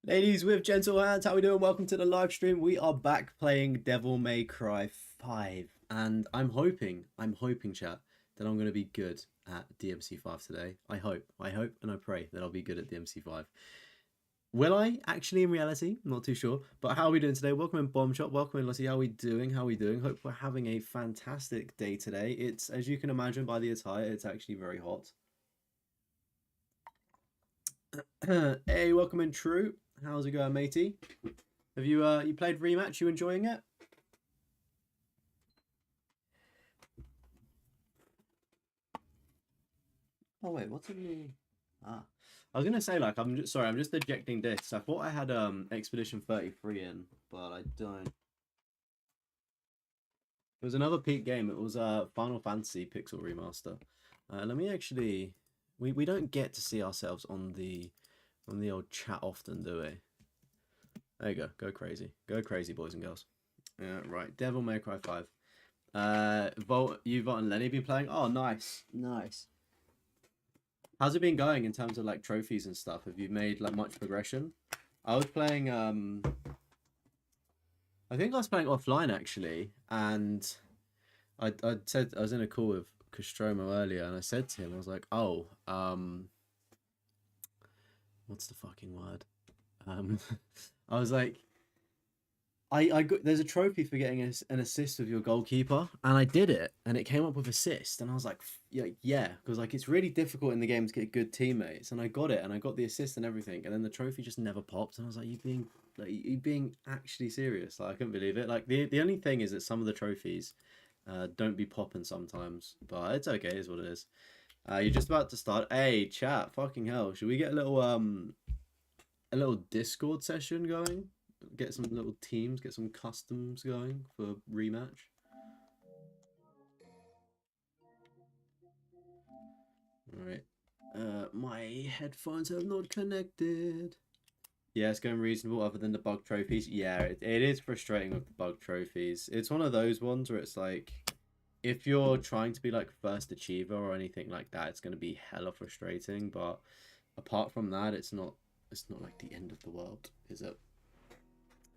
Ladies with gentle hands, how we doing? Welcome to the live stream. We are back playing Devil May Cry 5. And I'm hoping, chat, that I'm going to be good at DMC5 today. I hope, and I pray that I'll be good at DMC5. Will I? Actually, in reality, I'm not too sure. But how are we doing today? Welcome in Bomb Shop. Welcome in Lottie. How are we doing? Hope we're having a fantastic day today. It's, as you can imagine by the attire, it's actually very hot. Hey, welcome in True. How's it going, matey? Have you played Rematch? You enjoying it? Oh wait, what's in the I was gonna say, like, I'm just ejecting discs. I thought I had Expedition 33 in, but I don't. It was another peak game. It was Final Fantasy Pixel Remaster. Let me actually we don't get to see ourselves on the old chat often, do we? There you go. Go crazy. Go crazy, boys and girls. Yeah, right. Devil May Cry 5. Volt, you, Volt, and Lenny been playing? Oh, nice. Nice. How's it been going in terms of like trophies and stuff? Have you made like much progression? I was playing I think I was playing offline actually, and I said I was in a call with Nostromo earlier, and I said to him, I was like, "Oh, what's the fucking word?" Um, I was like, I got there's a trophy for getting an assist with your goalkeeper, and I did it, and it came up with assist, and I was like, yeah, because like it's really difficult in the game to get good teammates, and I got it, and I got the assist and everything, and then the trophy just never popped, and I was like, you being actually serious? Like I couldn't believe it. Like the only thing is that some of the trophies, don't be popping sometimes, but it's okay, it is what it is. You're just about to start. Hey, chat, fucking hell, should we get a little Discord session going? Get some little teams, get some customs going for rematch. All right. My headphones have not connected. Yeah, it's going reasonable other than the bug trophies. Yeah, it is frustrating with the bug trophies. It's one of those ones where it's like, if you're trying to be like first achiever or anything like that, it's going to be hella frustrating. But apart from that, it's not like the end of the world, is it?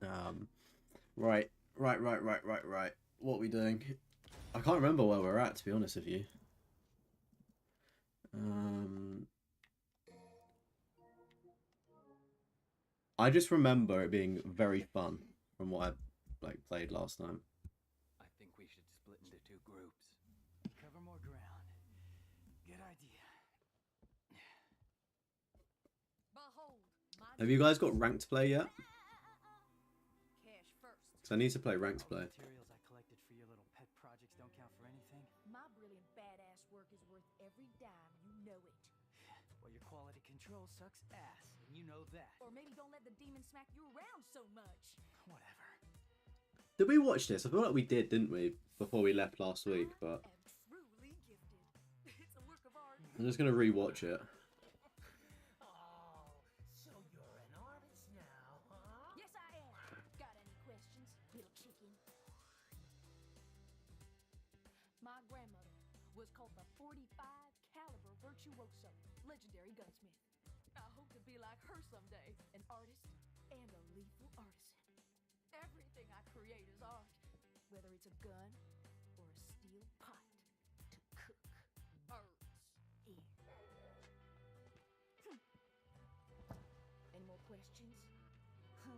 Um, right. What are we doing? I can't remember where we're at, to be honest with you. Um, I just remember it being very fun from what I like played last time. I think we should split into two groups. Cover more ground. Good idea. Have you guys got ranked play yet? Cash first. Because I need to play ranked All play. the materials I collected for your little pet projects don't count for anything? My brilliant badass work is worth every dime, you know it. Well, your quality control sucks ass, and you know that. Or maybe don't let the demon smack you around so much. Whatever. Did we watch this? I feel like we did, didn't we? Before we left last week, but I am truly gifted. It's a work of art. I'm just going to rewatch it. Oh, so you're an artist now, huh? Yes, I am. Got any questions, little chicken? My grandmother was called the 45 caliber virtuoso, legendary gunsmith. I hope to be like her someday, an artist and a lethal artisan. Everything I create is art, whether it's a gun or a steel pot to cook birds in. Any more questions? Huh?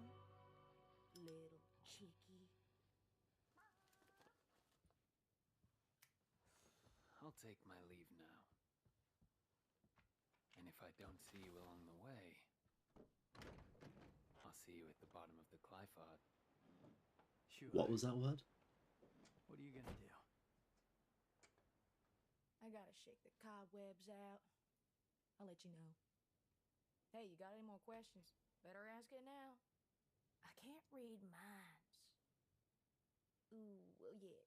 Little chickie. I'll take my leave now. And if I don't see you along the way, I'll see you at the bottom of the Glyphod. Sure. What was that word? What are you gonna do? I gotta shake the cobwebs out. I'll let you know. Hey, you got any more questions? Better ask it now. I can't read minds. Ooh, well, yeah.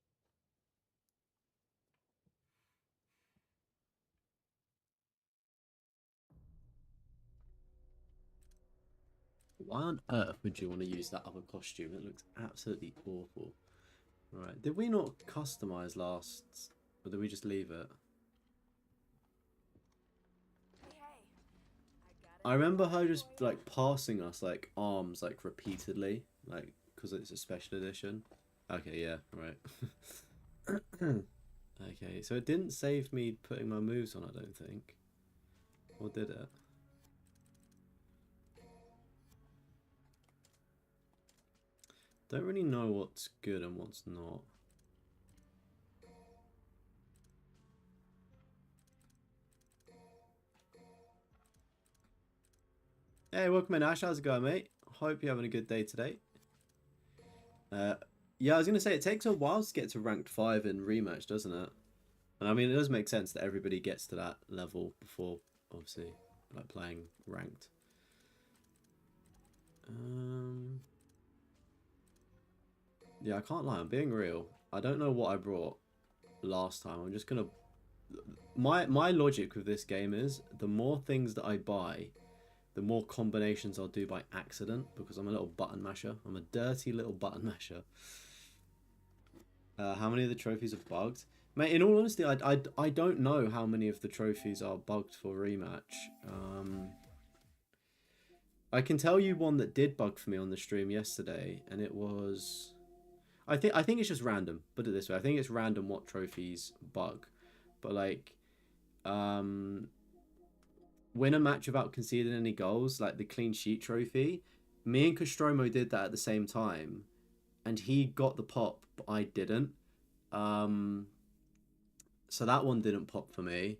Why on earth would you want to use that other costume? It looks absolutely awful. Right. Did we not customize last? Or did we just leave it? Hey, I got I remember her just like passing us like arms like repeatedly, like because it's a special edition. Okay, yeah, right. Okay, so it didn't save me putting my moves on, I don't think. Or did it? Don't really know what's good and what's not. Hey, welcome in, Ash. How's it going, mate? Hope you're having a good day today. Yeah, I was gonna say it takes a while to get to ranked 5 in rematch, doesn't it? And I mean, it does make sense that everybody gets to that level before, obviously, like playing ranked. Yeah, I can't lie. I'm being real. I don't know what I brought last time. I'm just gonna. My logic with this game is the more things that I buy, the more combinations I'll do by accident because I'm a little button masher. I'm a dirty little button masher. How many of the trophies are bugged? Mate, in all honesty, I don't know how many of the trophies are bugged for rematch. I can tell you one that did bug for me on the stream yesterday, and it was... I think it's just random. Put it this way. I think it's random what trophies bug. But like... win a match without conceding any goals, like the clean sheet trophy. Me and Nostromo did that at the same time, and he got the pop, but I didn't. So that one didn't pop for me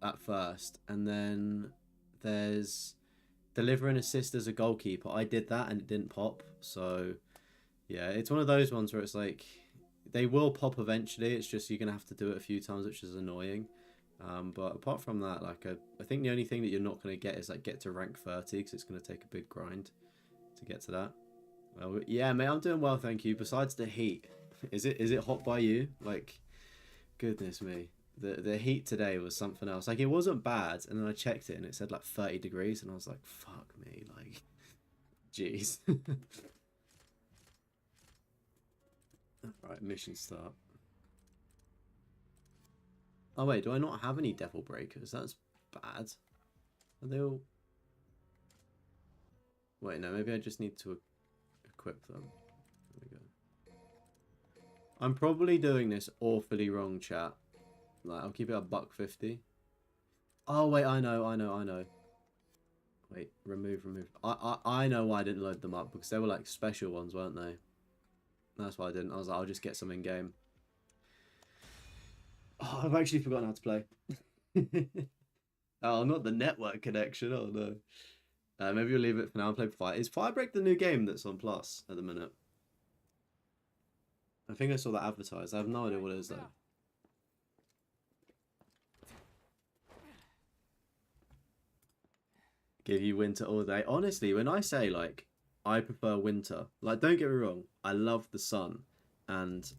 at first, and then there's deliver an assist as a goalkeeper. I did that and it didn't pop. So yeah, it's one of those ones where it's like they will pop eventually. It's just you're gonna have to do it a few times, which is annoying. But apart from that, like I think the only thing that you're not going to get is like get to rank 30 because it's going to take a big grind to get to that. Well, yeah, mate, I'm doing well, thank you. Besides the heat, is it hot by you? Like, goodness me, the heat today was something else. Like it wasn't bad, and then I checked it and it said like 30 degrees, and I was like, fuck me, like, jeez. Right, mission start. Oh wait, do I not have any devil breakers? That's bad. Are they all... Wait, no, maybe I just need to equip them. There we go. I'm probably doing this awfully wrong, chat. Like, I'll keep it at $1.50. Oh wait, I know. Wait, remove. I know why I didn't load them up, because they were like special ones, weren't they? That's why I didn't. I was like, I'll just get some in game. Oh, I've actually forgotten how to play. Oh, not the network connection. Oh no. Maybe we'll leave it for now and play Fire. Is Firebreak the new game that's on Plus at the minute? I think I saw that advertised. I have no idea what it is though. Give you winter all day. Honestly, when I say like I prefer winter, like don't get me wrong, I love the sun, and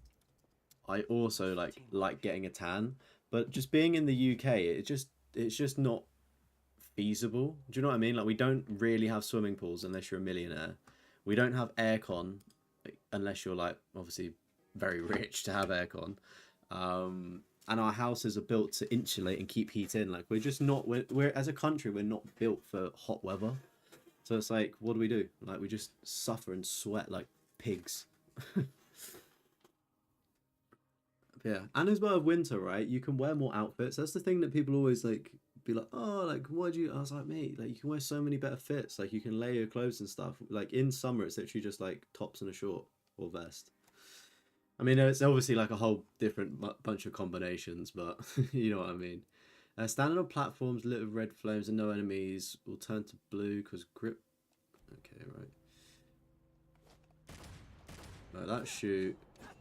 I also like getting a tan, but just being in the UK, it's just not feasible. Do you know what I mean? Like we don't really have swimming pools unless you're a millionaire. We don't have aircon unless you're like obviously very rich to have aircon. And our houses are built to insulate and keep heat in. Like we're just not we're as a country we're not built for hot weather. So it's like what do? Like we just suffer and sweat like pigs. Yeah, and as well with winter, right? You can wear more outfits. That's the thing that people always like be like, oh, like why do you? I was like, mate, like you can wear so many better fits. Like you can layer your clothes and stuff. Like in summer, it's literally just like tops and a short or vest. I mean, it's obviously like a whole different bunch of combinations, but you know what I mean. Standing on platforms lit with red flames and no enemies will turn to blue because grip. Okay, right. Right, that shoot.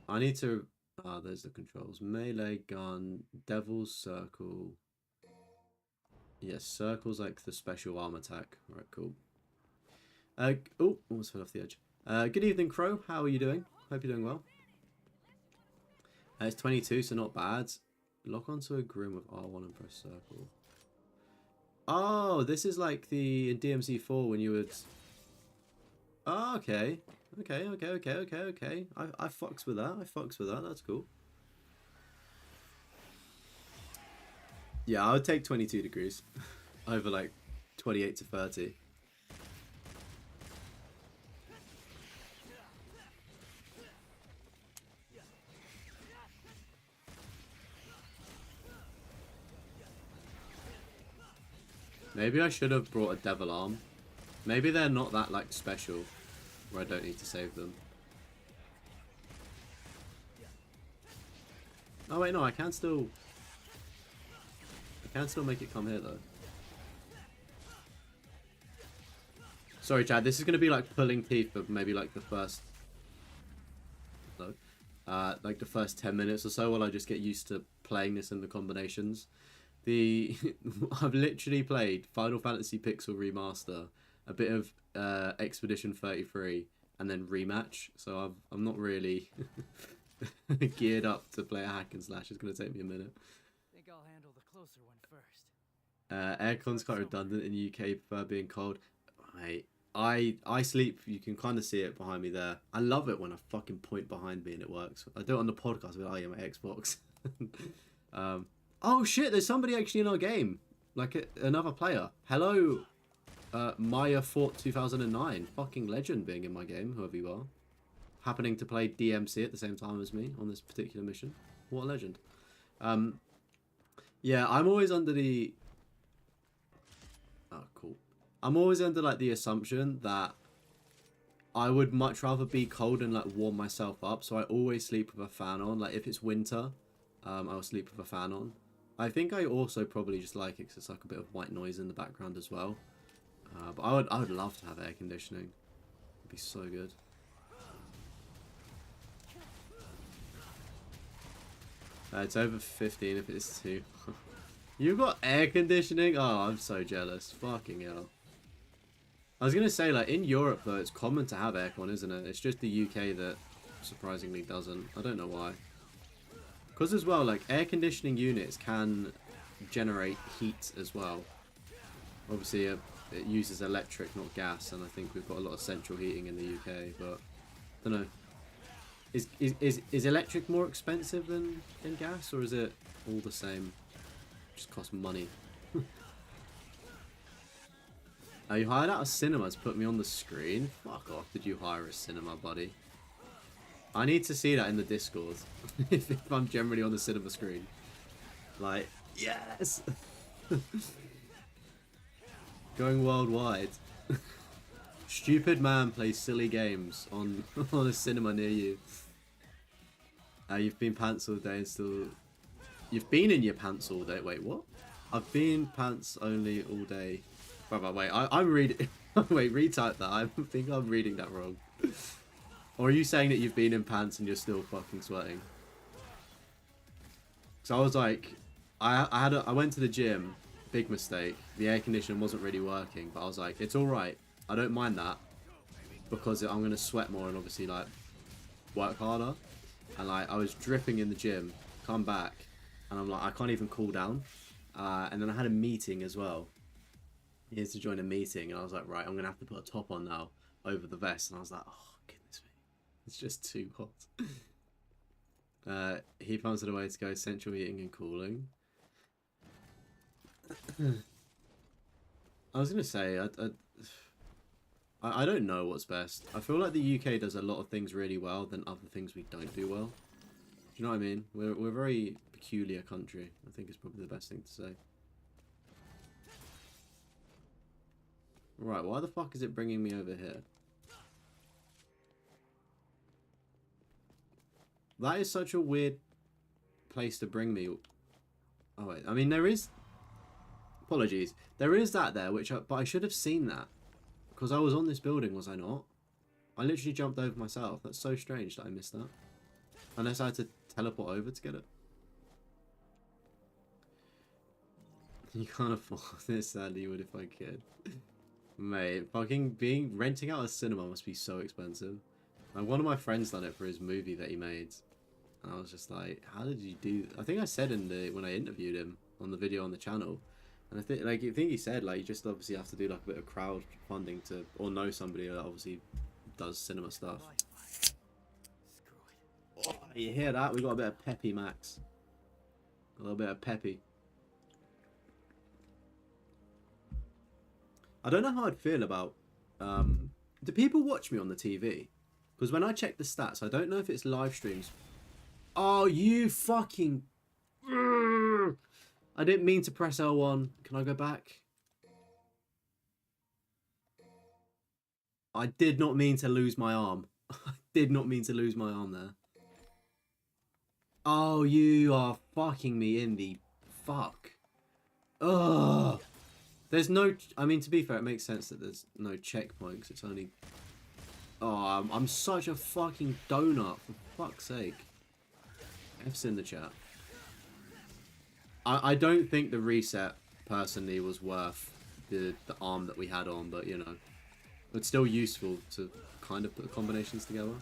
I need to. Ah, there's the controls. Melee, gun, devil's circle. Yes, circle's like the special arm attack. Alright, cool. Oh, almost fell off the edge. Good evening, Crow. How are you doing? Hope you're doing well. It's 22, so not bad. Lock onto a grim with R1 and press circle. Oh, this is like the in DMC4 when you would... Oh, okay. Okay. I fucks with that. That's cool. Yeah, I would take 22 degrees over like 28 to 30. Maybe I should have brought a devil arm. Maybe they're not that like special where I don't need to save them. Oh wait, no, I can still make it come here though. Sorry, Chad, this is gonna be like pulling teeth for maybe like the first like the first 10 minutes or so while I just get used to playing this in the combinations. I've literally played Final Fantasy Pixel Remaster, a bit of Expedition 33, and then Rematch. So I'm not really geared up to play a hack and slash. It's gonna take me a minute. Think I'll handle the closer one first. Aircon's quite redundant in the UK. Prefer being cold. Mate, I sleep. You can kind of see it behind me there. I love it when I fucking point behind me and it works. I do it on the podcast with my Xbox. Oh shit! There's somebody actually in our game, like another player. Hello, Maya Fort 2009, fucking legend being in my game. Whoever you are, happening to play DMC at the same time as me on this particular mission. What a legend. Yeah, I'm always under the. Oh, cool. I'm always under like the assumption that I would much rather be cold and like warm myself up. So I always sleep with a fan on. Like if it's winter, I'll sleep with a fan on. I think I also probably just like it because it's like a bit of white noise in the background as well. But I would love to have air conditioning. It'd be so good. It's over 15 if it's 2. You've got air conditioning? Oh, I'm so jealous. Fucking hell. I was going to say, like, in Europe, though, it's common to have aircon, isn't it? It's just the UK that surprisingly doesn't. I don't know why. Because as well, like, air conditioning units can generate heat as well. Obviously, it uses electric, not gas, and I think we've got a lot of central heating in the UK, but I don't know. Is electric more expensive than gas, or is it all the same? Just costs money. You hired out a cinema to put me on the screen? Fuck off, did you hire a cinema, buddy? I need to see that in the Discord. if I'm generally on the cinema screen. Like, yes! Going worldwide. Stupid man plays silly games on a cinema near you. You've been pants all day and still... You've been in your pants all day. Wait, what? I've been pants only all day. Wait, I'm reading... Wait, retype that. I think I'm reading that wrong. Or are you saying that you've been in pants and you're still fucking sweating? So I was like... I went to the gym. Big mistake. The air conditioning wasn't really working. But I was like, it's alright. I don't mind that. Because I'm going to sweat more and obviously like work harder. And like I was dripping in the gym. Come back. And I'm like, I can't even cool down. And then I had a meeting as well. He had to join a meeting. And I was like, right, I'm going to have to put a top on now. Over the vest. And I was like, oh, goodness me. It's just too hot. He found a way to go central heating and cooling. I was going to say, I don't know what's best. I feel like the UK does a lot of things really well than other things we don't do well. Do you know what I mean? We're a very peculiar country. I think it's probably the best thing to say. Right, why the fuck is it bringing me over here? That is such a weird place to bring me. Oh wait, I mean there is... Apologies. There is that there, but I should have seen that. Because I was on this building, was I not? I literally jumped over myself. That's so strange that I missed that. Unless I had to teleport over to get it. You can't afford this, sadly you would if I could. Mate, fucking renting out a cinema must be so expensive. Like, one of my friends done it for his movie that he made. And I was just like, how did you do... I think I said when I interviewed him on the video on the channel. And I think he said, like, you just obviously have to do, like, a bit of crowdfunding to... Or know somebody that obviously does cinema stuff. Oh, you hear that? We got a bit of peppy, Max. A little bit of peppy. I don't know how I'd feel about. Do people watch me on the TV? Because when I check the stats, I don't know if it's live streams. Oh, you fucking. I didn't mean to press L1. Can I go back? I did not mean to lose my arm. I did not mean to lose my arm there. Oh, you are fucking me in the fuck. Ugh. There's no... I mean, to be fair, it makes sense that there's no checkpoint, 'cause it's only... Oh, I'm such a fucking donut, for fuck's sake. F's in the chat. I don't think the reset, personally, was worth the arm that we had on, but, you know. It's still useful to kind of put the combinations together.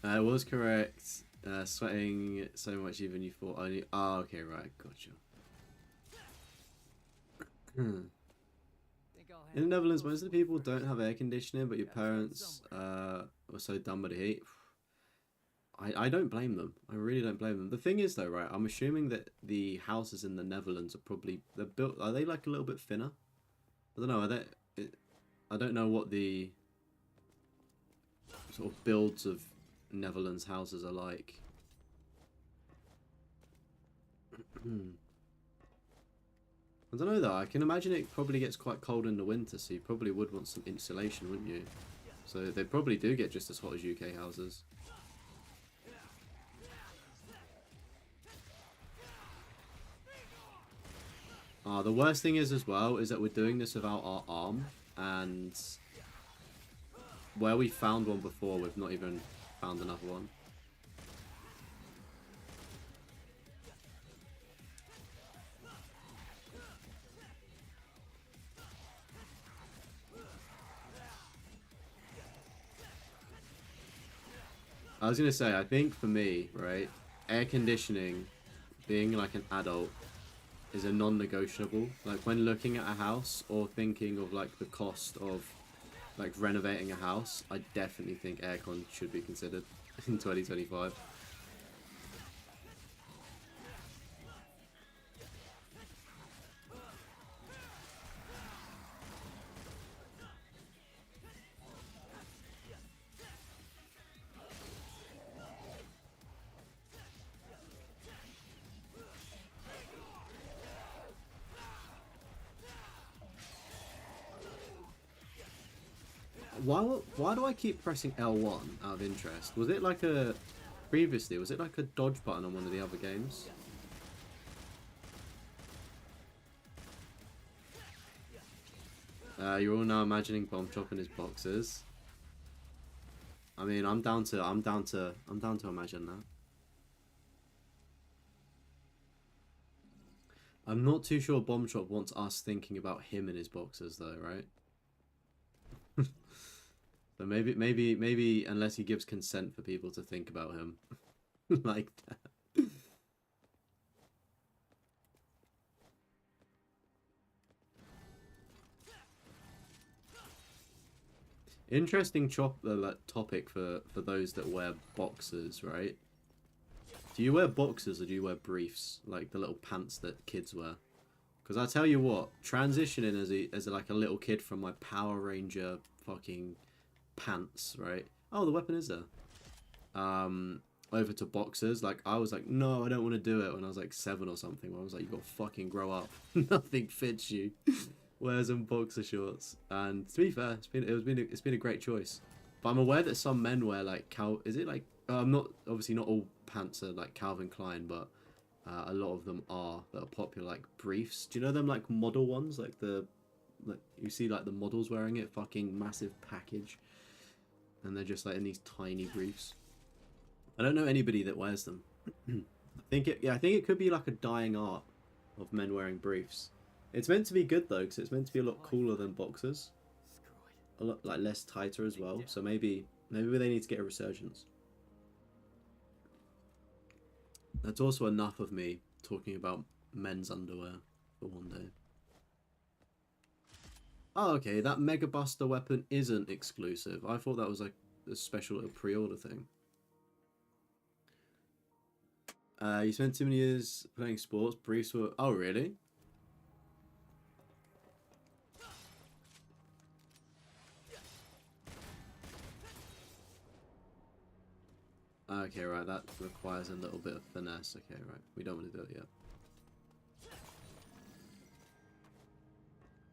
It was correct. Sweating so much even you thought only... Oh, okay, right, gotcha. In the Netherlands, most of the people don't have air conditioning, but your parents were so done by the heat. I don't blame them. I really don't blame them. The thing is, though, right, I'm assuming that the houses in the Netherlands are probably... They're built... Are they, like, a little bit thinner? I don't know. Are they... I don't know what the sort of builds of Netherlands houses are like. I don't know though, I can imagine it probably gets quite cold in the winter, so you probably would want some insulation, wouldn't you? So they probably do get just as hot as UK houses. The worst thing is as well, is that we're doing this without our arm, and where we found one before, we've not even found another one. I was gonna say, I think for me, right, air conditioning, being like an adult, is a non-negotiable. Like when looking at a house or thinking of like the cost of like renovating a house, I definitely think aircon should be considered in 2025. Why do I keep pressing L1 out of interest? Was it like a... Previously, was it like a dodge button on one of the other games? You're all now imagining Bomb Chop in his boxes. I mean, I'm down to imagine that. I'm not too sure Bomb Chop wants us thinking about him in his boxes though, right? So maybe unless he gives consent for people to think about him like that. Interesting topic for those that wear boxers, right? Do you wear boxers or do you wear briefs, like the little pants that kids wear? Because I tell you what, transitioning as like a little kid from my Power Ranger fucking pants, right? Oh, the weapon is there. Over to boxers, like I was like, no, I don't want to do it when I was like 7 or something. Where I was like, you gotta fucking grow up. Nothing fits you. Wear some boxer shorts. And to be fair, it's been a great choice. But I'm aware that some men wear like is it like I'm not obviously not all pants are like Calvin Klein, but a lot of them are that are popular, like briefs. Do you know them like model ones, like you see like the models wearing it, fucking massive package, and they're just like in these tiny briefs. I don't know anybody that wears them. I think it could be like a dying art of men wearing briefs. It's meant to be good though, because it's meant to be a lot cooler than boxers. A lot like less tighter as well. So maybe they need to get a resurgence. That's also enough of me talking about men's underwear for one day. Oh, okay, that Mega Buster weapon isn't exclusive. I thought that was like a special little pre-order thing. You spent too many years playing sports. Briefs were... Oh, really? Okay, right. That requires a little bit of finesse. Okay, right. We don't want to do it yet.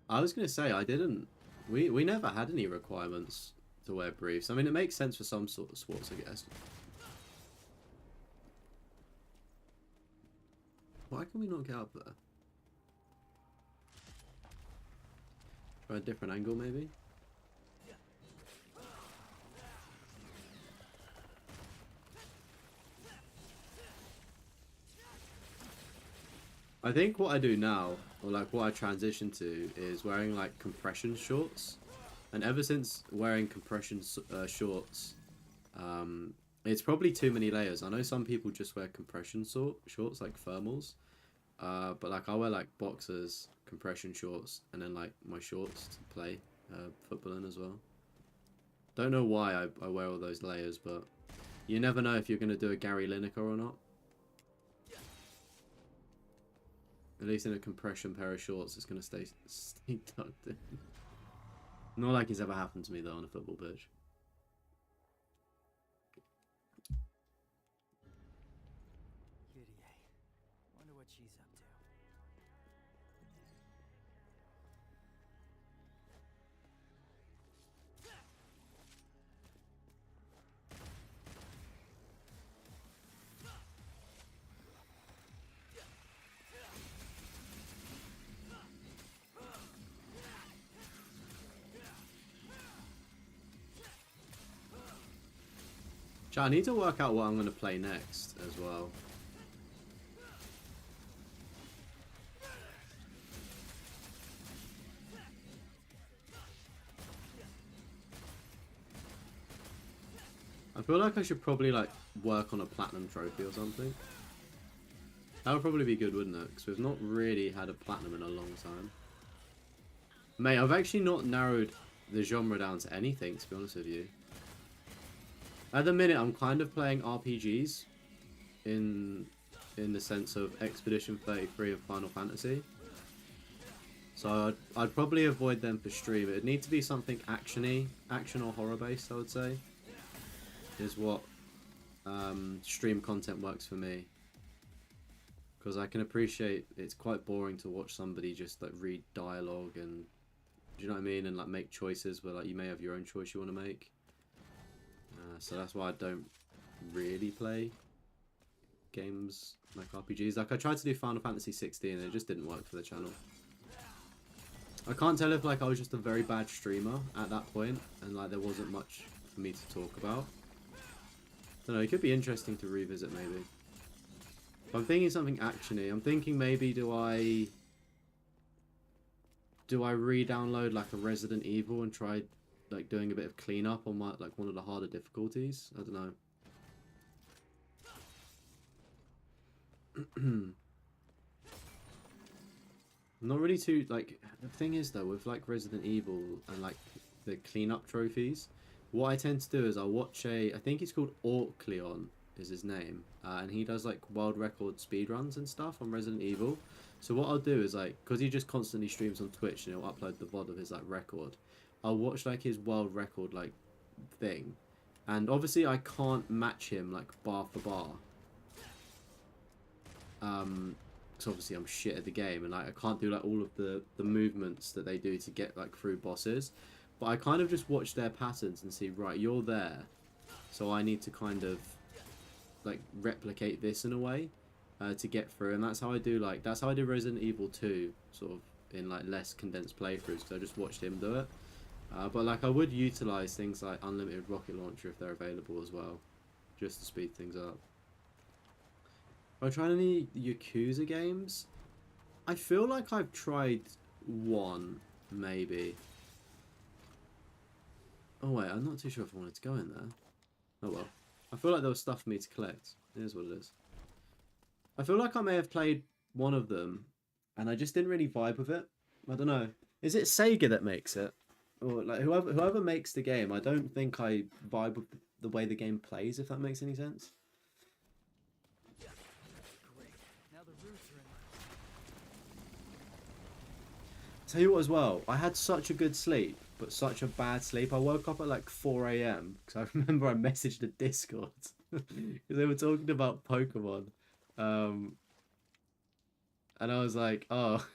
I was going to say, I didn't... We never had any requirements to wear briefs. I mean, it makes sense for some sort of sports, I guess. Why can we not get up there? Try a different angle, maybe? I think what I do now, or like what I transition to, is wearing like compression shorts. And ever since wearing compression shorts, it's probably too many layers. I know some people just wear compression shorts, like thermals. But like I wear like boxers, compression shorts, and then like my shorts to play football in as well. Don't know why I wear all those layers, but you never know if you're going to do a Gary Lineker or not. At least in a compression pair of shorts, it's going to stay tucked in. Not like it's ever happened to me though on a football pitch. Wonder what she's up to. I need to work out what I'm going to play next as well. I feel like I should probably like work on a platinum trophy or something. That would probably be good, wouldn't it? Because we've not really had a platinum in a long time. Mate, I've actually not narrowed the genre down to anything, to be honest with you. At the minute, I'm kind of playing RPGs in the sense of Expedition 33 of Final Fantasy. So I'd probably avoid them for stream. It'd need to be something action-y, action or horror based, I would say, is what stream content works for me. Because I can appreciate it's quite boring to watch somebody just like read dialogue and, do you know what I mean, and like make choices where like you may have your own choice you want to make. So that's why I don't really play games like RPGs. Like I tried to do Final Fantasy 16 and it just didn't work for the channel. I can't tell if like I was just a very bad streamer at that point and like there wasn't much for me to talk about. I don't know, it could be interesting to revisit maybe. But I'm thinking something actiony. I'm thinking maybe do I re-download like a Resident Evil and try like doing a bit of cleanup on my like one of the harder difficulties? I don't know. I'm not really too like, the thing is though with like Resident Evil and like the cleanup trophies, what I tend to do is I'll watch I think he's called Orcleon is his name, and he does like world record speedruns and stuff on Resident Evil. So what I'll do is like, because he just constantly streams on Twitch and he'll upload the VOD of his like record, I'll watch like his world record like thing, and obviously I can't match him like bar for bar, because obviously I'm shit at the game and like I can't do like all of the movements that they do to get like through bosses, but I kind of just watch their patterns and see, right, you're there, so I need to kind of like replicate this in a way to get through, and that's how I do Resident Evil 2 sort of in like less condensed playthroughs, because I just watched him do it. But like I would utilize things like unlimited rocket launcher if they're available as well, just to speed things up. Have I tried any Yakuza games? I feel like I've tried one, maybe. Oh wait, I'm not too sure if I wanted to go in there. Oh well. I feel like there was stuff for me to collect. It is what it is. I feel like I may have played one of them and I just didn't really vibe with it. I don't know. Is it Sega that makes it? Or like whoever makes the game, I don't think I vibe with the way the game plays, if that makes any sense. Tell you what as well, I had such a good sleep, but such a bad sleep. I woke up at like 4 a.m. because I remember I messaged the Discord because they were talking about Pokemon. Um, and I was like, oh,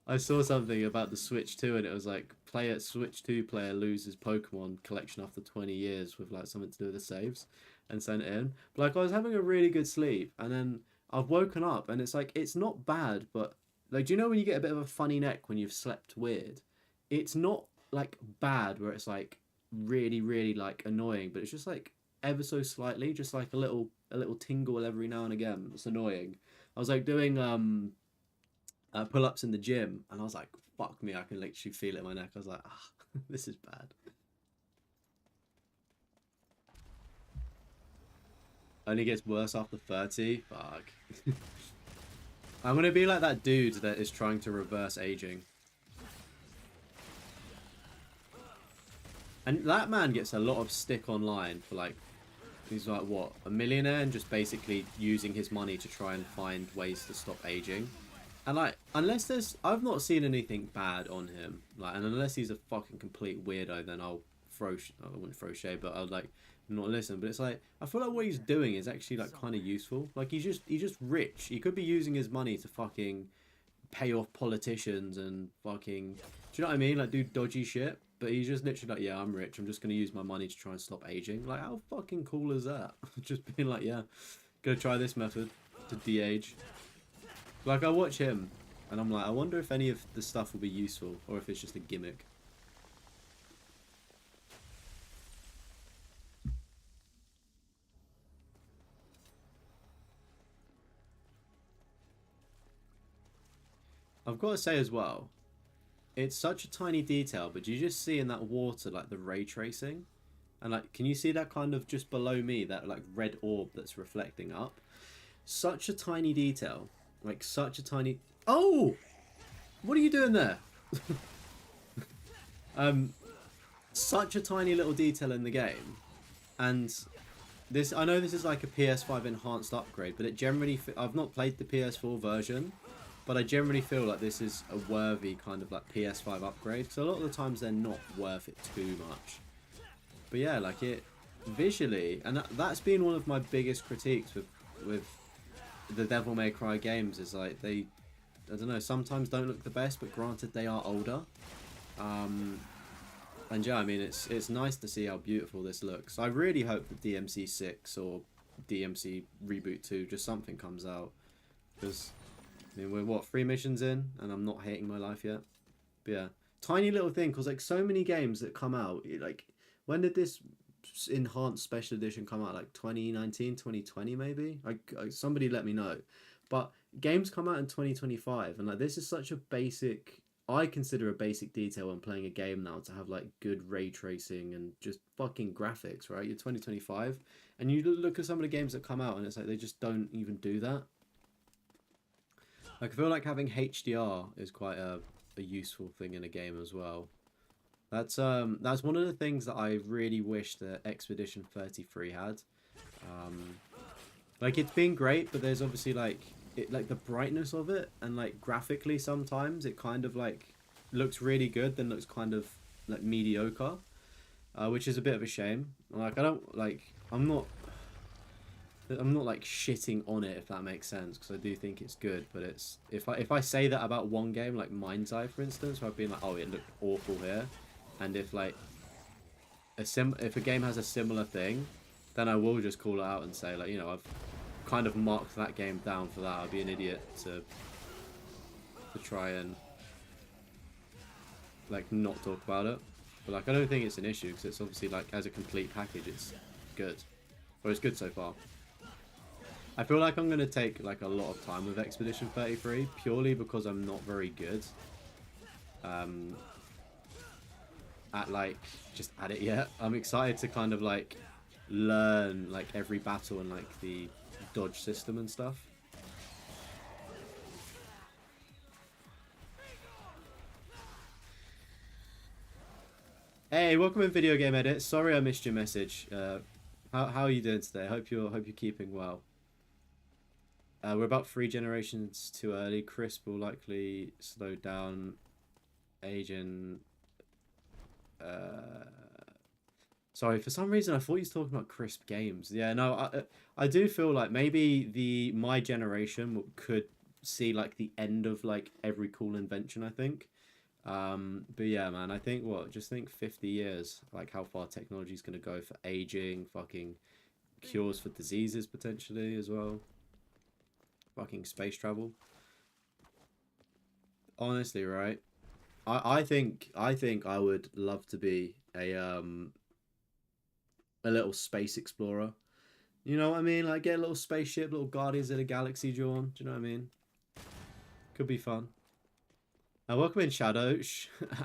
I saw something about the Switch 2 and it was like, player Switch 2 player loses Pokemon collection after 20 years with like something to do with the saves and sent it in. But like I was having a really good sleep and then I've woken up and it's like, it's not bad, but like, do you know when you get a bit of a funny neck when you've slept weird? It's not like bad where it's like really, really like annoying, but it's just like ever so slightly, just like a little tingle every now and again. It's annoying. I was like doing pull-ups in the gym and I was like, fuck me, I can literally feel it in my neck. I was like, ah, this is bad. Only gets worse after 30. Fuck. I'm gonna be like that dude that is trying to reverse aging. And that man gets a lot of stick online for like, he's like what, a millionaire and just basically using his money to try and find ways to stop aging. And like, unless there's, I've not seen anything bad on him. Like, and unless he's a fucking complete weirdo, then I'll throw, I wouldn't throw shade, but I'll like not listen. But it's like, I feel like what he's doing is actually like kind of useful. Like he's just rich. He could be using his money to fucking pay off politicians and fucking, do you know what I mean? Like do dodgy shit. But he's just literally like, yeah, I'm rich. I'm just gonna use my money to try and stop aging. Like, how fucking cool is that? Just being like, yeah, gonna try this method to de-age. Like, I watch him, and I'm like, I wonder if any of the stuff will be useful, or if it's just a gimmick. I've got to say as well, it's such a tiny detail, but you just see in that water, like, the ray tracing? And, like, can you see that kind of just below me, that, like, red orb that's reflecting up? Such a tiny detail. Like, such a tiny... Oh! What are you doing there? Such a tiny little detail in the game. And this, I know this is like a PS5 enhanced upgrade, but it generally... I've not played the PS4 version, but I generally feel like this is a worthy kind of like PS5 upgrade. Because a lot of the times they're not worth it too much. But yeah, like it... Visually, and that's been one of my biggest critiques with the Devil May Cry games, is like they, I don't know, sometimes don't look the best, but granted they are older. And yeah, I mean it's nice to see how beautiful this looks. I really hope that DMC 6 or DMC Reboot 2, just something comes out, because I mean we're what, 3 missions in and I'm not hating my life yet. But yeah, tiny little thing, because like so many games that come out, like when did this enhanced special edition come out? Like 2019, 2020 maybe? Somebody let me know. But games come out in 2025 and like this is such a basic, I consider a basic detail when playing a game now, to have like good ray tracing and just fucking graphics, right? You're 2025 and you look at some of the games that come out and it's like they just don't even do that. Like I feel like having HDR is quite a useful thing in a game as well. That's one of the things that I really wish that Expedition 33 had. Like it's been great, but there's obviously like the brightness of it, and like graphically sometimes it kind of like looks really good, then looks kind of like mediocre, which is a bit of a shame. Like I don't like I'm not like shitting on it, if that makes sense, because I do think it's good, but it's if I say that about one game like Mind's Eye for instance, where I've been like, oh, it looked awful here. And if like if a game has a similar thing, then I will just call it out and say like, you know, I've kind of marked that game down for that. I'd be an idiot to try and like not talk about it. But like I don't think it's an issue, because it's obviously like as a complete package it's good. Or it's good so far. I feel like I'm going to take like a lot of time with Expedition 33 purely because I'm not very good at it yet. I'm excited to kind of like learn like every battle and like the dodge system and stuff. Hey, welcome in Video Game Edit. Sorry I missed your message. How are you doing today? Hope you're keeping well. We're about 3 generations too early. Crisp will likely slow down aging. Sorry, for some reason I thought he was talking about Crisp games. Yeah, no, I do feel like maybe my generation could see like the end of like every cool invention, I think. But yeah, man, I think just think 50 years, like how far technology is going to go for aging, fucking cures for diseases potentially as well. Fucking space travel. Honestly, right? I think I would love to be a little space explorer. You know what I mean? Like get a little spaceship, little Guardians of the Galaxy drawn. Do you know what I mean? Could be fun. Welcome in, Shadow.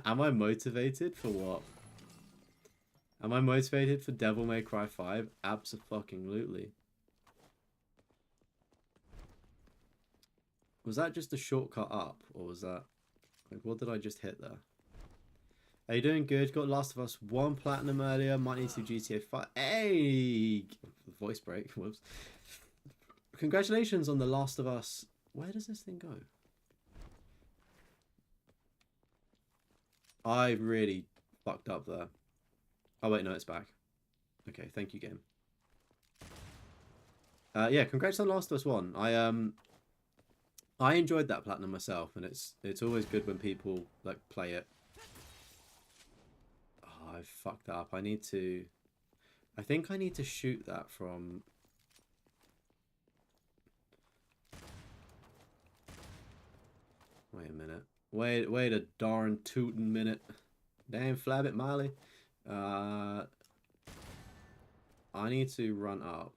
Am I motivated for what? Am I motivated for Devil May Cry 5? Abso-fucking-lutely. Was that just a shortcut up? Or was that... Like, what did I just hit there? Are you doing good? Got Last of Us 1 Platinum earlier. Might need to GTA 5. Hey! Voice break. Whoops. Congratulations on The Last of Us. Where does this thing go? I really fucked up there. Oh wait, no, it's back. Okay, thank you, game. Yeah, congrats on Last of Us 1. I enjoyed that platinum myself, and it's always good when people like play it. Oh, I fucked that up. I think I need to shoot that from... Wait a minute. Wait a darn tootin' minute. Damn flab it, Miley. I need to run up.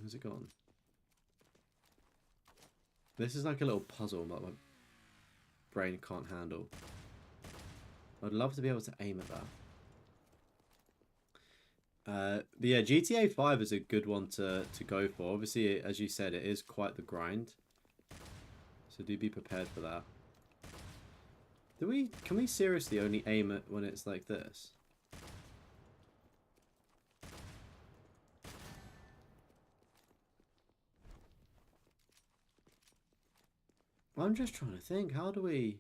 Where's it gone? This is like a little puzzle that my brain can't handle. I'd love to be able to aim at that. But yeah, GTA 5 is a good one to go for. Obviously, as you said, it is quite the grind. So do be prepared for that. Can we seriously only aim it when it's like this? I'm just trying to think, how do we...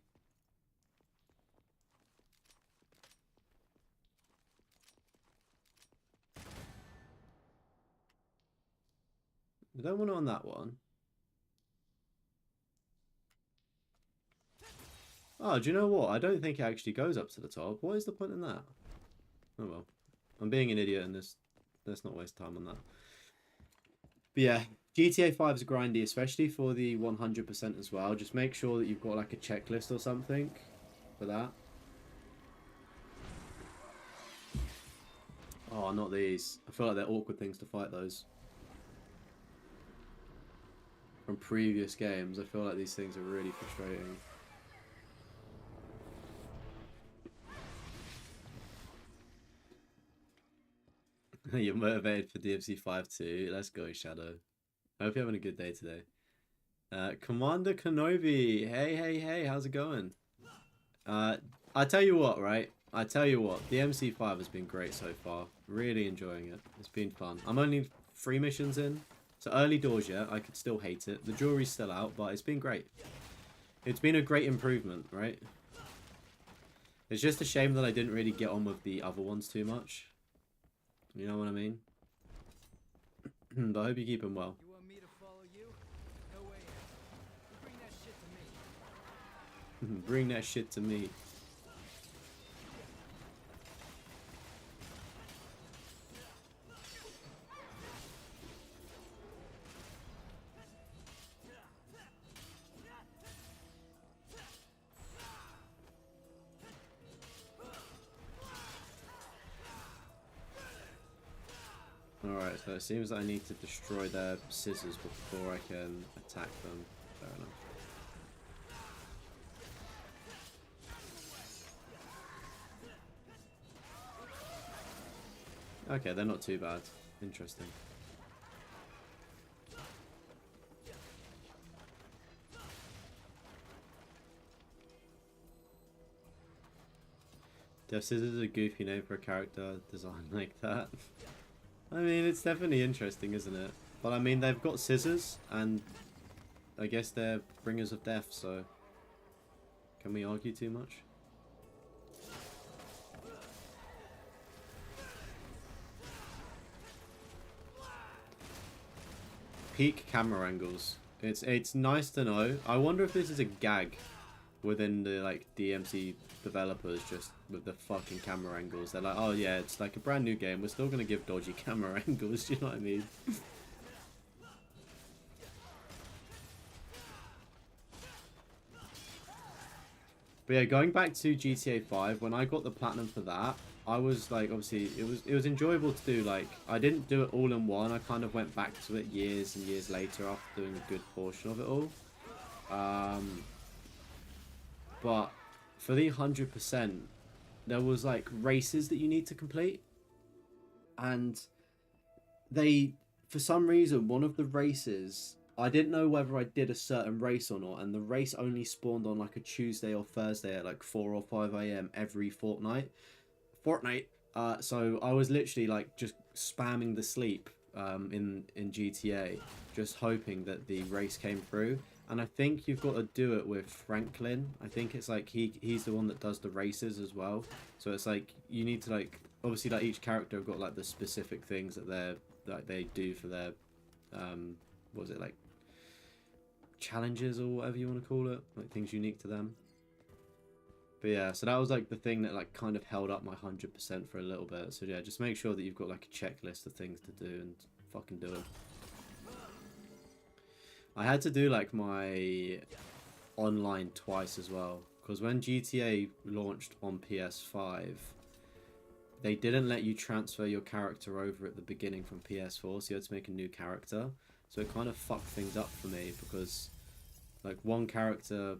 I don't want it on that one. Oh, do you know what? I don't think it actually goes up to the top. What is the point in that? Oh well. I'm being an idiot and let's not waste time on that. But yeah, GTA 5 is grindy, especially for the 100% as well. Just make sure that you've got like a checklist or something for that. Oh, not these. I feel like they're awkward things to fight those. From previous games, I feel like these things are really frustrating. You're motivated for DMC 5 too. Let's go, Shadow. I hope you're having a good day today. Commander Kenobi. Hey, how's it going? I tell you what, right? I tell you what, DMC 5 has been great so far. Really enjoying it. It's been fun. I'm only 3 missions in. So early doors yet. I could still hate it. The jury's still out, but it's been great. It's been a great improvement, right? It's just a shame that I didn't really get on with the other ones too much. You know what I mean? But I hope you keep him well. You want me to follow you? No way. Bring that shit to me. Bring that shit to me. Alright, so it seems that I need to destroy their scissors before I can attack them. Fair enough. Okay, they're not too bad. Interesting. Death Scissors is a goofy name for a character designed like that. I mean, it's definitely interesting, isn't it? But I mean, they've got scissors, and I guess they're bringers of death, so can we argue too much? Peak camera angles. It's nice to know. I wonder if this is a gag within the like DMC developers, just with the fucking camera angles. They're like, oh yeah, it's like a brand new game. We're still gonna give dodgy camera angles. Do you know what I mean? But yeah, going back to GTA 5, when I got the platinum for that, I was like, obviously, it was enjoyable to do. Like, I didn't do it all in one. I kind of went back to it years and years later after doing a good portion of it all. But for the 100%, there was like races that you need to complete, and they, for some reason, one of the races, I didn't know whether I did a certain race or not, and the race only spawned on like a Tuesday or Thursday at like 4 or 5 a.m. every fortnight. So I was literally like just spamming the sleep in GTA, just hoping that the race came through. And I think you've got to do it with Franklin. I think it's like he's the one that does the races as well. So it's like you need to like, obviously like each character have got like the specific things that they do for their what was it, like challenges or whatever you want to call it, like things unique to them. But yeah, so that was like the thing that like kind of held up my 100% for a little bit. So yeah, just make sure that you've got like a checklist of things to do and fucking do it. I had to do like my online twice as well, because when GTA launched on PS5, they didn't let you transfer your character over at the beginning from PS4, so you had to make a new character. So it kind of fucked things up for me, because like one character,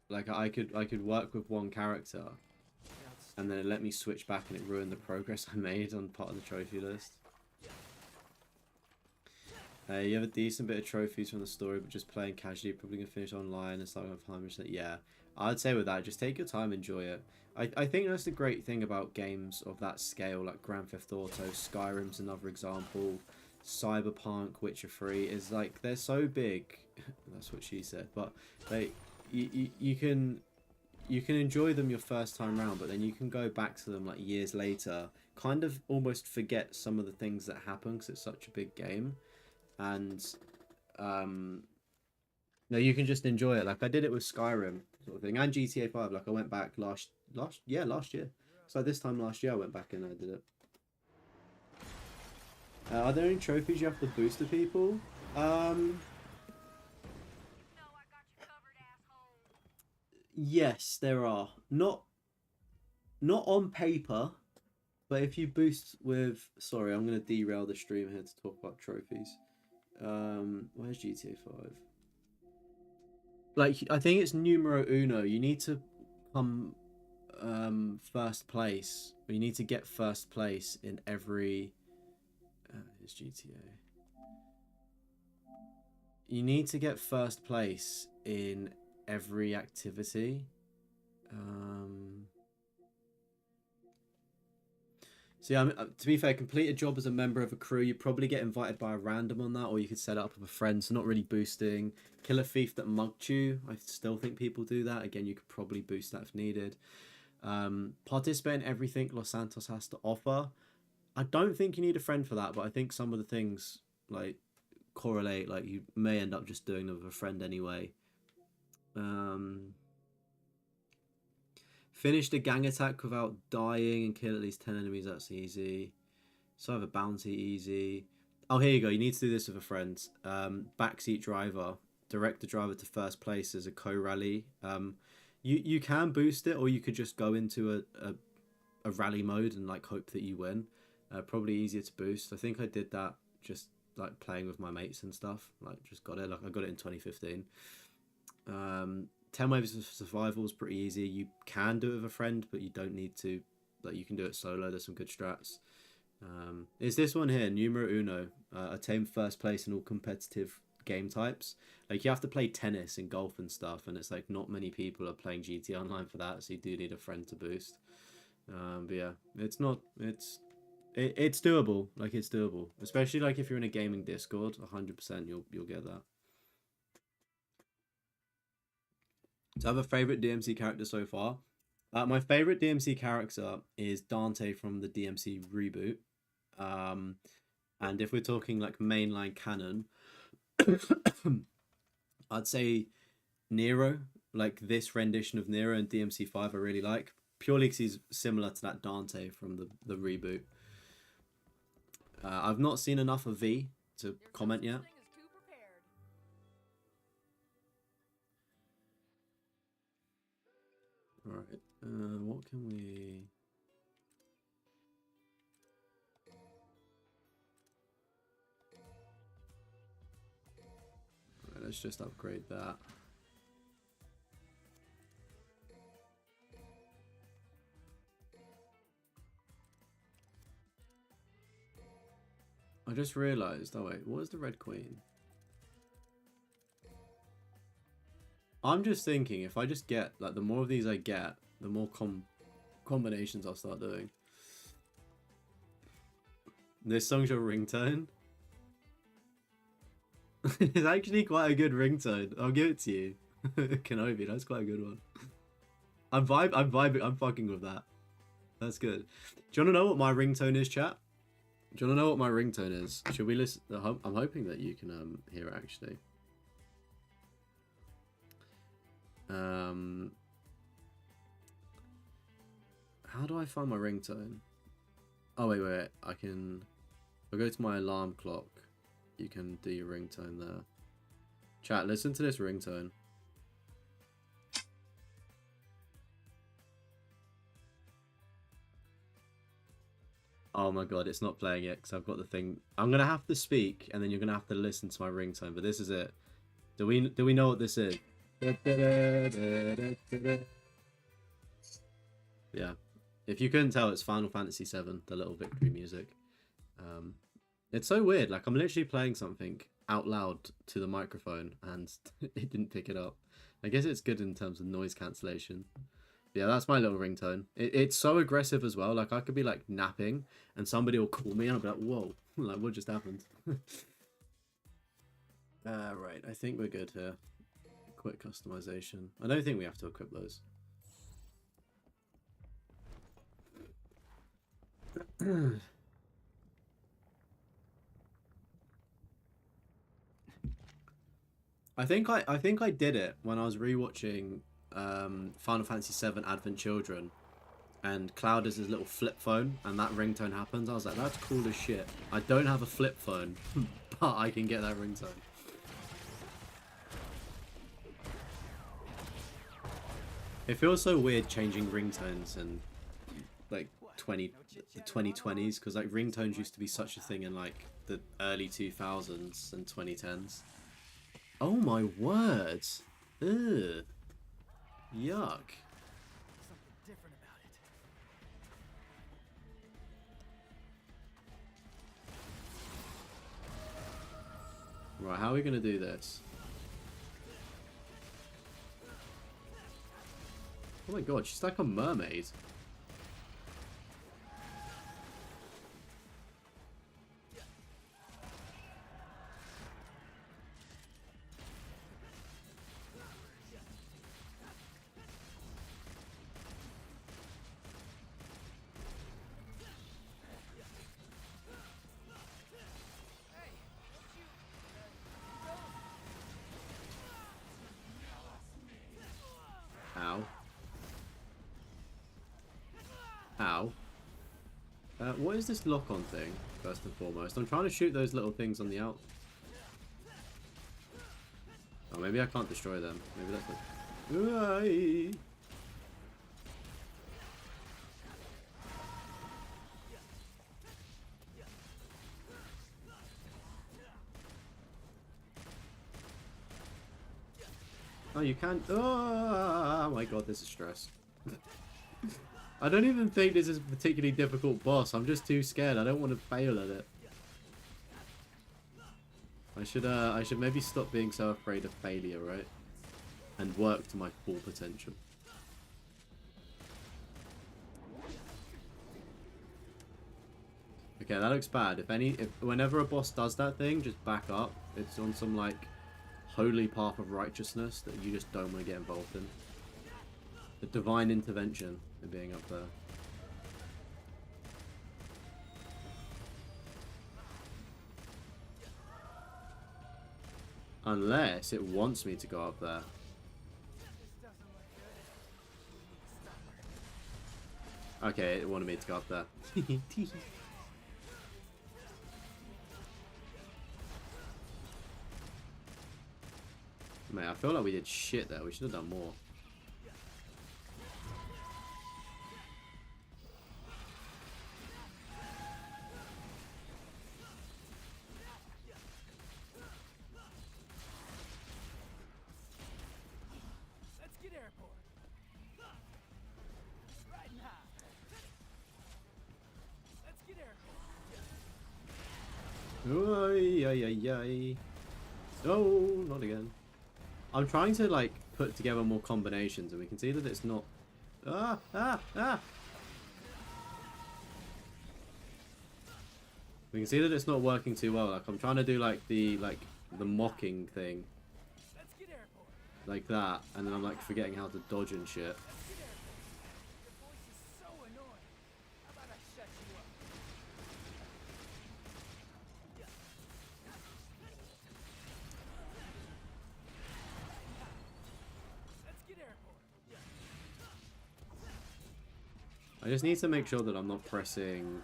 like I could work with one character, and then it let me switch back, and it ruined the progress I made on part of the trophy list. You have a decent bit of trophies from the story, but just playing casually, probably gonna finish online and start with time. Yeah, I'd say with that, just take your time, enjoy it. I think that's the great thing about games of that scale, like Grand Theft Auto, Skyrim's another example, Cyberpunk, Witcher 3, is like they're so big. That's what she said, but you can enjoy them your first time round, but then you can go back to them like years later, kind of almost forget some of the things that happen because it's such a big game. And no, you can just enjoy it. Like I did it with Skyrim sort of thing, and GTA 5. Like I went back last year. So this time last year I went back and I did it. Are there any trophies you have to boost to people? Yes, there are. Not on paper, but if you boost with, sorry, I'm gonna derail the stream here to talk about trophies. Where's GTA 5? Like, I think it's numero uno. You need to come first place. Or you need to get first place in every... It's GTA. You need to get first place in every activity. So yeah, to be fair, complete a job as a member of a crew. You probably get invited by a random on that, or you could set it up with a friend, so not really boosting. Kill a thief that mugged you. I still think people do that. Again, you could probably boost that if needed. Participate in everything Los Santos has to offer. I don't think you need a friend for that, but I think some of the things like correlate. Like you may end up just doing them with a friend anyway. Finish the gang attack without dying and kill at least 10 enemies. That's easy. Solve a bounty, easy. Oh, here you go. You need to do this with a friend. Backseat driver. Direct the driver to first place as a co-rally. You can boost it, or you could just go into a rally mode and like hope that you win. Probably easier to boost. I think I did that just like playing with my mates and stuff. Like just got it. Like I got it in 2015. 10 waves of survival is pretty easy. You can do it with a friend, but you don't need to. Like you can do it solo. There's some good strats. Is this one here, numero uno, attain first place in all competitive game types. Like, you have to play tennis and golf and stuff, and it's like not many people are playing GT Online for that, so you do need a friend to boost. But yeah, it's doable. Like, it's doable, especially like if you're in a gaming Discord. 100% you'll get that. Do I have a favorite DMC character so far? My favorite DMC character is Dante from the DMC reboot. And if we're talking like mainline canon, I'd say Nero. Like, this rendition of Nero in DMC5 I really like, purely because he's similar to that Dante from the reboot. I've not seen enough of V to comment yet. Alright, what can we... Alright, let's just upgrade that. I just realised, oh wait, what is the Red Queen? I'm just thinking, if I just get, like, the more of these I get, the more combinations I'll start doing. This song's your ringtone? It's actually quite a good ringtone. I'll give it to you. Kenobi, that's quite a good one. I'm vibing, I'm fucking with that. That's good. Do you want to know what my ringtone is, chat? Do you want to know what my ringtone is? Should we listen? I'm hoping that you can hear it, actually. How do I find my ringtone? Oh, wait. I can... I'll go to my alarm clock. You can do your ringtone there. Chat, listen to this ringtone. Oh my god, it's not playing it because I've got the thing. I'm going to have to speak and then you're going to have to listen to my ringtone, but this is it. Do we know what this is? Yeah. If you couldn't tell, it's Final Fantasy VII, the little victory music. It's so weird. Like, I'm literally playing something out loud to the microphone and it didn't pick it up. I guess it's good in terms of noise cancellation. Yeah, that's my little ringtone. It's so aggressive as well. Like, I could be like napping and somebody will call me and I'll be like, whoa, like, what just happened? Right, I think we're good here. Quick customization. I don't think we have to equip those. I think I did it when I was rewatching Final Fantasy VII Advent Children, and Cloud is his little flip phone, and that ringtone happens. I was like, that's cool as shit. I don't have a flip phone, but I can get that ringtone. It feels so weird changing ringtones in like the 2020s, because like ringtones used to be such a thing in like the early 2000s and 2010s. Oh my word! Ugh. Yuck. Something different about it. Right, how are we gonna do this? Oh my god, she's like a mermaid. Ow. Ow. What is this lock-on thing, first and foremost? I'm trying to shoot those little things on the out... Oh, maybe I can't destroy them. Maybe that's like... Ooh, oh, you can't... Oh my god, this is stress. I don't even think this is a particularly difficult boss. I'm just too scared. I don't want to fail at it. I should maybe stop being so afraid of failure, right? And work to my full potential. Okay, that looks bad. If whenever a boss does that thing, just back up. It's on some like holy path of righteousness that you just don't want to get involved in. The divine intervention of being up there. Unless it wants me to go up there. Okay, it wanted me to go up there. Mate, I feel like we did shit there. We should have done more. Let's get airborne. Riding high. Let's get airborne. Oy, ay, ay, ay. No, not again. I'm trying to like put together more combinations, and we can see that it's not. Ah, ah, ah. We can see that it's not working too well. Like I'm trying to do like the mocking thing, Let's get airborne. like that, and then I'm like forgetting how to dodge and shit. Let's get airborne. Your voice is so annoying. How about I shut you up? Let's get airborne. I just need to make sure that I'm not pressing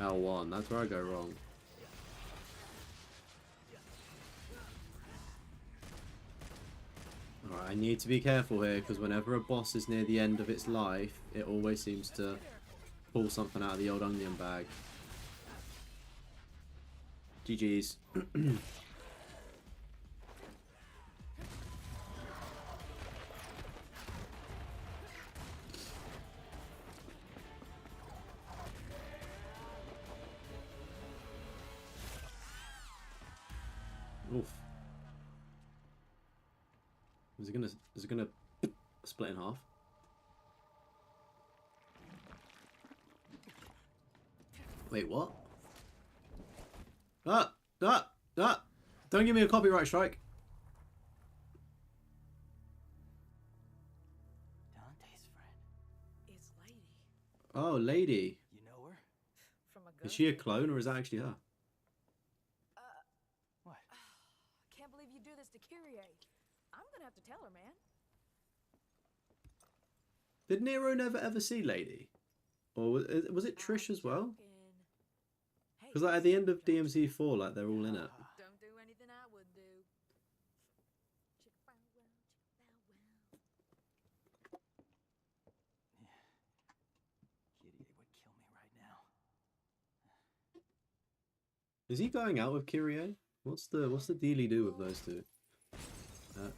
L1. That's where I go wrong. Alright, I need to be careful here, because whenever a boss is near the end of its life, it always seems to pull something out of the old onion bag. GG's. Oof. Is it gonna split in half? Wait, what? Ah! Ah! Ah! Don't give me a copyright strike. Dante's friend. It's Lady. Oh, lady. You know her? From a Is she a clone or is that actually her? What? Can't believe you do this to Kyrie. I'm gonna have to tell her, man. Did Nero never ever see Lady? Or was it Trish as well? Hey, Because like at the end of DMZ4, like they're all in it. don't do anything I would do. Chicka-bow wow, chicka-bow wow. Kitty would kill me right now. Is he going out with Kyrie? What's the dealy do with those two?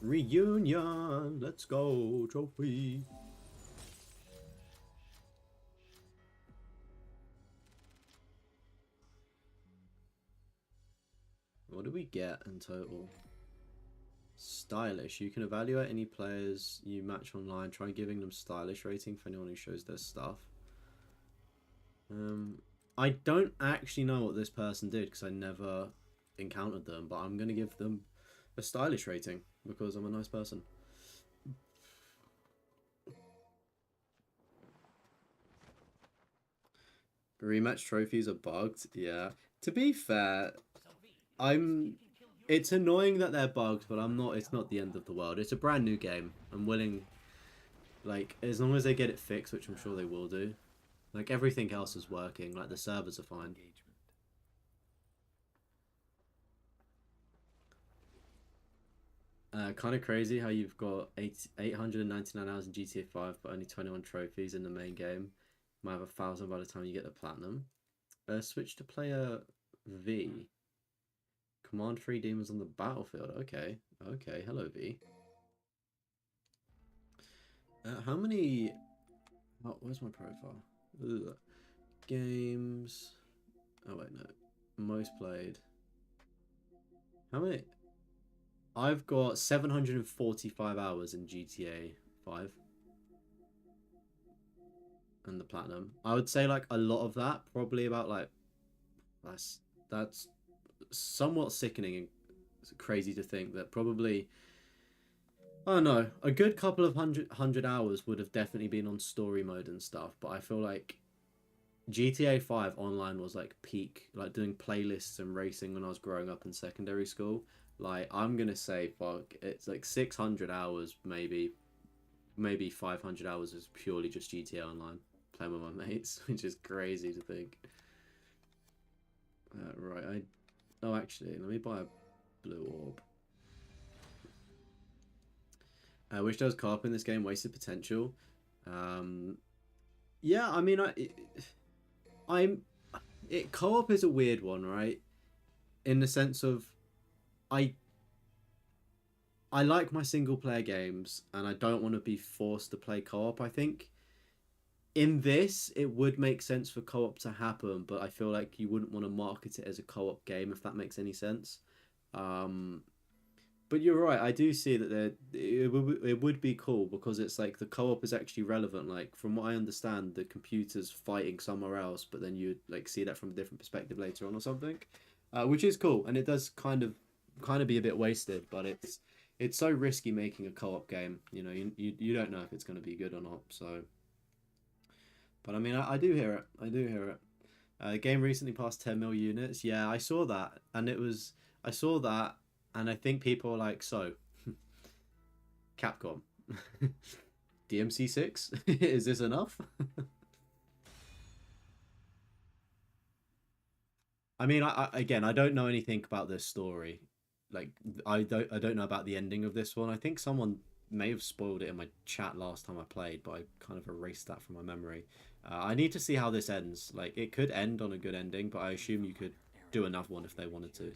Reunion, let's go, trophy. What do we get in total? Stylish. You can evaluate any players you match online. Try giving them stylish rating for anyone who shows their stuff. I don't actually know what this person did because I never encountered them, but I'm going to give them a stylish rating because I'm a nice person. Rematch trophies are bugged. Yeah. To be fair, it's annoying that they're bugged, but it's not the end of the world. It's a brand new game. I'm willing, like, as long as they get it fixed, which I'm sure they will do. Like, everything else is working. Like, the servers are fine. Kind of crazy how you've got 899 hours in GTA 5, but only 21 trophies in the main game. Might have 1,000 by the time you get the platinum. Switch to player V. Command 3 demons on the battlefield. Okay. Okay. Hello, V. How many... Oh, where's my profile? Ugh. Games... Oh, wait, no. Most played. How many? I've got 745 hours in GTA 5 and the platinum. I would say like a lot of that, probably about like that's somewhat sickening and crazy to think that probably, I don't know, a good couple of hundred hours would have definitely been on story mode and stuff, but I feel like GTA 5 online was like peak, like doing playlists and racing when I was growing up in secondary school. Like, I'm gonna say, fuck, it's like 600 hours, maybe 500 hours is purely just GTA Online, playing with my mates, which is crazy to think. Right, oh, actually, let me buy a blue orb. Which does co-op in this game, wasted potential. Yeah, I mean, co-op is a weird one, right? In the sense of, I like my single player games and I don't want to be forced to play co-op. I think in this it would make sense for co-op to happen, but I feel like you wouldn't want to market it as a co-op game, if that makes any sense. But you're right, I do see that it would be cool because it's like the co-op is actually relevant. Like, from what I understand, the computer's fighting somewhere else, but then you'd like see that from a different perspective later on or something, which is cool. And it does kind of be a bit wasted, but it's so risky making a co-op game. You know, you don't know if it's going to be good or not. So, but I mean, I do hear it. I do hear it. The game recently passed 10 mil units. Yeah, I saw that, and I saw that, and I think people are like, so, Capcom, DMC6, is this enough? I mean, again, I don't know anything about this story. Like, I don't know about the ending of this one. I think someone may have spoiled it in my chat last time I played, but I kind of erased that from my memory. I need to see how this ends. Like, it could end on a good ending, but I assume you could do another one if they wanted to.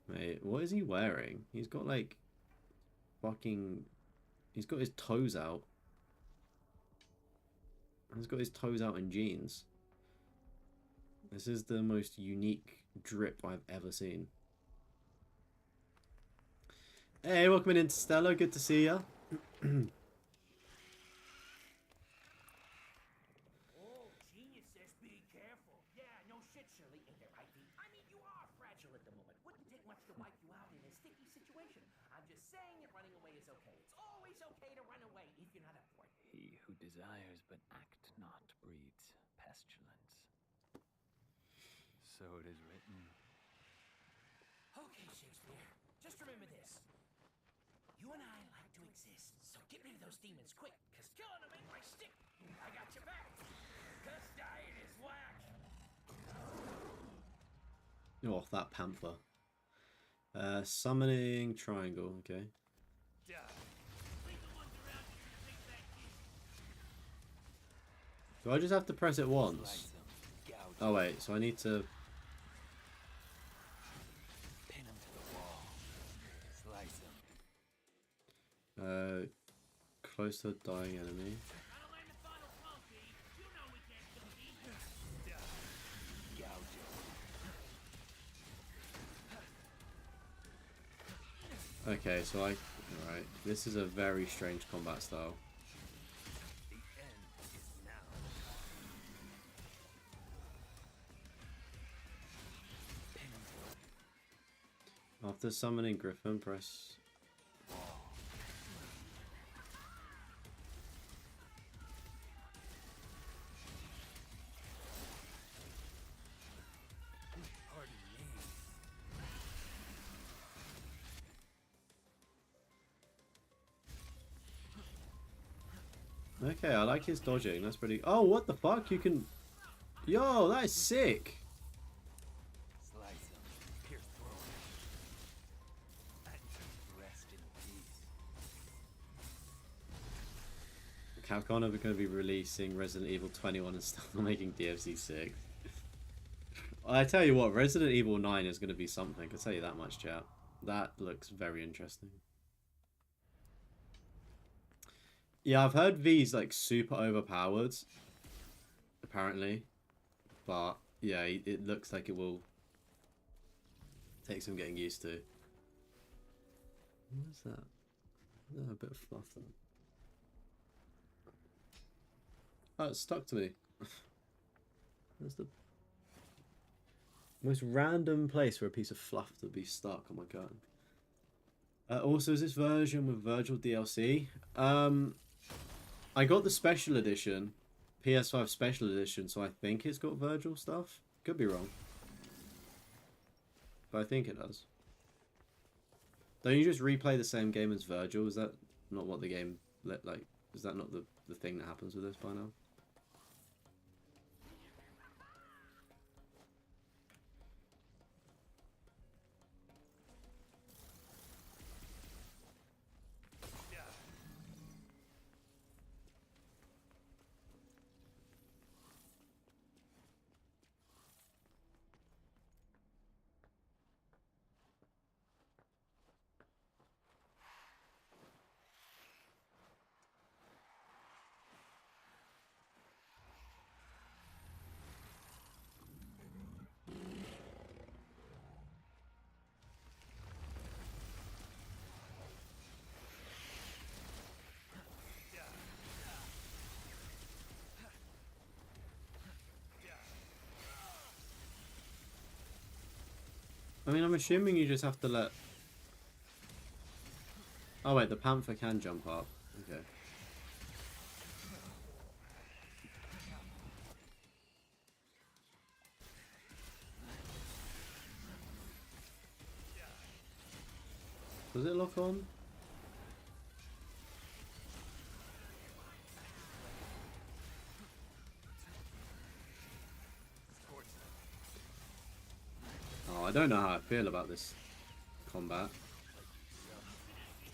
Mate, what is he wearing? He's got like fucking... He's got his toes out. He's got his toes out in jeans. This is the most unique drip I've ever seen. Hey, welcome in Interstellar. Good to see ya. Oh, genius says be careful. Yeah, no shit, Shirley. Ain't that right, V? I mean, you are fragile at the moment. Wouldn't take much to wipe you out in a sticky situation. I'm just saying that running away is okay. It's always okay to run away if you're not up for it. He who desires but act not breeds pestilence. So it is written. Okay, Shakespeare. Just remember this. You and I like to exist, so get rid of those demons quick, because killing them ain't my stick. I got your back. Cause dying is whack. Oh, that panther. Summoning triangle, okay. Do I just have to press it once? Oh wait, so I need to... Pin him to the wall. Slice him. Close to a dying enemy. Okay, so alright, this is a very strange combat style. The end is now. After summoning Griffin, press... Okay, I like his dodging. That's pretty... Oh, what the fuck? You can... Yo, that is sick! Slice him. Pierce through him. And rest in peace. Capcom are going to be releasing Resident Evil 21 and still making DFC 6. I tell you what, Resident Evil 9 is going to be something. I'll tell you that much, chat. That looks very interesting. Yeah, I've heard V's like super overpowered, apparently, but yeah, it looks like it will Takes some getting used to. What is that? Oh, a bit of fluff there. Oh, it's stuck to me. That's the most random place for a piece of fluff to be stuck on my gun. Also, is this version with Virgil DLC? I got the special edition, PS5 special edition, so I think it's got Virgil stuff. Could be wrong, but I think it does. Don't you just replay the same game as Virgil? Is that not what the game like? Is that not the thing that happens with this by now? I mean, I'm assuming you just have to let... Oh wait, the panther can jump up. Okay. Does it lock on? Oh, I don't know how I feel about this combat.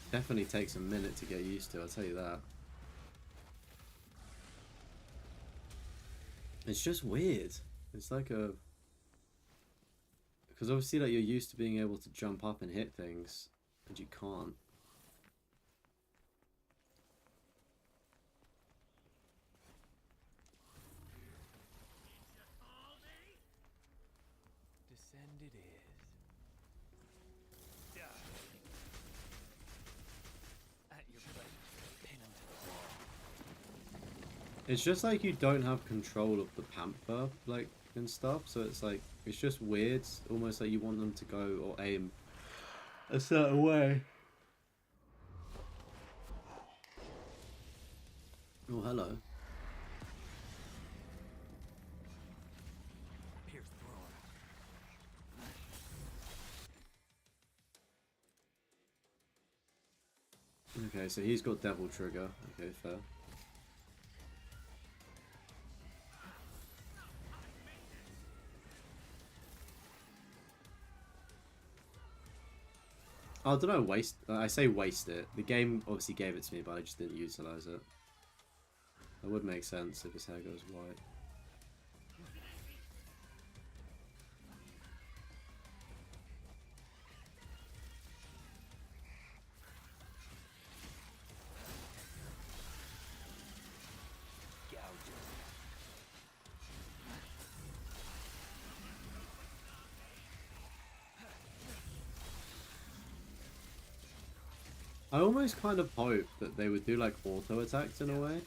Definitely takes a minute to get used to, I'll tell you that. It's just weird. It's like a... Because obviously like you're used to being able to jump up and hit things, and you can't. Descend it is. At your pleasure. Pin him to the wall. It's just like you don't have control of the panther, like, and stuff, so it's like, it's just weird, almost like you want them to go or aim a certain way. Oh, hello. Pierce thrower. Okay, so he's got devil trigger. Okay, fair. I don't know, I say waste it. The game obviously gave it to me, but I just didn't utilize it. That would make sense if his hair goes white. I almost kind of hope that they would do like auto attacks in a way.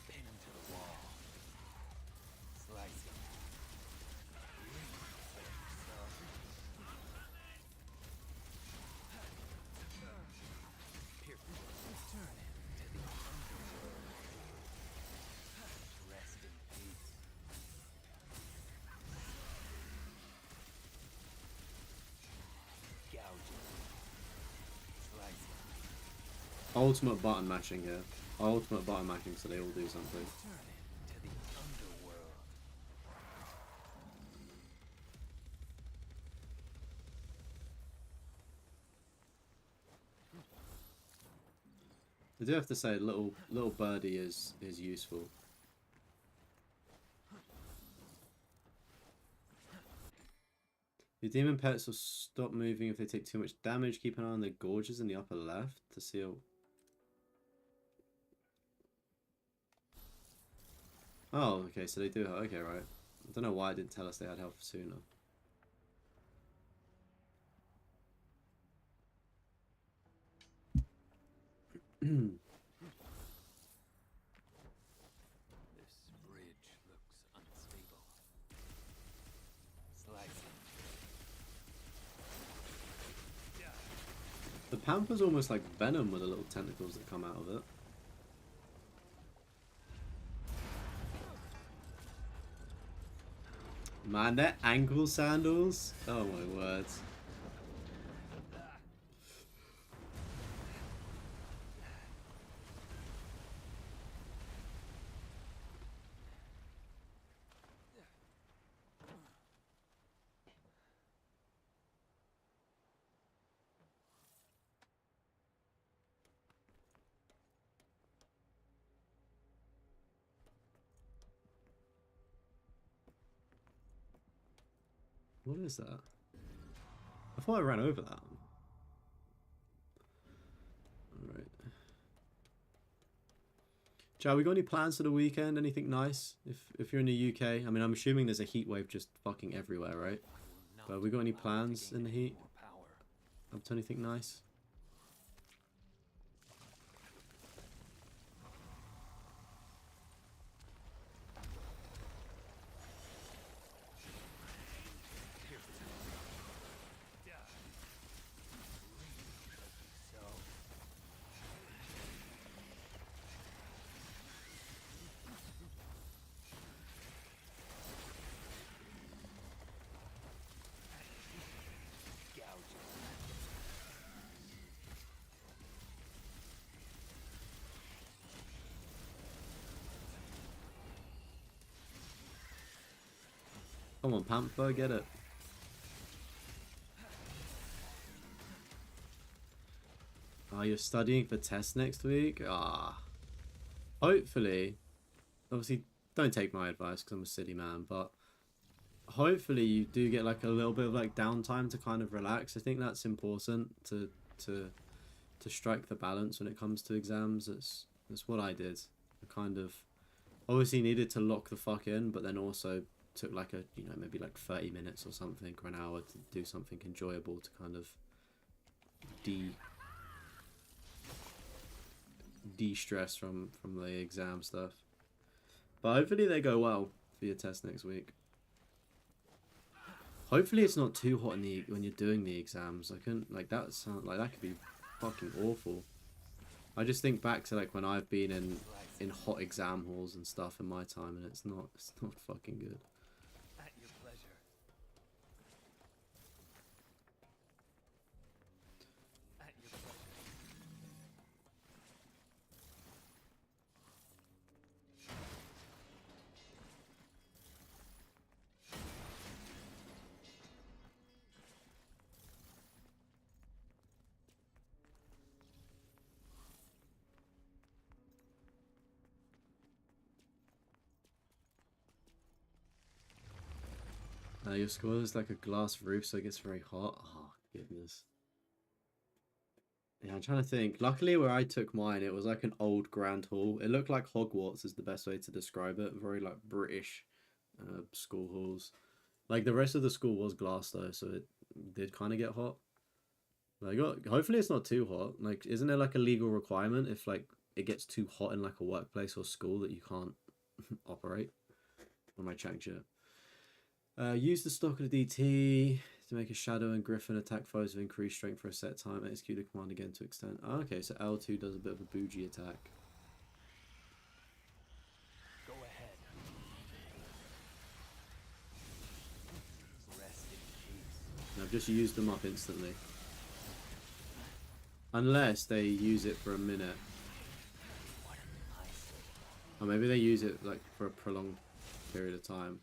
Pin him to the wall. Slice him. Pierce through. Return him to the underworld. Rest in peace. Gouge him. Slice him. Ultimate button mashing here. Ultimate button mashing so they all do something. Turn him to the underworld. I do have to say, little birdie is useful. Your demon pets will stop moving if they take too much damage. Keep an eye on their gorges in the upper left to seal. Oh, okay, so they do. Okay, right. I don't know why it didn't tell us they had health sooner. This bridge looks unstable. Slicing. The panther's almost like venom with the little tentacles that come out of it. Man, they're ankle sandals. Oh my words. What is that? I thought I ran over that. Alright. Joe, we got any plans for the weekend? Anything nice? If you're in the UK, I mean, I'm assuming there's a heat wave just fucking everywhere, right? But we got any plans in the heat? Up to anything nice? Come on, Panther, get it. Oh, you're studying for tests next week? Ah. Hopefully, obviously, don't take my advice because I'm a city man, but hopefully you do get like a little bit of like downtime to kind of relax. I think that's important to strike the balance when it comes to exams. That's what I did. I kind of obviously needed to lock the fuck in, but then also took like a, you know, maybe like 30 minutes or something or an hour to do something enjoyable to kind of de-stress from the exam stuff. But hopefully they go well for your test next week. Hopefully it's not too hot when you're doing the exams. I couldn't, like, that sound like that could be fucking awful. I just think back to like when I've been in hot exam halls and stuff in my time, and it's not fucking good. At your pleasure. At your pleasure. Your school is like a glass roof, so it gets very hot. Oh, goodness. Yeah, I'm trying to think. Luckily, where I took mine, it was like an old grand hall. It looked like Hogwarts is the best way to describe it. Very like British school halls. Like the rest of the school was glass though, so it did kind of get hot. Like, hopefully it's not too hot. Like, isn't there like a legal requirement if like it gets too hot in like a workplace or school that you can't operate? On my check shit. Use the stock of the DT to make a Shadow and Griffin attack foes with increased strength for a set time. Execute the command again to extend. Oh, okay, so L2 does a bit of a bougie attack. Go ahead. Rest in peace. And I've just used them up instantly. Unless they use it for a minute. What a nice. Or maybe they use it like for a prolonged period of time.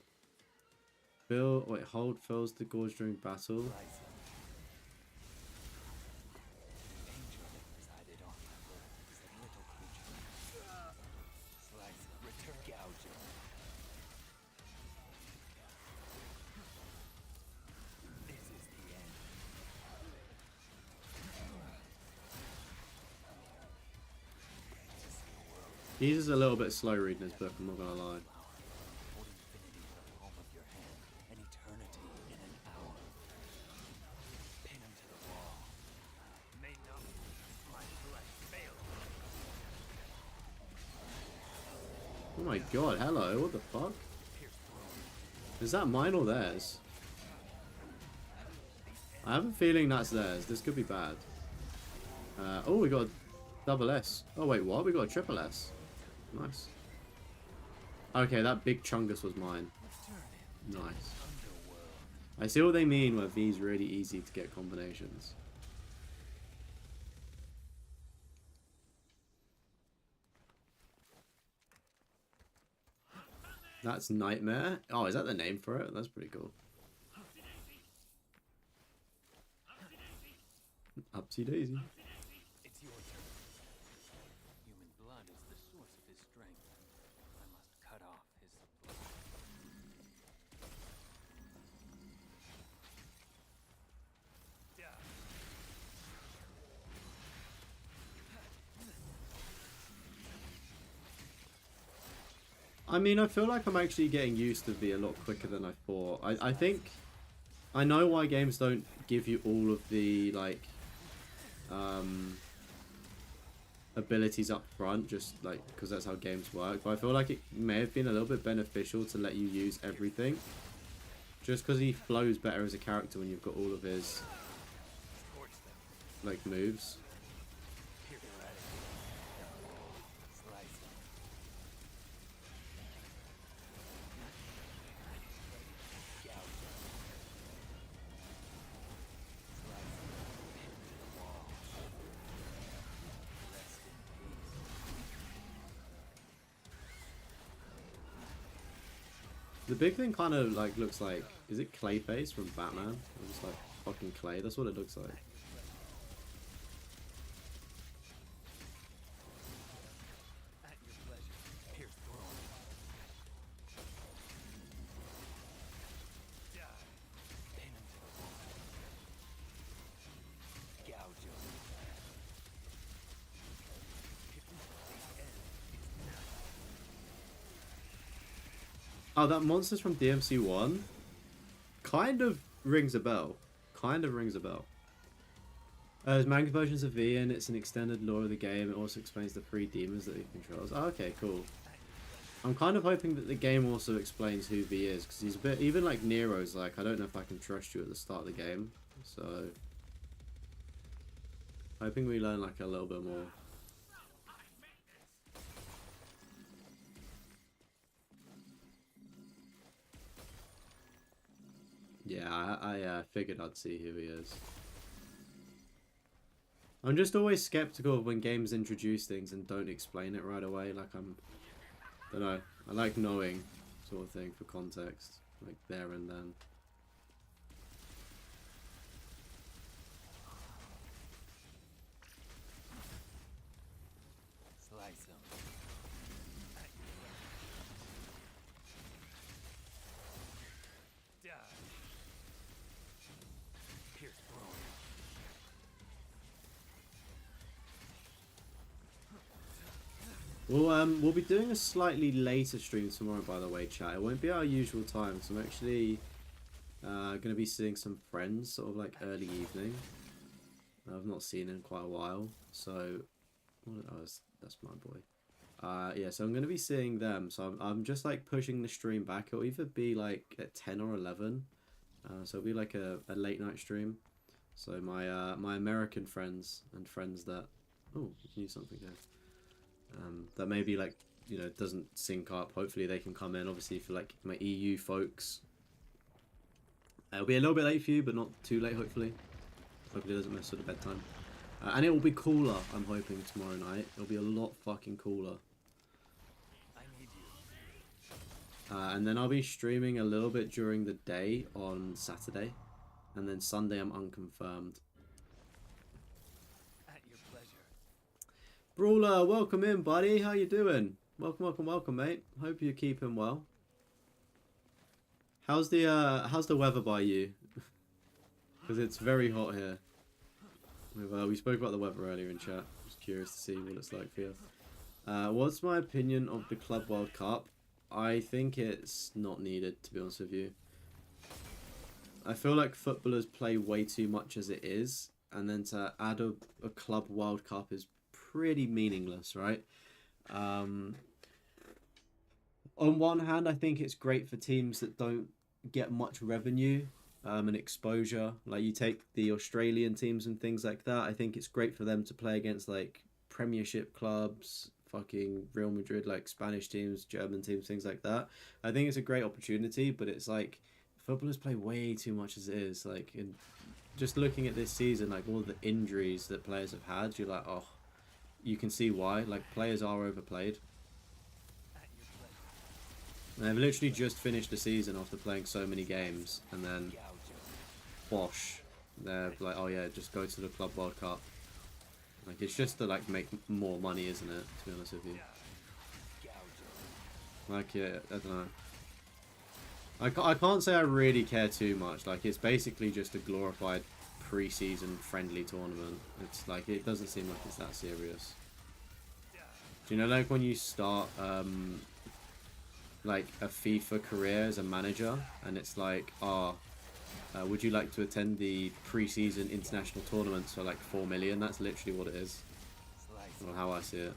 Hold fills the gorge during battle. Angel that resided on my world is a little creature. Slice, return, gouger. This is the end. He's just a little bit slow reading his book, I'm not gonna lie. Hold infinity in the palm of your hand, and eternity in an hour. Pin him to the wall. May not my flesh fail. Oh my god, hello, what the fuck? Is that mine or theirs? I have a feeling that's theirs. This could be bad. Oh, we got a double S. Oh wait, what? We got a triple S. Nice. Okay, that big chungus was mine. Nice. I see what they mean where V's really easy to get combinations. That's Nightmare. Oh, is that the name for it? That's pretty cool. Upsy daisy. It's your turn. Human blood is the source of his strength. I must cut off his supply. I mean, I feel like I'm actually getting used to V a lot quicker than I thought. I think I know why games don't give you all of the like abilities up front, just like because that's how games work. But I feel like it may have been a little bit beneficial to let you use everything, just because he flows better as a character when you've got all of his like moves. The big thing kind of like looks like, is it Clayface from Batman? Or just like fucking clay? That's what it looks like. At your pleasure. Pierce throne. Die. Pin him to the wall. Gouge him. The end is now. Oh, that monster's from DMC1? Kind of rings a bell. Kind of rings a bell. There's manga versions of V, and it's an extended lore of the game. It also explains the 3 demons that he controls. Oh, okay, cool. I'm kind of hoping that the game also explains who V is, because he's a bit... Even like Nero's like, I don't know if I can trust you at the start of the game. So... hoping we learn like a little bit more. Yeah, I figured I'd see who he is. I'm just always skeptical of when games introduce things and don't explain it right away. Like don't know. I like knowing sort of thing for context, like there and then. Slice him. Die. Pierce throne. We'll be doing a slightly later stream tomorrow, by the way, chat. It won't be our usual time, so I'm actually going to be seeing some friends, sort of like early evening. I've not seen in quite a while, so that's my boy. Yeah, so I'm going to be seeing them. So I'm just like pushing the stream back. It'll either be like at 10 or 11. So it'll be like a late night stream. So my American friends and friends that you can use something there. That maybe like, you know, doesn't sync up. Hopefully they can come in. Obviously for like my EU folks, it'll be a little bit late for you, but not too late. Hopefully it doesn't mess with the bedtime. And it will be cooler. I'm hoping tomorrow night it'll be a lot fucking cooler. I need you. And then I'll be streaming a little bit during the day on Saturday, and then Sunday I'm unconfirmed. At your pleasure. Brawler, welcome in, buddy. How you doing? Welcome, mate. Hope you're keeping well. How's the weather by you? Because it's very hot here. We spoke about the weather earlier in chat. Just curious to see what it's like for you. What's my opinion of the Club World Cup? I think it's not needed, to be honest with you. I feel like footballers play way too much as it is, and then to add a Club World Cup is pretty meaningless, right? on one hand, I think it's great for teams that don't get much revenue and exposure. Like you take the Australian teams and things like that. I think it's great for them to play against like Premiership clubs, fucking Real Madrid, like Spanish teams, German teams, things like that. I think it's a great opportunity, but it's like footballers play way too much as it is. Like in just looking at this season, like all the injuries that players have had, you're like, oh, you can see why. Like players are overplayed. And they've literally just finished the season after playing so many games, and then bosh, they're like, oh yeah, just go to the Club World Cup. Like it's just to like make more money, isn't it? To be honest with you. Like yeah, I don't know. I can't say I really care too much. Like it's basically just a glorified pre-season friendly tournament. It's like it doesn't seem like it's that serious. Do you know like when you start like a FIFA career as a manager, and it's like, would you like to attend the pre-season international tournaments for like 4 million? That's literally what it is. Or how I see it.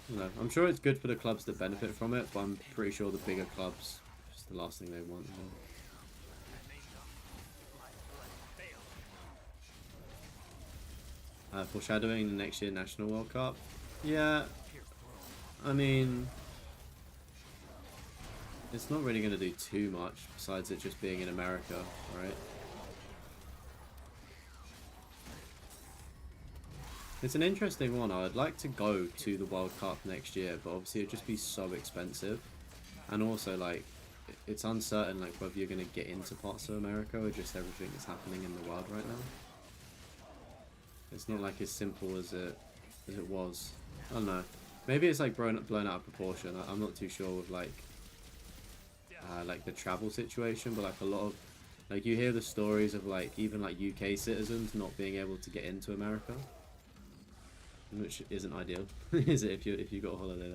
You know, I'm sure it's good for the clubs that benefit from it, but I'm pretty sure the bigger clubs, it's the last thing they want. Foreshadowing the next year National World Cup. Yeah, I mean, it's not really going to do too much besides it just being in America, right? It's an interesting one. I would like to go to the World Cup next year, but obviously it'd just be so expensive. And also, like, it's uncertain like whether you're going to get into parts of America or just everything that's happening in the world right now. It's not like as simple as it was. I don't know. Maybe it's like blown out of proportion. I'm not too sure with like the travel situation, but like a lot of like you hear the stories of like even like UK citizens not being able to get into America, which isn't ideal, is it? If you got a holiday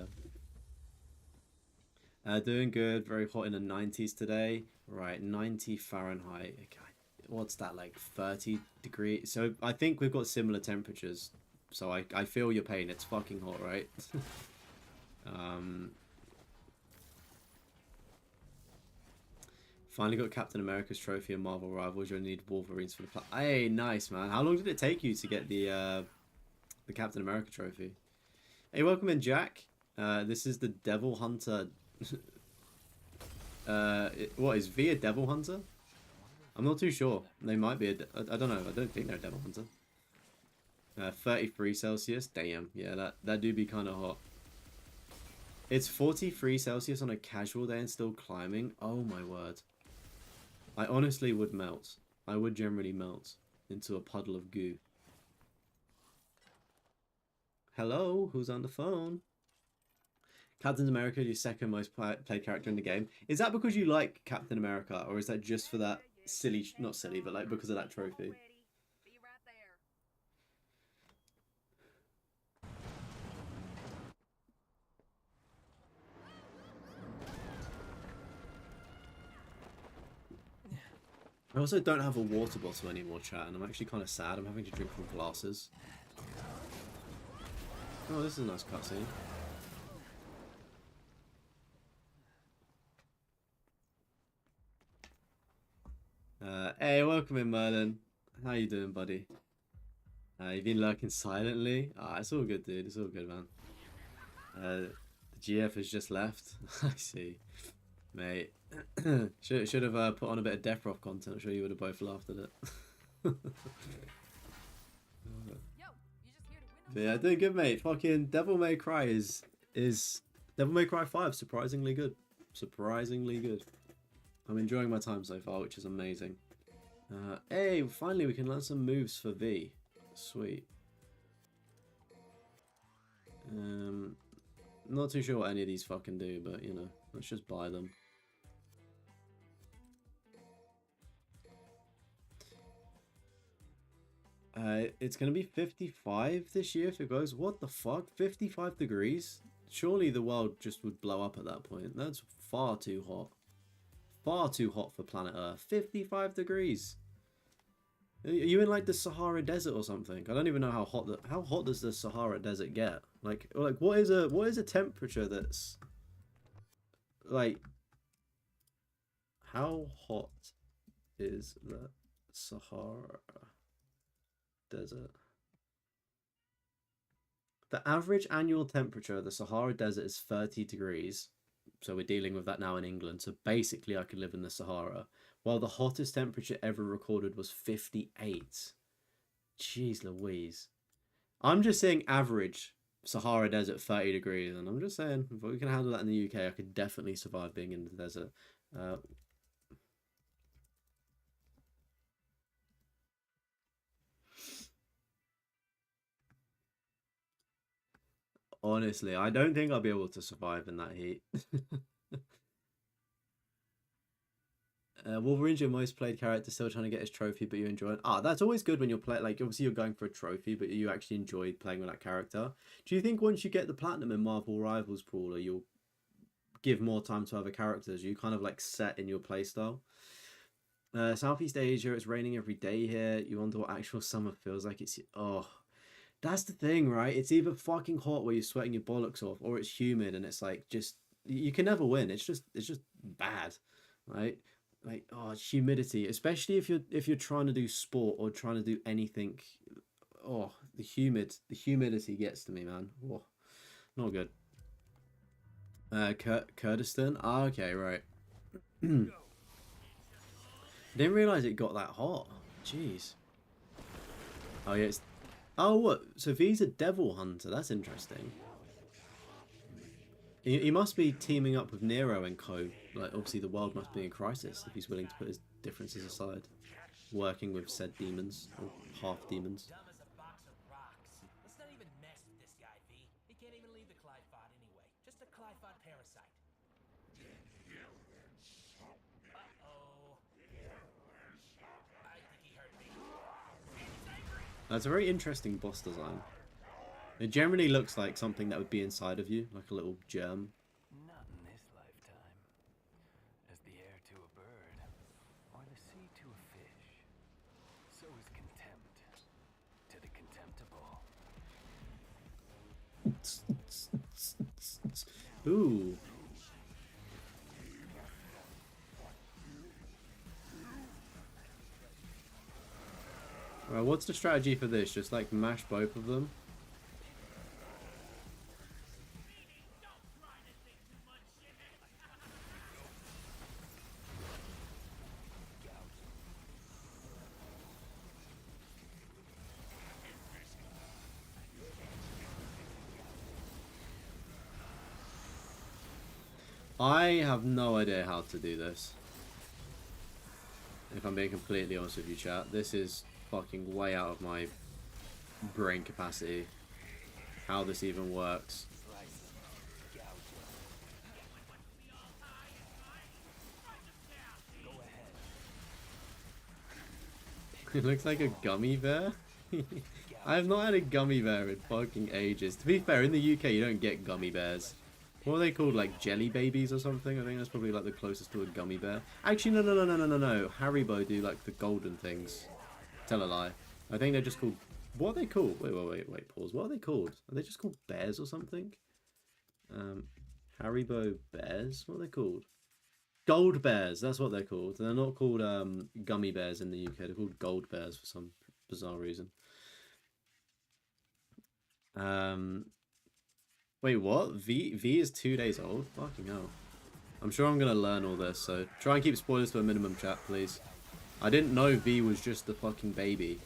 there. Doing good. Very hot in the 90s today. Right, 90 Fahrenheit. Okay. What's that, like 30 degrees? So I think we've got similar temperatures. So I feel your pain. It's fucking hot, right? Finally got Captain America's trophy and Marvel Rivals. You'll need Wolverines for the Hey, nice, man. How long did it take you to get the Captain America trophy? Hey, welcome in, Jack. This is the Devil Hunter. What is V a Devil Hunter? I'm not too sure. They might be I don't know. I don't think they're a Devil Hunter. 33 Celsius. Damn. Yeah, that do be kind of hot. It's 43 Celsius on a casual day and still climbing. Oh my word. I honestly would melt. I would generally melt into a puddle of goo. Hello? Who's on the phone? Captain America, your second most played character in the game. Is that because you like Captain America, or is that just for that silly, not silly, but like because of that trophy? I also don't have a water bottle anymore, chat, and I'm actually kind of sad. I'm having to drink from glasses. Oh, this is a nice cutscene. Hey, welcome in, Merlin. How you doing, buddy? You've been lurking silently? It's all good, dude. It's all good, man. The GF has just left. I see. Mate. should have put on a bit of Deathroff content. I'm sure you would have both laughed at it. But yeah, doing good, mate. Fucking Devil May Cry is Devil May Cry 5 surprisingly good. Surprisingly good. I'm enjoying my time so far, which is amazing. Hey, finally we can learn some moves for V. Sweet. Not too sure what any of these fucking do, but you know, let's just buy them. It's gonna be 55 this year if it goes. What the fuck? 55 degrees? Surely the world just would blow up at that point. That's far too hot. Far too hot for planet Earth. 55 degrees. Are you in like the Sahara Desert or something? I don't even know how hot does the Sahara Desert get? Like what is a temperature that's like, how hot is the Sahara Desert? The average annual temperature of the Sahara Desert is 30 degrees. So we're dealing with that now in England. So basically I could live in the Sahara. While the hottest temperature ever recorded was 58. Jeez Louise. I'm just saying average Sahara Desert 30 degrees. And I'm just saying, if we can handle that in the UK, I could definitely survive being in the desert. Honestly, I don't think I'll be able to survive in that heat. Wolverine's your most played character, still trying to get his trophy, but you enjoy it. Ah, that's always good when you're playing. Like, obviously, you're going for a trophy, but you actually enjoyed playing with that character. Do you think once you get the platinum in Marvel Rivals Brawler, you'll give more time to other characters? You kind of like set in your playstyle. Southeast Asia, it's raining every day here. You wonder what actual summer feels like. It's that's the thing, right? It's either fucking hot where you're sweating your bollocks off, or it's humid and it's like just you can never win. It's just bad, right? Like humidity, especially if you're trying to do sport or trying to do anything. Oh, the humidity gets to me, man. Oh, not good. Kurdistan. Ah, okay, right. Didn't realize it got that hot. Jeez. Oh yeah, it's. Oh what? So V's a devil hunter. That's interesting. He must be teaming up with Nero and co. Like, obviously the world must be in crisis if he's willing to put his differences aside. Working with said demons, or half-demons. Dumb as a box of rocks. Let's not even mess with this guy, V. He can't even leave the Clyphod anyway. Just a Clyphod parasite. Uh-oh. I think he hurt me. That's a very interesting boss design. It generally looks like something that would be inside of you, like a little germ. Not in this lifetime. As the air to a bird, or the sea to a fish, so is contempt to the contemptible. Ooh. Alright, what's the strategy for this? Just like mash both of them? I have no idea how to do this. If I'm being completely honest with you, chat. This is fucking way out of my brain capacity. How this even works. It looks like a gummy bear. I have not had a gummy bear in fucking ages. To be fair, in the UK you don't get gummy bears. What are they called? Like jelly babies or something? I think that's probably like the closest to a gummy bear. Actually, no. Haribo do like the golden things. Tell a lie. I think they're just called... What are they called? Wait, pause. What are they called? Are they just called bears or something? Haribo bears? What are they called? Gold bears, that's what they're called. They're not called gummy bears in the UK. They're called gold bears for some bizarre reason. Wait, what? V is 2 days old? Fucking hell. I'm sure I'm going to learn all this, so try and keep spoilers to a minimum, chat, please. I didn't know V was just a fucking baby.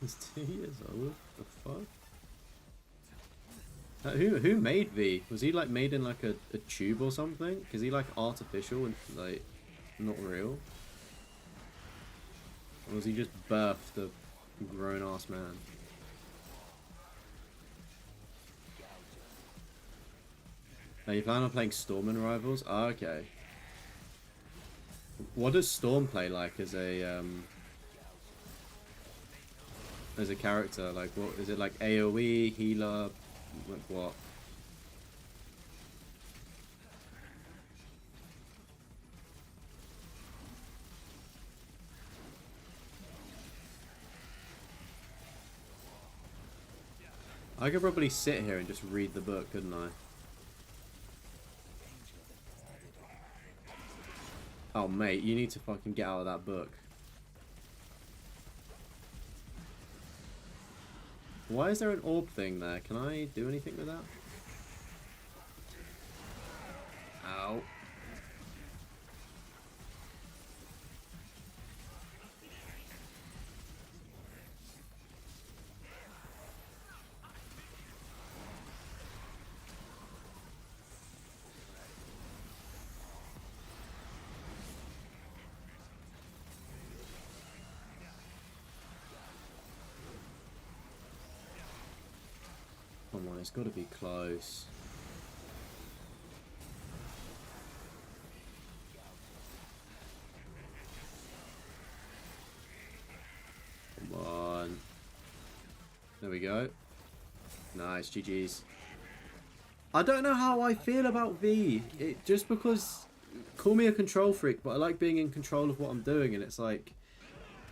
He's 2 years old? The fuck? Who made V? Was he like made in like a tube or something? Is he like artificial and like not real? Or was he just birthed a grown ass man? Are you planning on playing Storm in Rivals? Oh, okay. What does Storm play like as a as a character? Like, what is it, like AoE, healer, like what? I could probably sit here and just read the book, couldn't I? Oh, mate, you need to fucking get out of that book. Why is there an orb thing there? Can I do anything with that? Ow. Come on, it's got to be close. Come on. There we go. Nice, GG's. I don't know how I feel about V. Just because, call me a control freak, but I like being in control of what I'm doing, and it's like,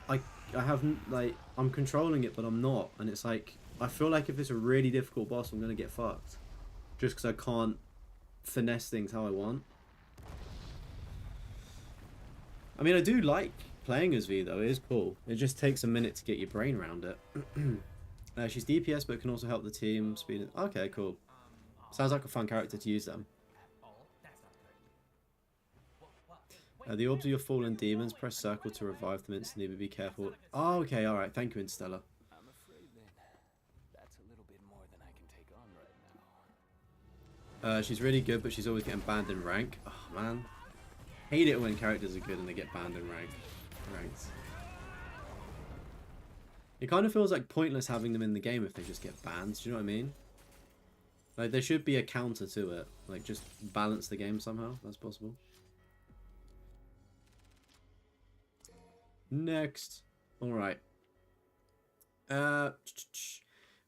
I haven't, like, I'm controlling it, but I'm not, and it's like, I feel like if it's a really difficult boss, I'm gonna get fucked, just because I can't finesse things how I want. I mean, I do like playing as V though. It is cool. It just takes a minute to get your brain around it. She's DPS, but can also help the team speed. Okay, cool. Sounds like a fun character to use them. The orbs of your fallen demons. Press circle to revive them instantly, but be careful. Oh, okay, alright. Thank you, Interstellar. I'm afraid that's a little bit more than I can take on right now. She's really good, but she's always getting banned in rank. Oh, man. Hate it when characters are good and they get banned in ranks. It kind of feels like pointless having them in the game if they just get banned. Do you know what I mean? Like, there should be a counter to it. Like, just balance the game somehow. That's possible. Next. Alright.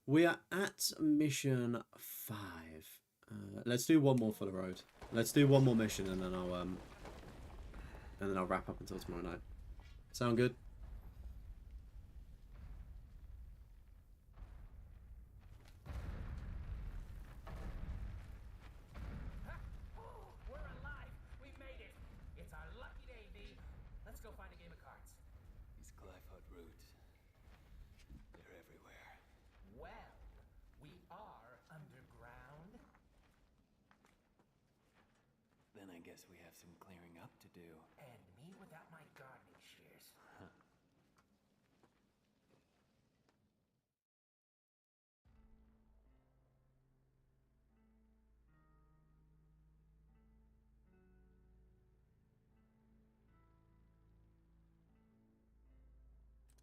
We are at mission 5. Let's do one more for the road. Let's do one more mission and then I'll wrap up until tomorrow night. Sound good? We're alive! We made it! It's our lucky day, V. Let's go find a game of cards. These glyphosate roots, they're everywhere. Well, we are underground. Then I guess we have some clearing up to do. And me without my gardening shears.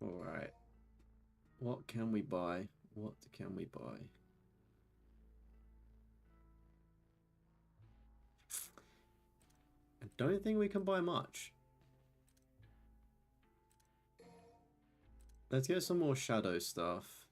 Alright. What can we buy? What can we buy? I don't think we can buy much. Let's get some more shadow stuff.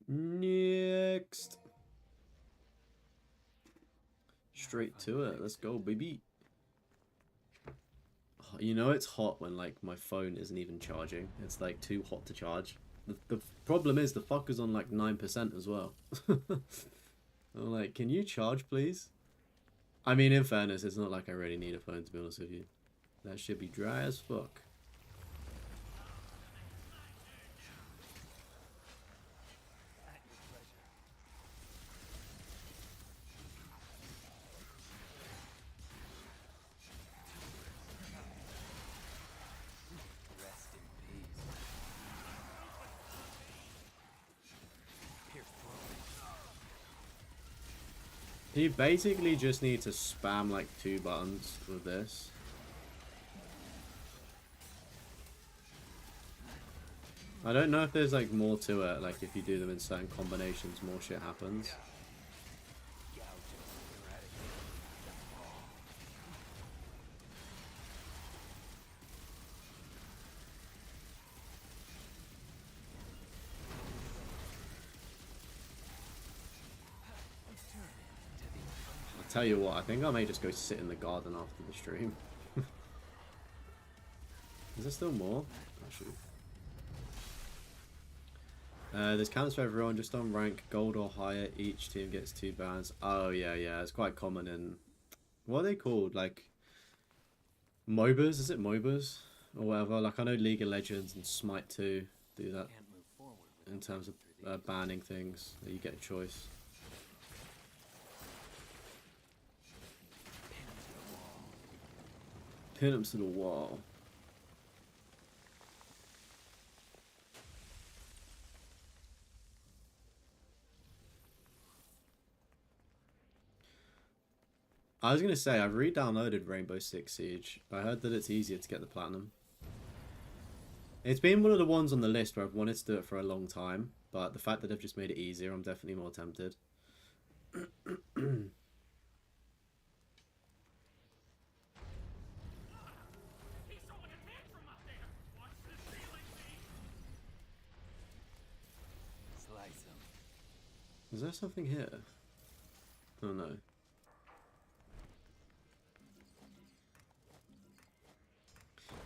Next. Straight to it. Let's go, baby. Oh, you know it's hot when like my phone isn't even charging. It's like too hot to charge. The problem is the fucker's on like 9% as well. I'm like, can you charge please? I mean, in fairness, it's not like I really need a phone to be honest with you. That should be dry as fuck. Rest in peace. Pierce throat. You basically just need to spam like 2 buttons with this. I don't know if there's like more to it, like if you do them in certain combinations, more shit happens. I'll tell you what, I think I may just go sit in the garden after the stream. Is there still more? Oh, shoot. There's counts for everyone, just on rank gold or higher, each team gets 2 bans. Oh yeah, yeah, it's quite common in, what are they called, like MOBAs, is it MOBAs? Or whatever, like I know League of Legends and Smite 2 do that in terms of banning things, that you get a choice. Pin them to the wall. I was going to say, I've re-downloaded Rainbow Six Siege. I heard that it's easier to get the platinum. It's been one of the ones on the list where I've wanted to do it for a long time, but the fact that they've just made it easier, I'm definitely more tempted. Is there something here? Oh no.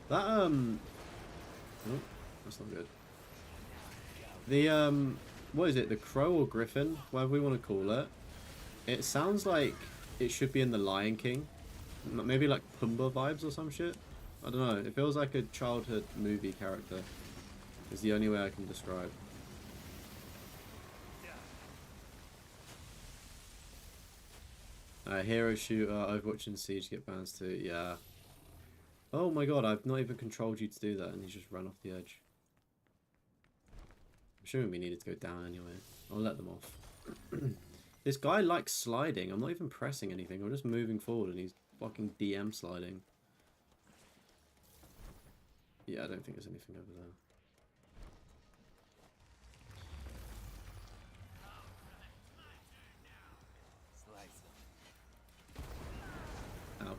That, oh, that's not good. The, what is it? The crow or griffin? Whatever we want to call it. It sounds like it should be in The Lion King. Maybe like Pumbaa vibes or some shit. I don't know. It feels like a childhood movie character. Is the only way I can describe. Hero shooter, Overwatch and Siege get bans too. Yeah. Oh my god, I've not even controlled you to do that and he's just run off the edge. I'm sure we needed to go down anyway. I'll let them off. This guy likes sliding. I'm not even pressing anything. I'm just moving forward and he's fucking DM sliding. Yeah, I don't think there's anything over there. Ouch.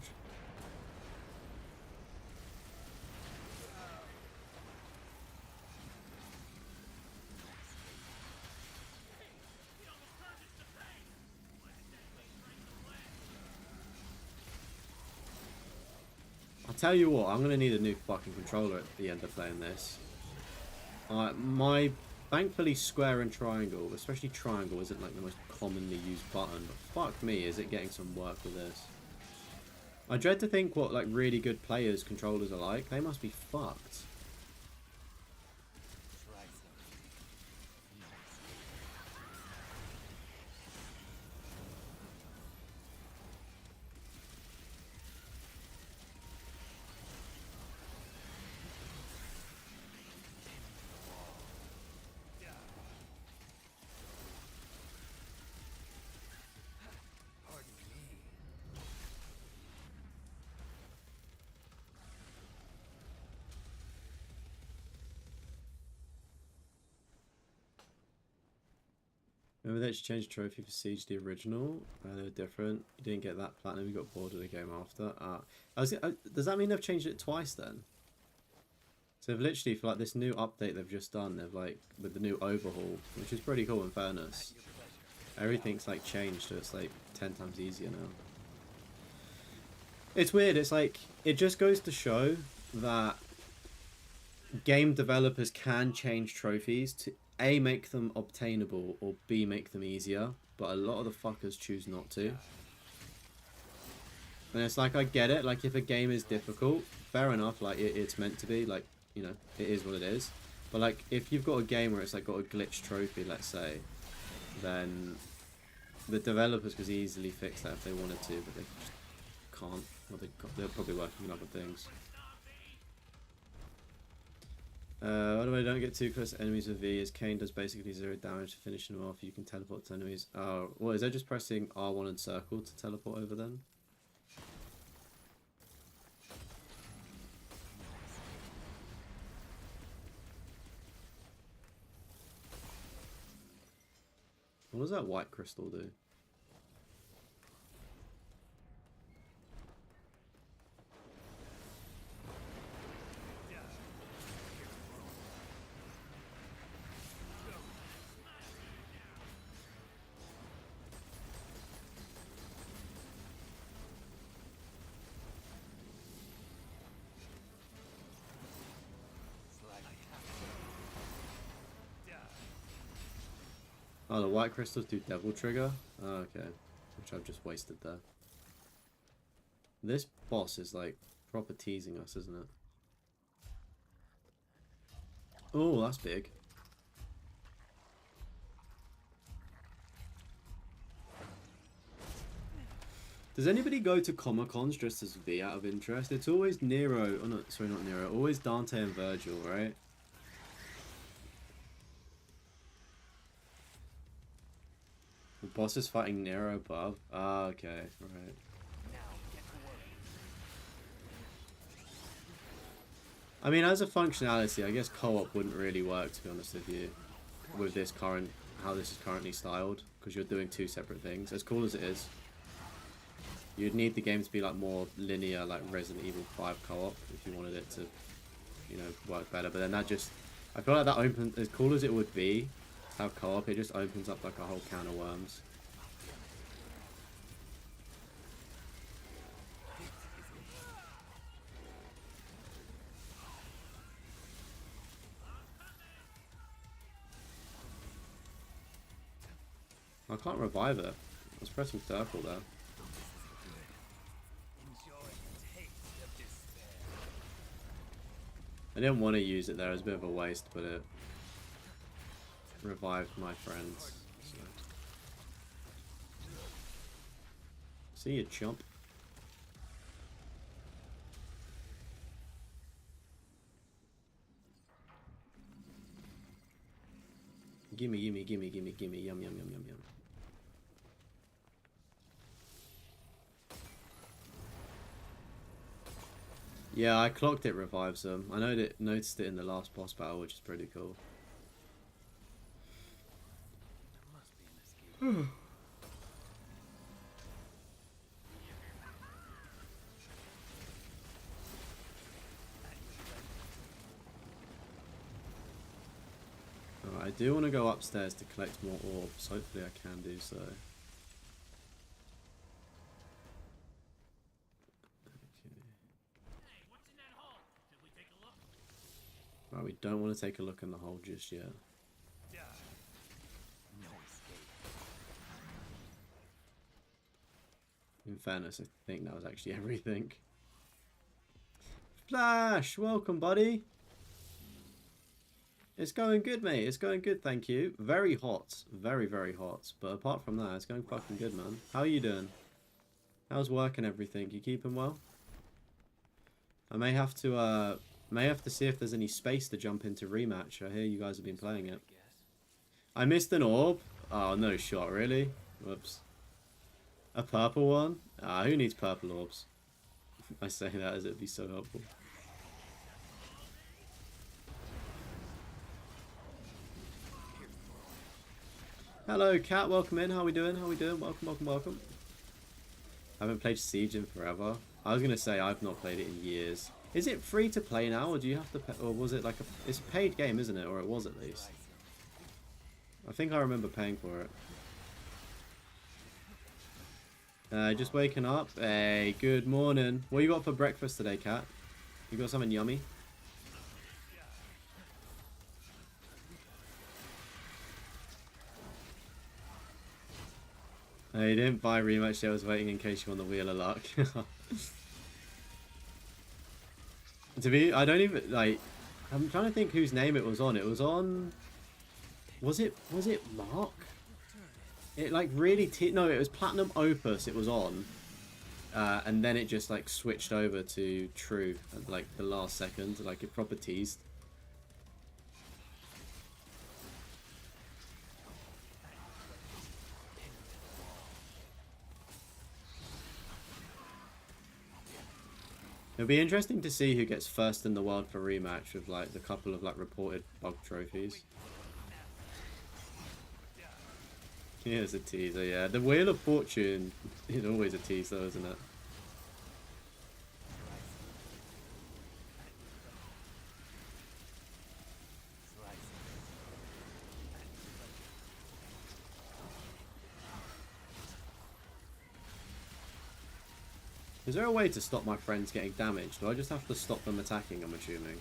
I'll tell you what, I'm gonna need a new fucking controller at the end of playing this. Thankfully square and triangle, especially triangle, isn't like the most commonly used button, but fuck me, is it getting some work with this. I dread to think what like really good players' controllers are like. They must be fucked. Remember they changed trophy for Siege the original? They were different. You didn't get that platinum, you got bored of the game after. Does that mean they've changed it twice then? So they've literally, for like this new update they've just done, they've like, with the new overhaul, which is pretty cool in fairness. Everything's like changed, so it's like 10 times easier now. It's weird, it's like, it just goes to show that game developers can change trophies to A, make them obtainable, or B, make them easier, but a lot of the fuckers choose not to. And it's like, I get it, like if a game is difficult, fair enough, like it's meant to be, like, you know, it is what it is. But like, if you've got a game where it's like got a glitch trophy, let's say, then the developers could easily fix that if they wanted to, but they just can't. Well, they're probably working on other things. By the way, don't get too close to enemies with V, as Kane does basically 0 damage to finishing them off. You can teleport to enemies. Oh, what, is that just pressing R1 and circle to teleport over them? What does that white crystal do? Oh, the white crystals do devil trigger? Oh, okay. Which I've just wasted there. This boss is like proper teasing us, isn't it? Oh, that's big. Does anybody go to Comic-Cons dressed as V out of interest? It's always Nero, oh no, sorry, not Nero, always Dante and Virgil, right? The boss is fighting Nero above. Ah, okay, right. I mean, as a functionality, I guess co-op wouldn't really work, to be honest with you, with this current, how this is currently styled, because you're doing two separate things. As cool as it is, you'd need the game to be like more linear, like Resident Evil 5 co-op, if you wanted it to, you know, work better. But then that just, I feel like that opens, as cool as it would be to have co-op, it just opens up like a whole can of worms. I can't revive it. I was pressing circle there. I didn't want to use it there. It was a bit of a waste, but it revived my friends. So. See you, chump. Gimme, gimme, gimme, gimme, gimme. Yum, yum, yum, yum, yum. Yeah, I clocked it revives them. I noticed it in the last boss battle, which is pretty cool. Alright, I do want to go upstairs to collect more orbs. Hopefully I can do so. Right, we don't want to take a look in the hole just yet. In fairness, I think that was actually everything. Flash, welcome, buddy. It's going good, mate. It's going good, thank you. Very hot. Very, very hot. But apart from that, it's going fucking good, man. How are you doing? How's work and everything? You keeping well? I may have to see if there's any space to jump into rematch. I hear you guys have been playing it. I missed an orb. Oh, no shot, really? Whoops. A purple one? Ah, who needs purple orbs? I say that as it'd be so helpful. Hello, Kat. Welcome in. How we doing? How we doing? Welcome, welcome, welcome. I haven't played Siege in forever. I was gonna say I've not played it in years. Is it free to play now, or do you have to pay, or was it like a... It's a paid game, isn't it? Or it was at least. I think I remember paying for it. Just waking up. Hey, good morning. What you got for breakfast today, Kat? You got something yummy? You didn't buy rematch, I was waiting in case you won the Wheel of Luck. I don't even, like, I'm trying to think whose name it was on. It was on, was it Mark? It like really, no, it was Platinum Opus it was on. And then it just like switched over to True at like the last second, like it proper teased. It'll be interesting to see who gets first in the world for rematch with like the couple of like reported bug trophies. Here's a teaser, yeah. The Wheel of Fortune is always a tease though, isn't it? Is there a way to stop my friends getting damaged? Do I just have to stop them attacking, I'm assuming?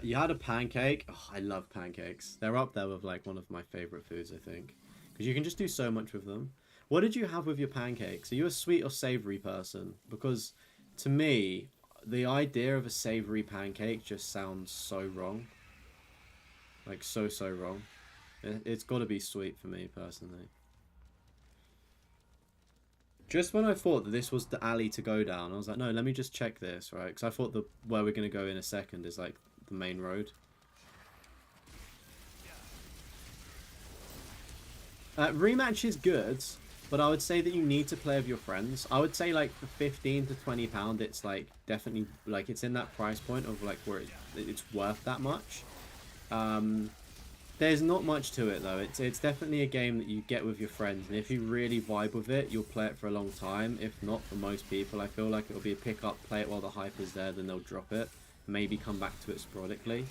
You had a pancake. Oh, I love pancakes. They're up there with like one of my favorite foods, I think. Because you can just do so much with them. What did you have with your pancakes? Are you a sweet or savory person? Because to me, the idea of a savory pancake just sounds so wrong. Like so wrong. It's got to be sweet for me personally. Just when I thought that this was the alley to go down, I was like, no, let me just check this, right? Because I thought the where we're going to go in a second is like the main road. Rematch is good, but I would say that you need to play with your friends. I would say like for £15 to £20, it's like definitely like it's in that price point of like where it's worth that much. There's not much to it though. It's definitely a game that you get with your friends, and if you really vibe with it, you'll play it for a long time. If not, for most people, I feel like it'll be a pick up, play it while the hype is there, then they'll drop it. Maybe come back to it sporadically.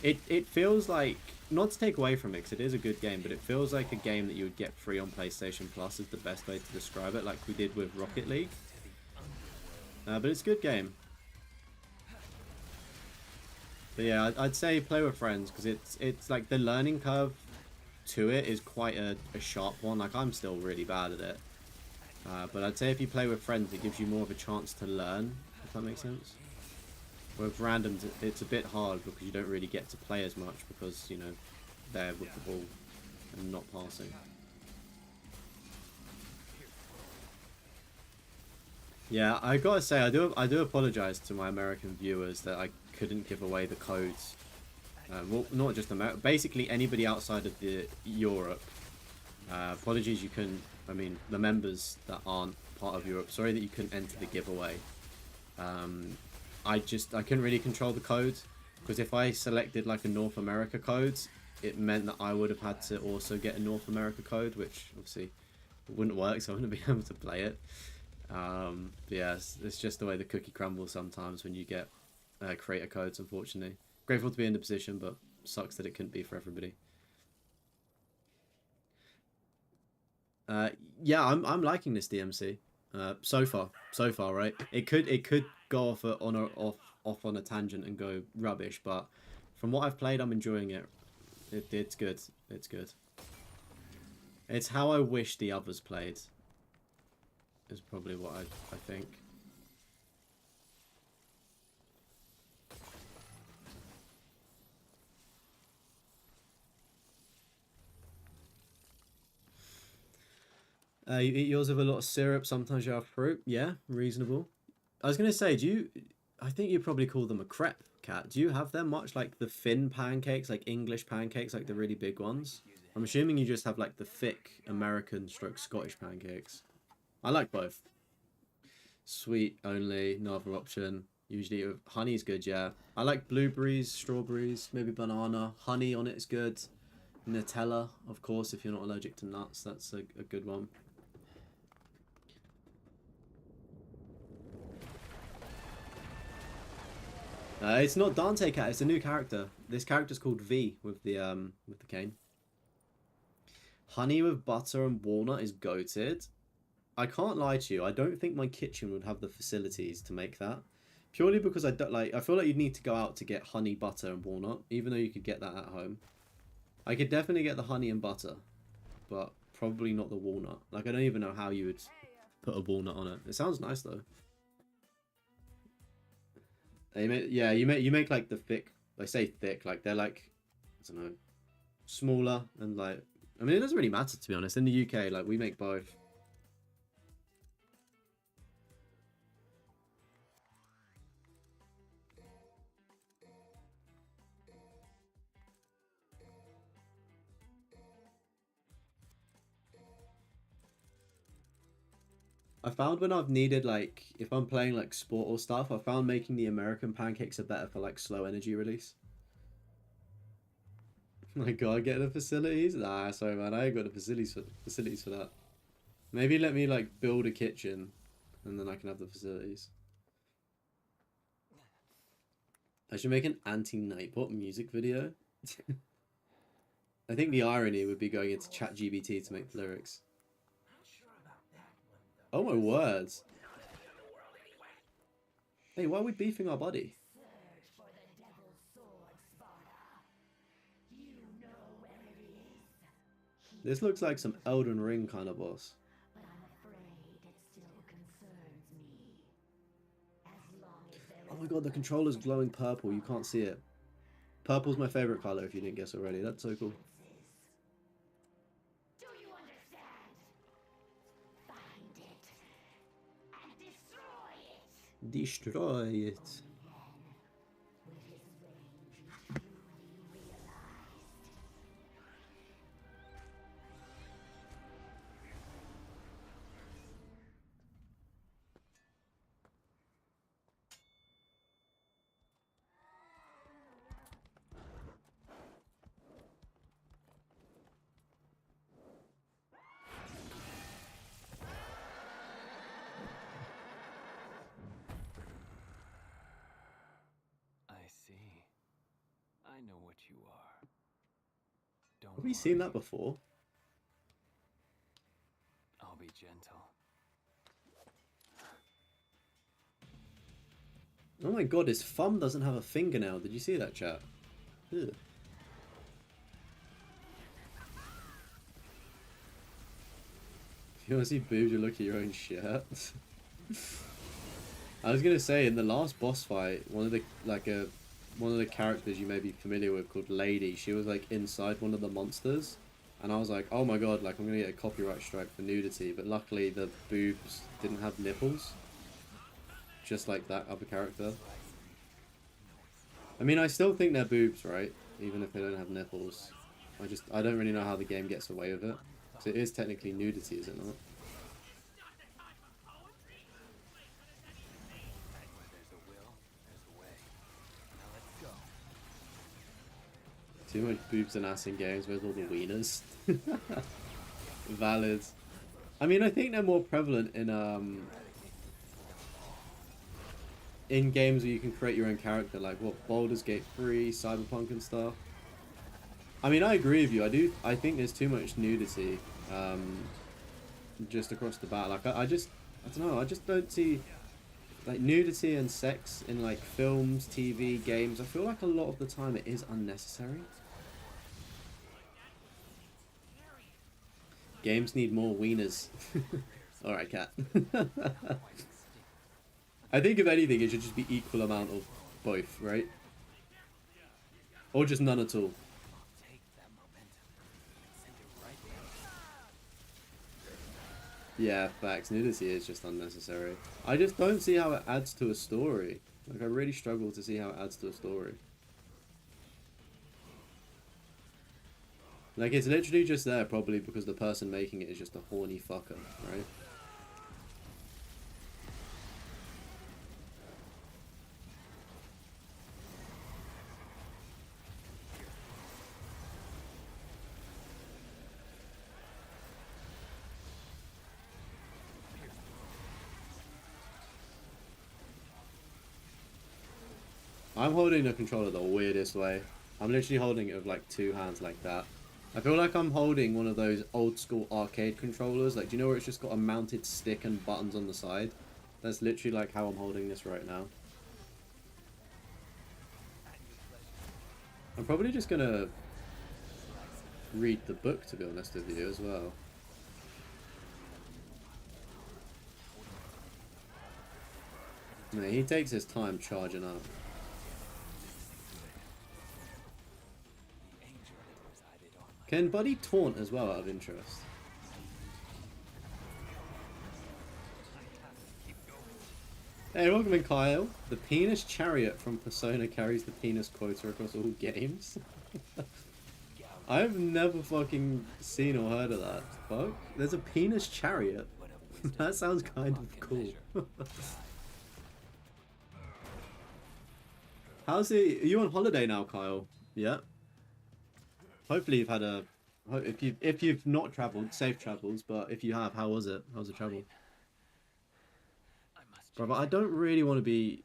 It feels like, not to take away from it, because it is a good game, but it feels like a game that you would get free on PlayStation Plus is the best way to describe it, like we did with Rocket League. But it's a good game. But yeah, I'd say play with friends, because it's like the learning curve to it is quite a sharp one. Like I'm still really bad at it. But I'd say if you play with friends, it gives you more of a chance to learn, if that makes sense. With randoms, it's a bit hard because you don't really get to play as much because, you know, they're with the ball and not passing. Yeah, I gotta say, I do apologize to my American viewers that I couldn't give away the codes. Well, not just America, basically anybody outside of the Europe. Apologies you couldn't, I mean, the members that aren't part of Europe, sorry that you couldn't enter the giveaway. I couldn't really control the code, because if I selected like a North America code, it meant that I would have had to also get a North America code, which obviously wouldn't work, so I wouldn't be able to play it. But yeah, it's just the way the cookie crumbles sometimes when you get creator codes, unfortunately. Grateful to be in the position, but sucks that it couldn't be for everybody. Yeah, I'm liking this DMC. So far, right? It could go off on a tangent and go rubbish, but from what I've played, I'm enjoying it. It's good. It's good. It's how I wish the others played. Is probably what I think. You eat yours with a lot of syrup. Sometimes you have fruit. Yeah, reasonable. I was gonna say, I think you probably call them a crepe, Cat. Do you have them much, like the thin pancakes, like English pancakes, like the really big ones? I'm assuming you just have like the thick American stroke Scottish pancakes. I like both. Sweet only, no other option. Usually honey's good, yeah. I like blueberries, strawberries, maybe banana. Honey on it is good. Nutella, of course, if you're not allergic to nuts, that's a good one. It's not Dante Cat, it's a new character. This character's called V with the cane. Honey with butter and walnut is goated. I can't lie to you, I don't think my kitchen would have the facilities to make that. Purely because I feel like you'd need to go out to get honey, butter and walnut, even though you could get that at home. I could definitely get the honey and butter, but probably not the walnut. Like I don't even know how you would put a walnut on it. It sounds nice though. You make like the thick. I say thick, like they're like, I don't know, smaller and like. I mean, it doesn't really matter to be honest. In the UK, like we make both. I found when I've needed, like, if I'm playing like sport or stuff, I found making the American pancakes are better for like slow energy release. My God, get the facilities? Nah, sorry man, I ain't got the facilities for that. Maybe let me like build a kitchen, and then I can have the facilities. I should make an anti-Nightbot music video. I think the irony would be going into ChatGPT to make the lyrics. Oh my words. Hey, why are we beefing our buddy? This looks like some Elden Ring kind of boss. Oh my God, the controller's glowing purple. You can't see it. Purple's my favorite color if you didn't guess already. That's so cool. Do you understand? Find it and destroy it. Destroy it. I see. I know what you are. Don't Have we seen worry. that before? I'll be gentle. Oh my God, his thumb doesn't have a fingernail. Did you see that, chat? Ugh. If you want to see boobs, you look at your own shirt. I was gonna say, in the last boss fight, one of the characters you may be familiar with called Lady, she was like inside one of the monsters, and I was like, oh my God, like I'm gonna get a copyright strike for nudity, but luckily the boobs didn't have nipples, just like that other character. I mean, I still think they're boobs, right? Even if they don't have nipples. I don't really know how the game gets away with it. So it is technically nudity, is it not? Where there's a will, there's a way. Now let's go. Too much boobs and ass in games. Where's all the wieners? Valid. I mean, I think they're more prevalent in games where you can create your own character, like what, Baldur's Gate 3, Cyberpunk and stuff. I mean, I agree with you. I think there's too much nudity, just across the bat. Like, I don't know. I just don't see like nudity and sex in like films, TV, games. I feel like a lot of the time it is unnecessary. Games need more wieners. Alright, cat. I think if anything, it should just be equal amount of both, right? Or just none at all. Take that momentum and send it right back. Yeah, facts. Nudity is just unnecessary. I just don't see how it adds to a story. Like, I really struggle to see how it adds to a story. Like, it's literally just there probably because the person making it is just a horny fucker, right? I'm holding the controller the weirdest way. I'm literally holding it with like two hands like that. I feel like I'm holding one of those old school arcade controllers. Like, do you know where it's just got a mounted stick and buttons on the side? That's literally like how I'm holding this right now. I'm probably just gonna read the book, to be honest with you, as well. No, he takes his time charging up. Can Buddy taunt as well, out of interest? Hey, welcome in, Kyle. The penis chariot from Persona carries the penis quota across all games. I've never fucking seen or heard of that. Fuck? There's a penis chariot. But a will That sounds kind of cool. How's it? Are you on holiday now, Kyle? Yeah. Hopefully you've had a. If you've not travelled, safe travels. But if you have, how was it? How was the travel? Brother, I don't really want to be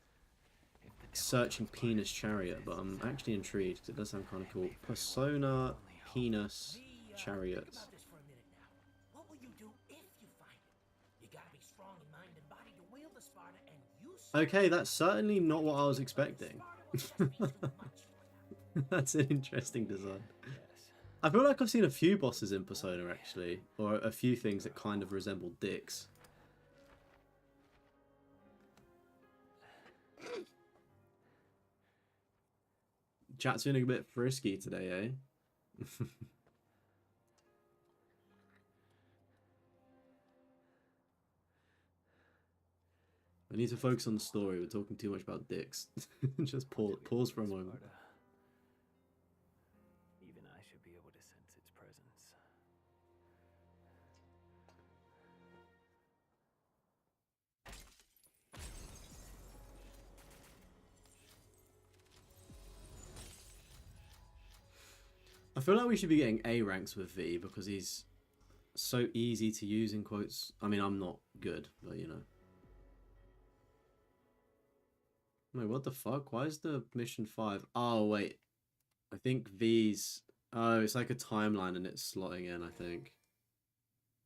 searching penis chariot, but I'm actually intrigued. It does sound kind of cool. Persona penis chariots. Think about this for a minute now. What will you do if you find it? You gotta be strong in mind and body to wield the Sparta, and you. Okay, that's certainly not what I was expecting. That's an interesting design. I feel like I've seen a few bosses in Persona actually, or a few things that kind of resemble dicks. Chat's feeling a bit frisky today, eh? I need to focus on the story. We're talking too much about dicks. Just pause for a moment. Even I should be able to sense its presence. I feel like we should be getting A ranks with V because he's so easy to use in quotes. I mean, I'm not good, but you know. Wait, what the fuck? Why is the mission 5? Oh, wait. I think V's... Oh, it's like a timeline and it's slotting in, I think.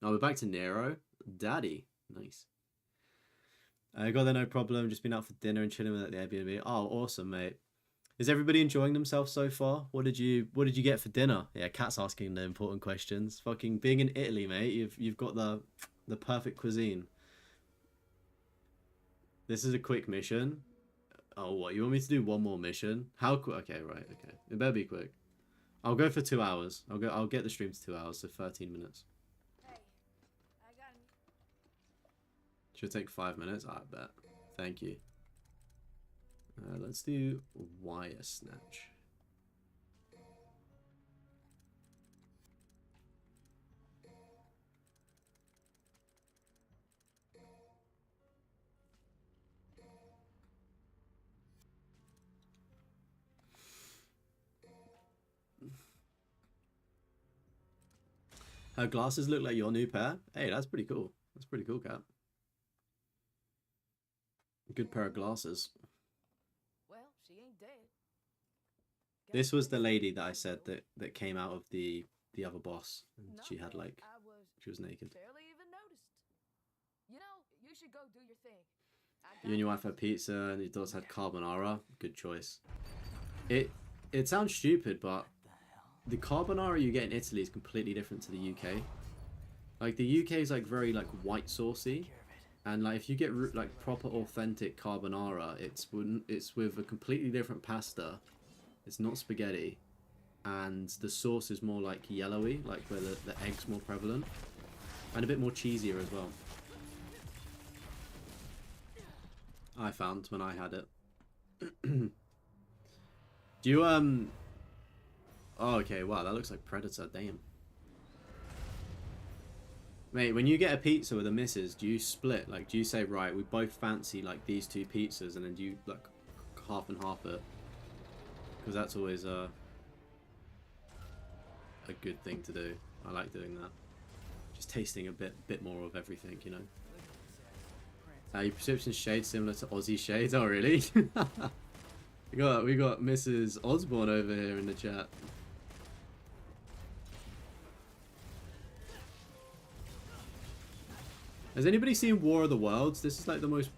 Oh, we're back to Nero. Daddy. Nice. I got there no problem. Just been out for dinner and chilling with at the Airbnb. Oh, awesome, mate. Is everybody enjoying themselves so far? What did you get for dinner? Yeah, Cat's asking the important questions. Fucking being in Italy, mate. You've got the perfect cuisine. This is a quick mission. Oh, what? You want me to do one more mission? How quick? Okay, right. Okay, it better be quick. I'll go for 2 hours. I'll get the stream to 2 hours, so 13 minutes. Hey, I got Should take 5 minutes. I bet. Thank you. Let's do wire snatch. Her glasses look like your new pair. Hey, that's pretty cool. That's pretty cool, Cat. Good pair of glasses. well, she ain't dead. This was the lady that I said that came out of the other boss, and she had like she was naked. Barely even noticed. You know, you should go do your thing. You and your wife had pizza, and your daughter had carbonara. Good choice. It sounds stupid, but the carbonara you get in Italy is completely different to the UK. Like the UK is like very like white saucy, and like if you get like proper authentic carbonara, it's with a completely different pasta. It's not spaghetti, and the sauce is more like yellowy, like where the egg's more prevalent, and a bit more cheesier as well. I found when I had it. Do you Oh, okay, wow, that looks like Predator, damn. Mate, when you get a pizza with a missus, do you split? Like, do you say, right, we both fancy, like, these 2 pizzas, and then do you, like, half and half it? Because that's always a good thing to do. I like doing that. Just tasting a bit more of everything, you know? Your prescription shade similar to Aussie shades? Oh, really? we got Mrs. Osborne over here in the chat. Has anybody seen War of the Worlds? This is like the most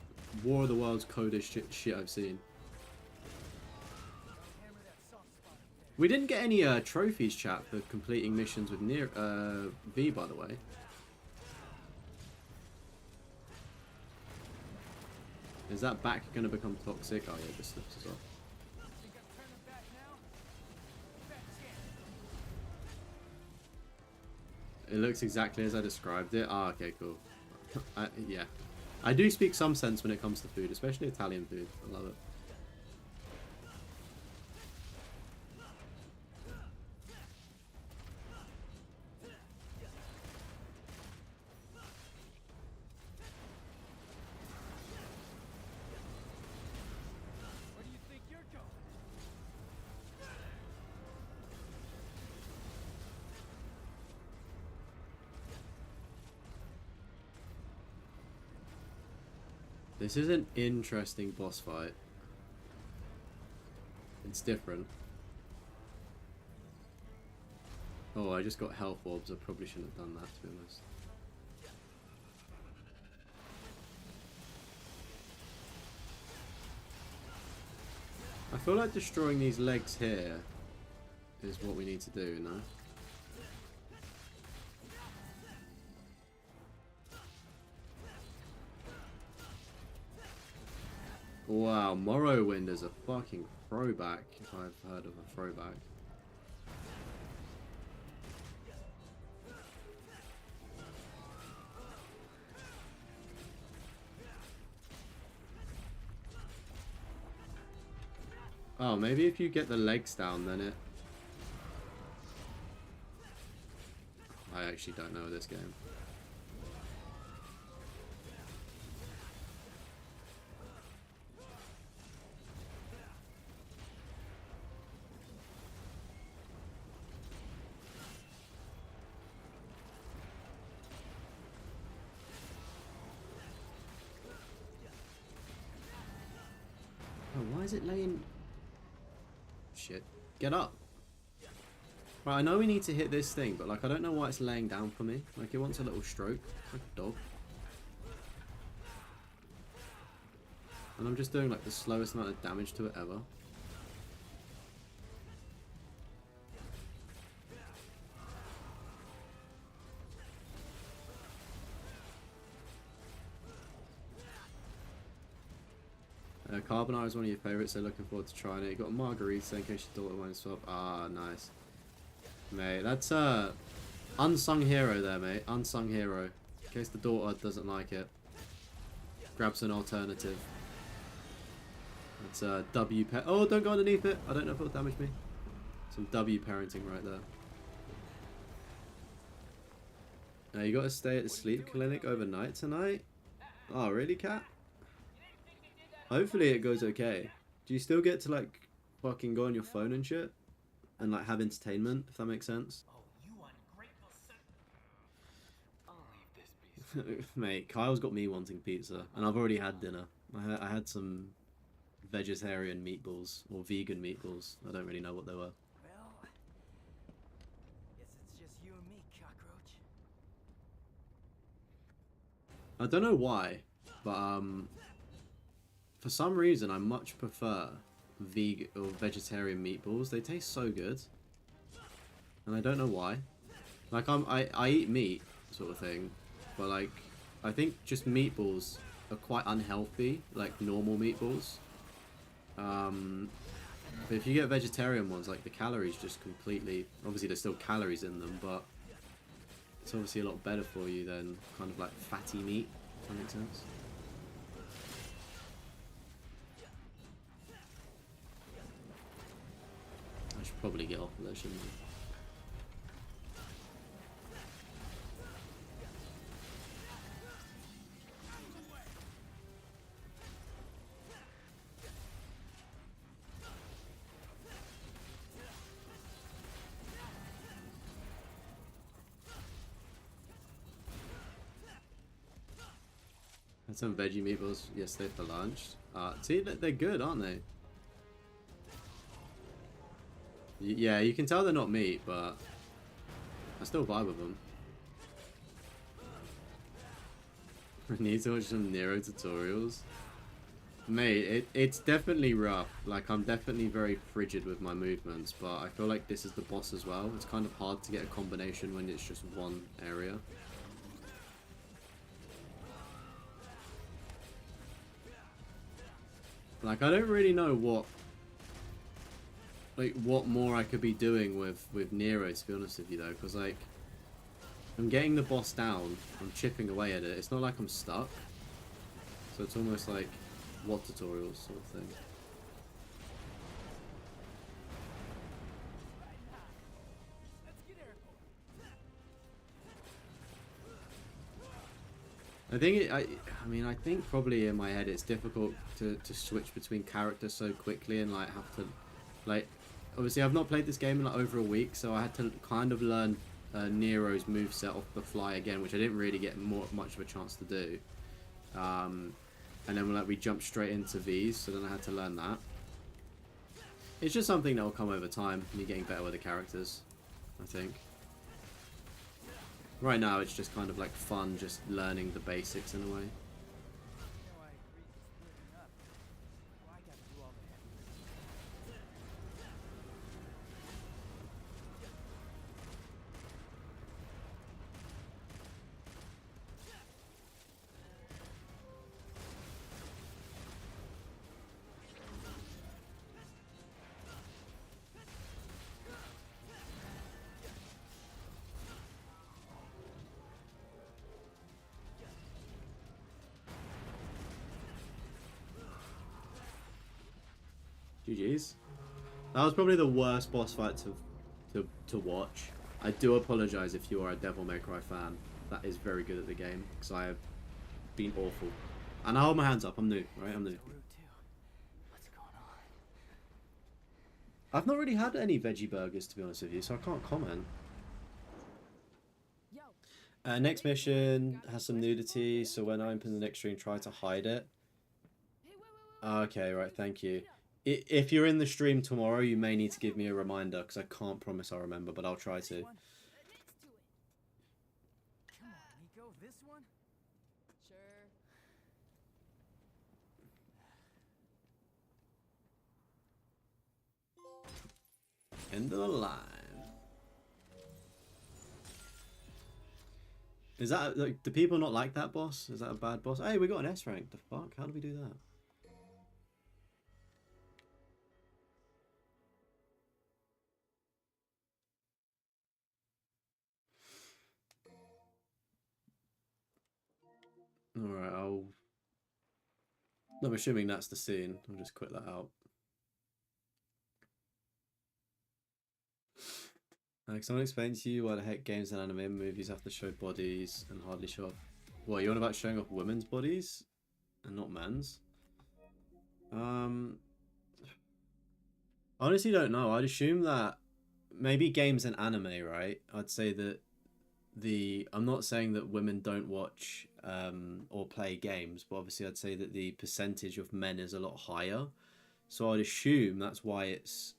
War of the Worlds coded shit I've seen. We didn't get any trophies, chat, for completing missions with V, by the way. Is that back going to become toxic? Oh yeah, this slips us off. It looks exactly as I described it. Ah, okay, cool. Yeah. I do speak some sense when it comes to food, especially Italian food. I love it. This is an interesting boss fight. It's different. Oh, I just got health orbs. I probably shouldn't have done that, to be honest. I feel like destroying these legs here is what we need to do, no? Wow, Morrowind is a fucking throwback, if I've heard of a throwback. Oh, maybe if you get the legs down, then it... I actually don't know this game. Oh, why is it laying... Shit. Get up. Right, I know we need to hit this thing, but like I don't know why it's laying down for me. Like it wants a little stroke. It's like a dog. And I'm just doing like the slowest amount of damage to it ever. Carbonara is one of your favourites, so looking forward to trying it. You got a margarita in case your daughter won't swap. Ah, nice. Mate, that's unsung hero there, mate. Unsung hero. In case the daughter doesn't like it. Grabs an alternative. That's W pa- Oh, don't go underneath it. I don't know if it'll damage me. Some W parenting right there. Now you gotta stay at the sleep clinic overnight tonight? Oh, really, Cat? Hopefully it goes okay. Do you still get to like fucking go on your phone and shit? And like have entertainment, if that makes sense? Oh, you ungrateful son. I'll leave this piece. Mate, Kyle's got me wanting pizza. And I've already had dinner. I had some vegetarian meatballs. Or vegan meatballs. I don't really know what they were. Well, guess it's just you and me, cockroach. I don't know why, but for some reason I much prefer vegan or vegetarian meatballs. They taste so good, and I don't know why. Like I eat meat sort of thing, but like I think just meatballs are quite unhealthy, like normal meatballs. But if you get vegetarian ones, like the calories just completely, obviously there's still calories in them, but it's obviously a lot better for you than kind of like fatty meat, if that makes sense. I should probably get off of there, shouldn't I? Had some veggie meatballs yesterday for lunch. See, they're good, aren't they? Yeah, you can tell they're not meat, but I still vibe with them. I need to watch some Nero tutorials. Mate, it's definitely rough. Like, I'm definitely very frigid with my movements, but I feel like this is the boss as well. It's kind of hard to get a combination when it's just one area. Like, I don't really know what more I could be doing with Nero, to be honest with you, though, because like I'm getting the boss down, I'm chipping away at it. It's not like I'm stuck, so it's almost like what tutorials sort of thing. I think I mean, I think probably in my head it's difficult to switch between characters so quickly and like have to, like, obviously I've not played this game in like over a week, so I had to kind of learn Nero's moveset off the fly again, which I didn't really get much of a chance to do. and then we jumped straight into V's, so then I had to learn that. It's just something that will come over time, me getting better with the characters, I think. Right now, it's just kind of like fun, just learning the basics in a way. GG's. That was probably the worst boss fight to watch. I do apologize if you are a Devil May Cry fan. That is very good at the game, because I have been awful. And I hold my hands up. I'm new, right? I'm new. What's going on? I've not really had any veggie burgers, to be honest with you, so I can't comment. Next mission has some nudity, so when I open the next stream, try to hide it. Okay, right, thank you. If you're in the stream tomorrow, you may need to give me a reminder, because I can't promise I'll remember, but I'll try to. Come on, Nico, this one? Sure. End of the line. Is that, like, do people not like that boss? Is that a bad boss? Hey, we got an S rank. The fuck? How do we do that? Alright, I'm assuming that's the scene. I'll just quit that out. Someone explain to you why the heck games and anime movies have to show bodies and hardly show off. What, you on about showing off women's bodies and not men's? I honestly don't know. I'd assume that maybe games and anime, right? I'd say that I'm not saying that women don't watch or play games, but obviously I'd say that the percentage of men is a lot higher. So I'd assume that's why it's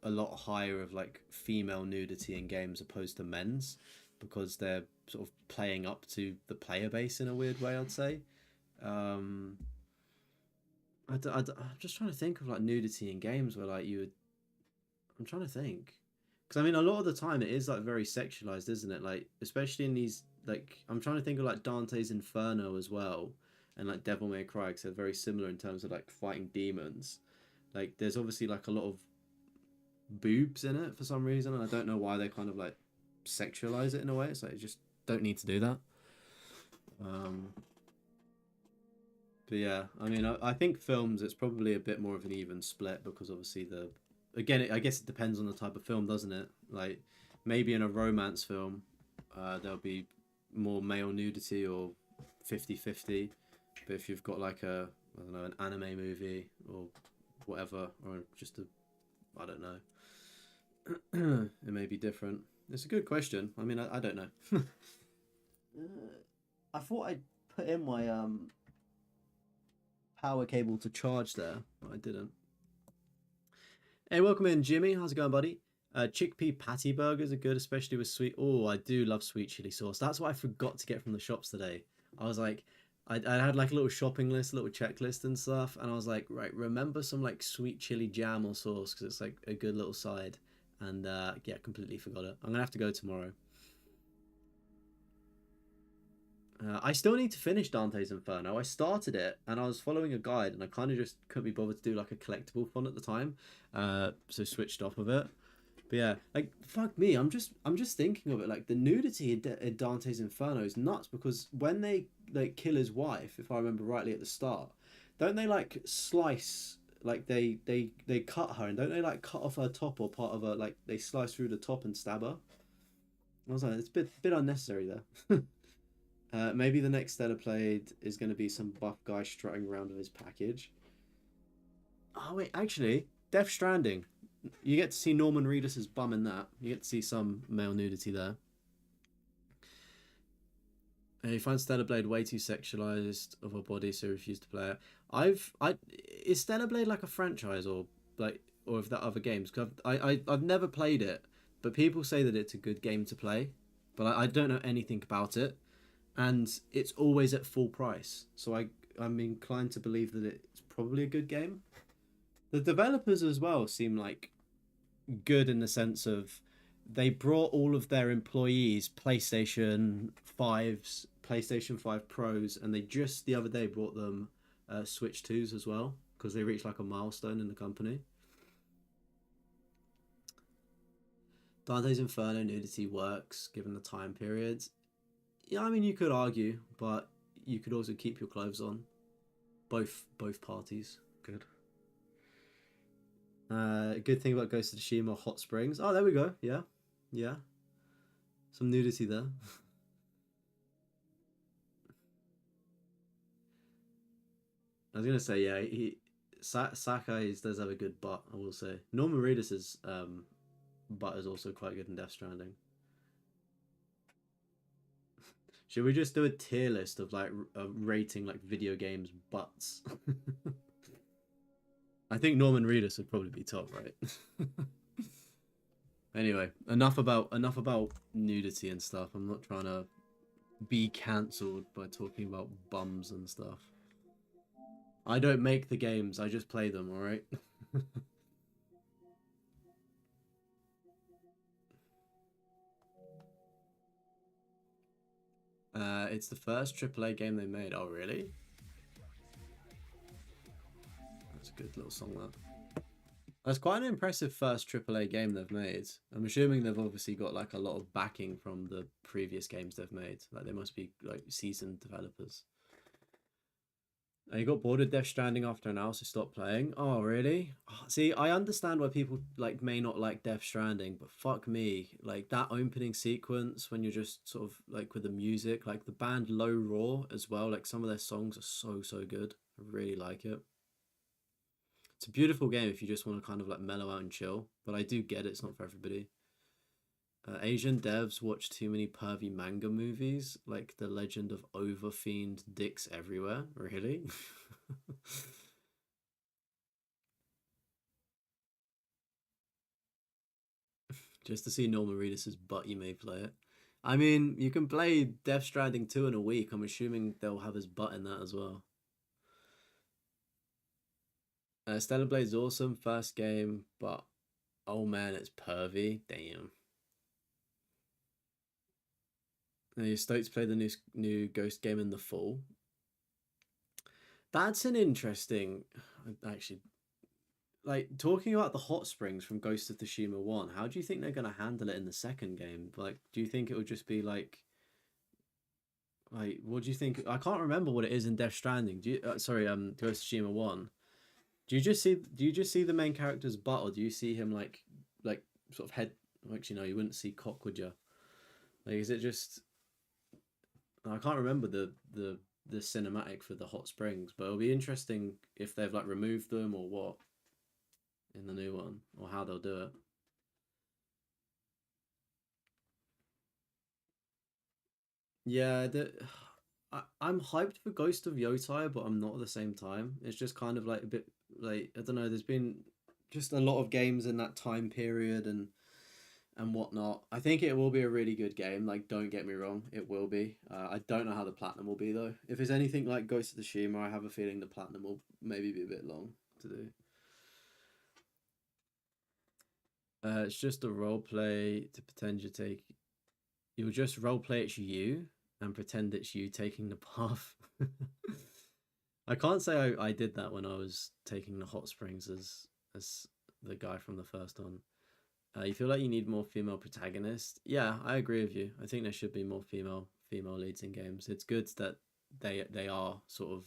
a lot higher of like female nudity in games opposed to men's, because they're sort of playing up to the player base in a weird way, I'd say. I'm just trying to think of like nudity in games where like I'm trying to think, because I mean a lot of the time it is like very sexualized, isn't it? Like especially in these, like I'm trying to think of like Dante's Inferno as well, and like Devil May Cry, because they're very similar in terms of like fighting demons. Like there's obviously like a lot of boobs in it for some reason, and I don't know why they kind of like sexualize it in a way. It's like you just don't need to do that. But yeah, I mean, I think films, it's probably a bit more of an even split, because obviously I guess it depends on the type of film, doesn't it? Like maybe in a romance film there'll be more male nudity, or 50-50, but if you've got like I don't know, an anime movie or whatever, or just I don't know, it may be different. It's a good question. I mean, I don't know. I thought I'd put in my power cable to charge there, but I didn't. Hey, welcome in, Jimmy. How's it going, buddy? Chickpea patty burgers are good, especially with sweet. Oh, I do love sweet chili sauce. That's what I forgot to get from the shops today. I was like, I had like a little shopping list, a little checklist and stuff, and I was like, right, remember some like sweet chili jam or sauce, because it's like a good little side. And yeah, completely forgot it. I'm gonna have to go tomorrow. I still need to finish Dante's Inferno. I started it and I was following a guide, and I kind of just couldn't be bothered to do like a collectible font at the time, so switched off of it. But yeah, like fuck me, I'm just thinking of it, like the nudity in Dante's Inferno is nuts, because when they like kill his wife, if I remember rightly at the start, don't they like slice, like they cut her, and don't they like cut off her top or part of her, like they slice through the top and stab her? I was like, it's a bit unnecessary there. Maybe the next Stellar Played is going to be some buff guy strutting around with his package. Oh wait, actually, Death Stranding. You get to see Norman Reedus' bum in that. You get to see some male nudity there. You find Stellar Blade way too sexualized of a body, so refuse to play it. Is Stellar Blade like a franchise or like or of that other games? Cause I've never played it, but people say that it's a good game to play, but I don't know anything about it, and it's always at full price. So I'm inclined to believe that it's probably a good game. The developers as well seem like good in the sense of they brought all of their employees PlayStation 5s, PlayStation 5 Pros, and they just the other day brought them Switch 2s as well because they reached like a milestone in the company. Dante's Inferno nudity works given the time periods. Yeah, I mean you could argue, but you could also keep your clothes on. Both parties. Good. Good thing about Ghost of Tsushima hot springs. Oh, there we go. Yeah. Yeah. Some nudity there. I was gonna say, yeah, Sakai does have a good butt, I will say. Norman Reedus's butt is also quite good in Death Stranding. Should we just do a tier list of like rating like video games butts? I think Norman Reedus would probably be top, right? Anyway, enough about nudity and stuff. I'm not trying to be cancelled by talking about bums and stuff. I don't make the games, I just play them, alright? It's the first AAA game they made. Oh, really? That's a good little song, that. That's quite an impressive first AAA game they've made. I'm assuming they've obviously got like a lot of backing from the previous games they've made. Like they must be like seasoned developers. You got bored of Death Stranding after an hour, so stopped playing. Oh, really? Oh, see, I understand why people like may not like Death Stranding, but fuck me, like that opening sequence when you're just sort of like with the music, like the band Low Roar as well. Like some of their songs are so good. I really like it. It's a beautiful game if you just want to kind of like mellow out and chill, but I do get it. It's not for everybody. Asian devs watch too many pervy manga movies, like The Legend of Overfiend Dicks Everywhere. Really? Just to see Norman Reedus's butt, you may play it. I mean, you can play Death Stranding 2 in a week. I'm assuming they'll have his butt in that as well. Stellar Blade's awesome, first game, but oh man, it's pervy. Damn. Now you're stoked to play the new Ghost game in the fall. That's an interesting, actually, like talking about the hot springs from Ghost of Tsushima 1. How do you think they're gonna handle it in the second game? Like, do you think it would just be like what do you think? I can't remember what it is in Death Stranding. Do you? Sorry, Ghost of Tsushima 1. Do you just see the main character's butt, or do you see him like sort of head? Actually, no, you wouldn't see cock, would you? Like, is it just? I can't remember the cinematic for the hot springs, but it'll be interesting if they've like removed them or what in the new one, or how they'll do it. Yeah, I'm hyped for Ghost of Yotai, but I'm not at the same time. It's just kind of like a bit like I don't know. There's been just a lot of games in that time period and whatnot. I think it will be a really good game. Like, don't get me wrong, it will be. I don't know how the platinum will be though. If it's anything like Ghost of Tsushima, I have a feeling the platinum will maybe be a bit long to do. It's just a role play to pretend you take. You'll just role play it's you and pretend it's you taking the path. I can't say I did that when I was taking the hot springs as the guy from the first one. You feel like you need more female protagonists? Yeah, I agree with you. I think there should be more female leads in games. It's good that they are sort of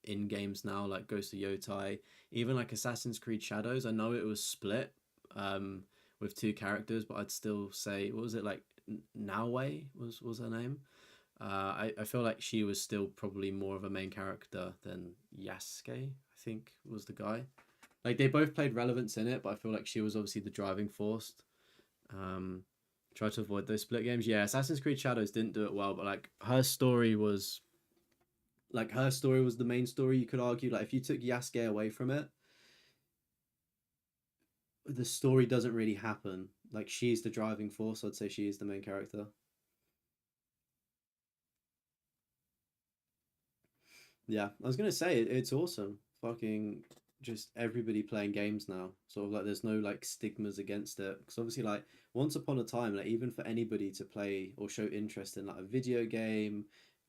in games now, like Ghost of Yotai, even like Assassin's Creed Shadows. I know it was split with two characters, but I'd still say what was it like Naoe was her name? I feel like she was still probably more of a main character than Yasuke, I think was the guy. Like they both played relevance in it, but I feel like she was obviously the driving force. Try to avoid those split games. Yeah, Assassin's Creed Shadows didn't do it well, but like her story was the main story, you could argue. Like if you took Yasuke away from it, the story doesn't really happen. Like she's the driving force. I'd say she is the main character. Yeah, I was gonna say it's awesome. Fucking just everybody playing games now. Sort of like there's no like stigmas against it. Because obviously, like once upon a time, like even for anybody to play or show interest in like a video game,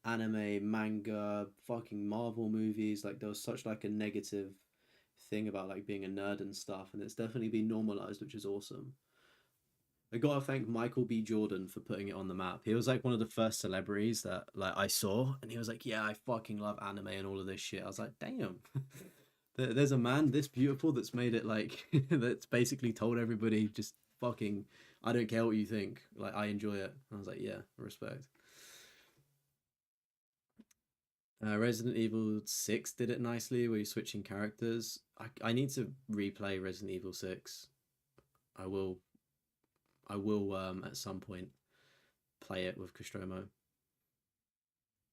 anime, manga, fucking Marvel movies, like there was such like a negative thing about like being a nerd and stuff, and it's definitely been normalized, which is awesome. I gotta thank Michael B. Jordan for putting it on the map. He was like one of the first celebrities that like I saw, and he was like, "Yeah, I fucking love anime and all of this shit." I was like, "Damn, there's a man this beautiful that's made it like that's basically told everybody just fucking I don't care what you think, like I enjoy it." And I was like, "Yeah, respect." Resident Evil 6 did it nicely where you're switching characters. I need to replay Resident Evil 6. I will at some point play it with Nostromo.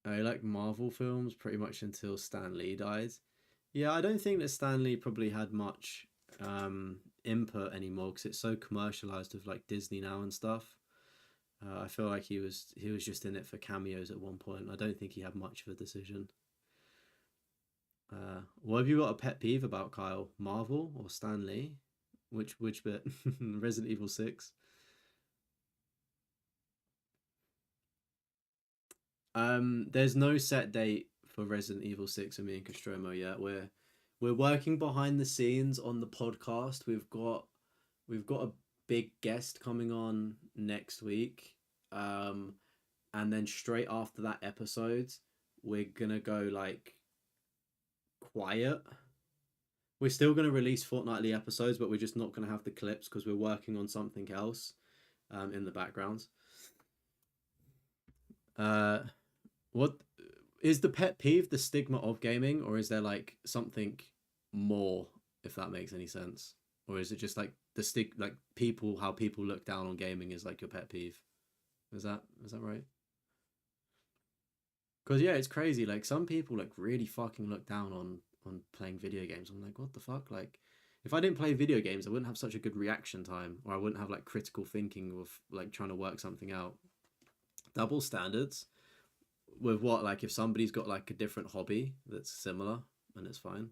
I like Marvel films pretty much until Stan Lee died. Yeah, I don't think that Stan Lee probably had much input anymore because it's so commercialized with like Disney now and stuff. I feel like he was just in it for cameos at one point. I don't think he had much of a decision. What have you got a pet peeve about, Kyle? Marvel or Stan Lee? Which bit? Resident Evil 6. There's no set date for Resident Evil 6 and me and Nostromo yet. We're working behind the scenes on the podcast. We've got a big guest coming on next week. And then straight after that episode, we're gonna go like quiet. We're still gonna release fortnightly episodes, but we're just not gonna have the clips because we're working on something else in the background. What is the pet peeve? The stigma of gaming, or is there like something more? If that makes any sense, or is it just like like people, how people look down on gaming is like your pet peeve? Is that right? Because yeah, it's crazy. Like some people like really fucking look down on playing video games. I'm like, what the fuck? Like, if I didn't play video games, I wouldn't have such a good reaction time, or I wouldn't have like critical thinking of like trying to work something out. Double standards with what, like if somebody's got like a different hobby that's similar and it's fine.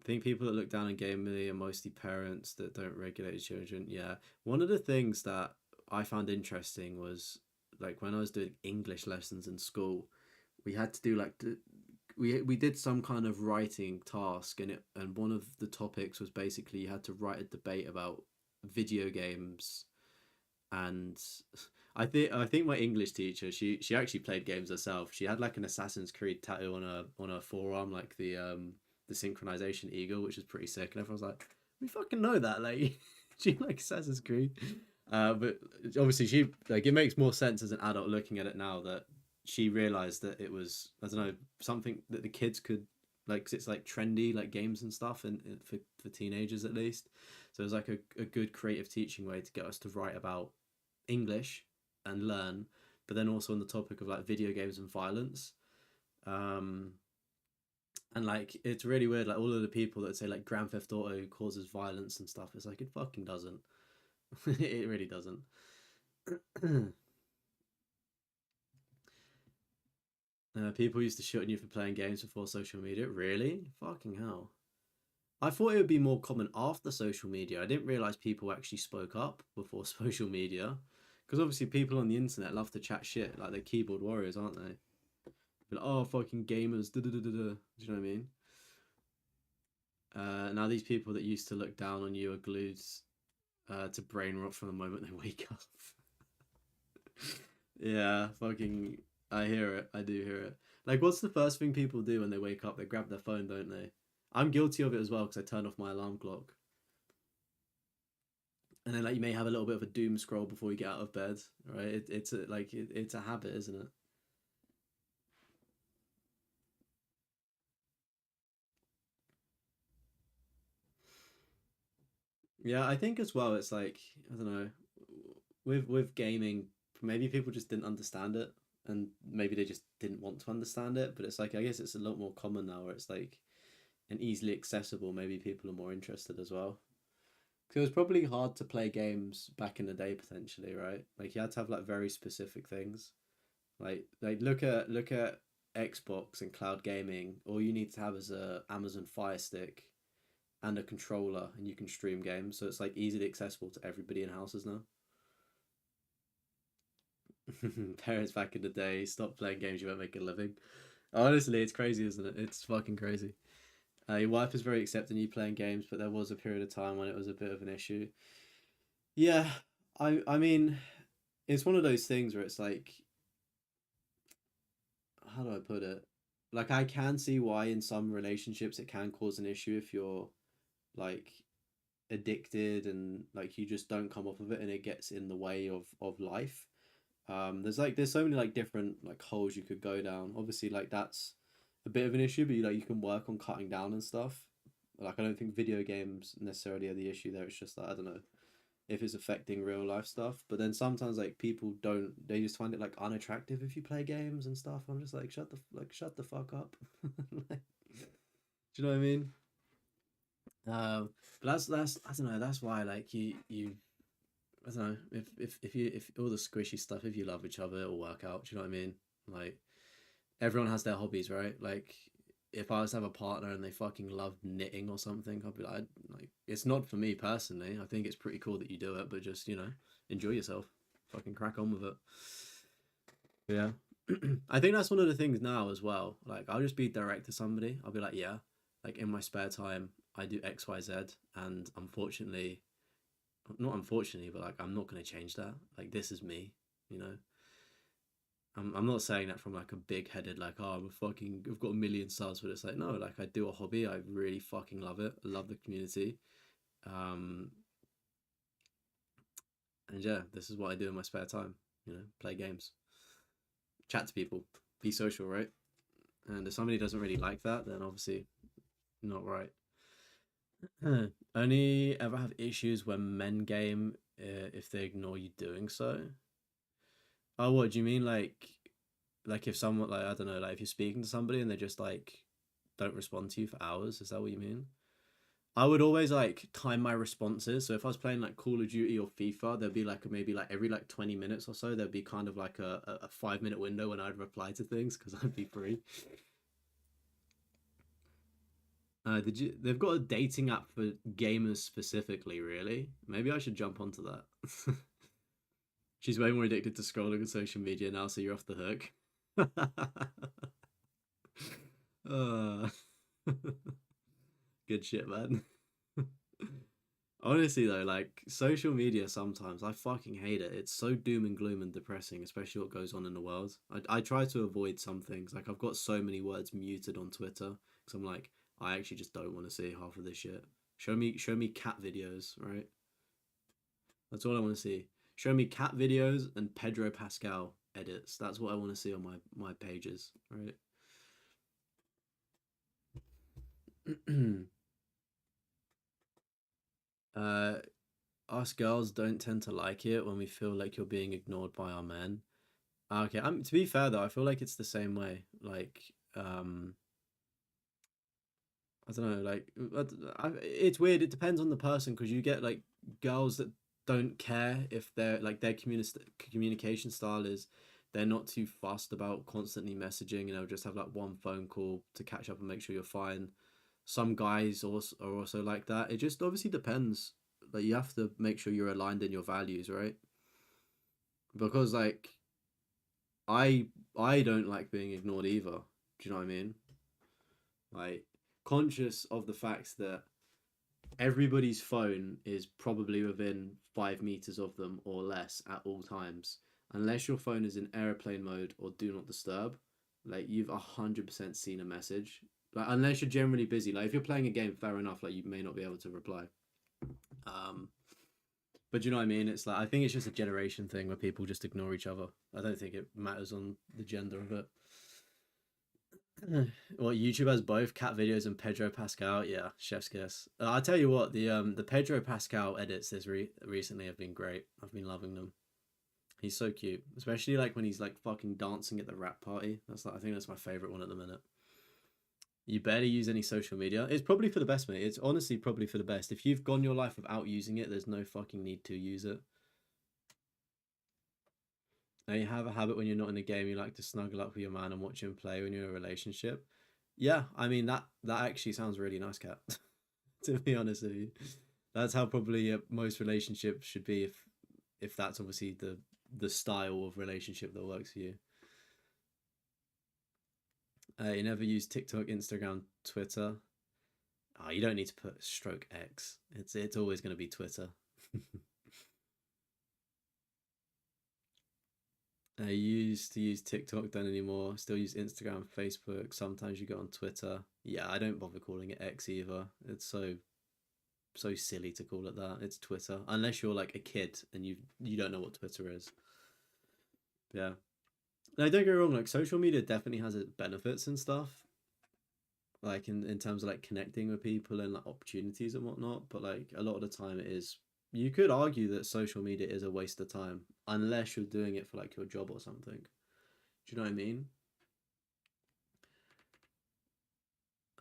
I think people that look down on gaming are mostly parents that don't regulate children. Yeah, one of the things that I found interesting was like when I was doing English lessons in school, we had to do like we did some kind of writing task, and one of the topics was basically you had to write a debate about video games. And I think my English teacher, she actually played games herself. She had like an Assassin's Creed tattoo on her forearm, like the synchronization eagle, which is pretty sick. And everyone's like, we fucking know that, like she likes Assassin's Creed. But obviously she like it makes more sense as an adult looking at it now that she realized that it was, I don't know, something that the kids could like 'cause it's like trendy like games and stuff and for teenagers at least. So it was like a good creative teaching way to get us to write about English and learn, but then also on the topic of like video games and violence. Um, and like it's really weird, like all of the people that say like Grand Theft Auto causes violence and stuff, it's like it fucking doesn't. It really doesn't. People used to shit on you for playing games before social media. Really? Fucking hell. I thought it would be more common after social media. I didn't realize people actually spoke up before social media. Because obviously people on the internet love to chat shit, like they're keyboard warriors, aren't they? Be like, oh, fucking gamers, da da da da da. Do you know what I mean? Now these people that used to look down on you are glued to brain rot from the moment they wake up. Yeah, fucking, I hear it. I do hear it. Like, what's the first thing people do when they wake up? They grab their phone, don't they? I'm guilty of it as well because I turn off my alarm clock. And then like you may have a little bit of a doom scroll before you get out of bed, right? It's a habit, isn't it? Yeah, I think as well. It's like I don't know. with gaming, maybe people just didn't understand it, and maybe they just didn't want to understand it. But it's like I guess it's a lot more common now, where it's like and easily accessible. Maybe people are more interested as well. Because it was probably hard to play games back in the day, potentially, right? Like you had to have like very specific things. Like look at Xbox and cloud gaming. All you need to have is a Amazon Fire Stick and a controller, and you can stream games. So it's like easily accessible to everybody in houses now. Parents back in the day, stop playing games, you won't make a living. Honestly, it's crazy, isn't it? It's fucking crazy. Your wife is very accepting you playing games, but there was a period of time when it was a bit of an issue. Yeah, I mean, it's one of those things where it's like, how do I put it? Like I can see why in some relationships it can cause an issue if you're like addicted and like you just don't come off of it and it gets in the way of life. There's so many like different like holes you could go down. Obviously, like that's a bit of an issue, but you can work on cutting down and stuff. Like I don't think video games necessarily are the issue there. It's just that I don't know if it's affecting real life stuff. But then sometimes like people don't, they just find it like unattractive if you play games and stuff. I'm just like shut the fuck up. Like, do you know what I mean? But that's I don't know. That's why like you I don't know if all the squishy stuff, if you love each other, it'll work out. Do you know what I mean? Like everyone has their hobbies, right? Like if I was to have a partner and they fucking love knitting or something, I'd be like it's not for me personally. I think it's pretty cool that you do it, but just enjoy yourself, fucking crack on with it. Yeah. I think that's one of the things now as well. Like I'll just be direct to somebody. I'll be like, yeah, like in my spare time, I do X, Y, Z, and unfortunately, not unfortunately, but like I'm not gonna change that. Like this is me, you know. I'm not saying that from like a big headed like I've got a million subs, but it's like no, like I do a hobby, I really fucking love it. I love the community, um, and yeah, this is what I do in my spare time. Play games, chat to people, be social, right? And if somebody doesn't really like that, then obviously not right. Only ever have issues when men game if they ignore you doing so. Oh, what do you mean? Like if someone like I don't know, like if you're speaking to somebody and they just like don't respond to you for hours, is that what you mean? I would always like time my responses. So if I was playing like Call of Duty or FIFA, there'd be like maybe like every like 20 minutes or so, there'd be kind of like a 5 minute window when I'd reply to things because I'd be free. They've got a dating app for gamers specifically, really? Maybe I should jump onto that. She's way more addicted to scrolling on social media now, so you're off the hook. uh, good shit, man. Honestly, though, like social media sometimes, I fucking hate it. It's so doom and gloom and depressing, especially what goes on in the world. I try to avoid some things. Like, I've got so many words muted on Twitter because I'm like, I actually just don't want to see half of this shit. Show me cat videos, right? That's all I want to see. Show me cat videos and Pedro Pascal edits. That's what I want to see on my pages, right? Us girls don't tend to like it when we feel like you're being ignored by our men. Okay, to be fair though, I feel like it's the same way. Like, I don't know, like it's weird. It depends on the person because you get like girls that don't care if they're like their communication style is they're not too fussed about constantly messaging and they'll just have like one phone call to catch up and make sure you're fine. Some guys also are also like that. It just obviously depends. Like you have to make sure you're aligned in your values, right? Because like I don't like being ignored either. Do you know what I mean? Like conscious of the fact that everybody's phone is probably within 5 meters of them or less at all times. Unless your phone is in airplane mode or do not disturb, like you've 100% seen a message. Like unless you're generally busy, like if you're playing a game, fair enough. Like you may not be able to reply. But you know what I mean? It's like I think it's just a generation thing where people just ignore each other. I don't think it matters on the gender of it. Well, YouTube has both cat videos and Pedro Pascal. Yeah, chef's kiss. I tell you what, the Pedro Pascal edits recently have been great. I've been loving them. He's so cute, especially like when he's like fucking dancing at the rap party. That's like, I think that's my favorite one at the minute. You barely use any social media. It's probably for the best, mate. It's honestly probably for the best. If you've gone your life without using it, there's no fucking need to use it. Now you have a habit when you're not in a game, you like to snuggle up with your man and watch him play when you're in a relationship. Yeah, I mean that actually sounds really nice, Cat. To be honest with you, that's how probably most relationships should be if that's obviously the style of relationship that works for you. You never use TikTok, Instagram, Twitter. Oh, you don't need to put stroke X. It's always going to be Twitter. I used to use TikTok, don't anymore. Still use Instagram, Facebook. Sometimes you go on Twitter. Yeah, I don't bother calling it X either. It's so silly to call it that. It's Twitter, unless you're like a kid and you don't know what Twitter is. Yeah. Now, don't get me wrong. Like social media definitely has its benefits and stuff. Like in terms of like connecting with people and like opportunities and whatnot. But like a lot of the time, it is. You could argue that social media is a waste of time unless you're doing it for like your job or something. Do you know what I mean?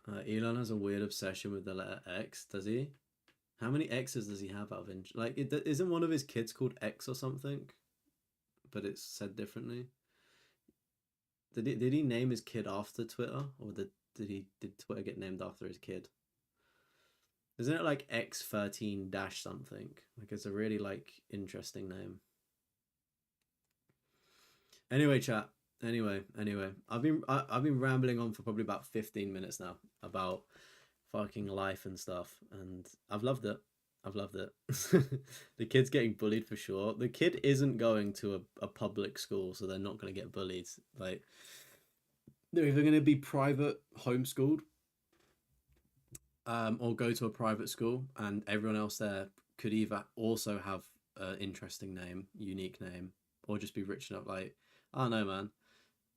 Elon has a weird obsession with the letter X. Does he? How many X's does he have out of like? Isn't one of his kids called X or something? But it's said differently. Did he name his kid after Twitter, or did Twitter get named after his kid? Isn't it like X13 dash something? Like it's a really like interesting name. Anyway, chat. Anyway, I've been rambling on for probably about 15 minutes now about fucking life and stuff, and I've loved it. I've loved it. The kid's getting bullied for sure. The kid isn't going to a public school, so they're not going to get bullied. Like they're either going to be private homeschooled, or go to a private school, and everyone else there could either also have an interesting name, unique name, or just be rich enough. Like I don't know, man.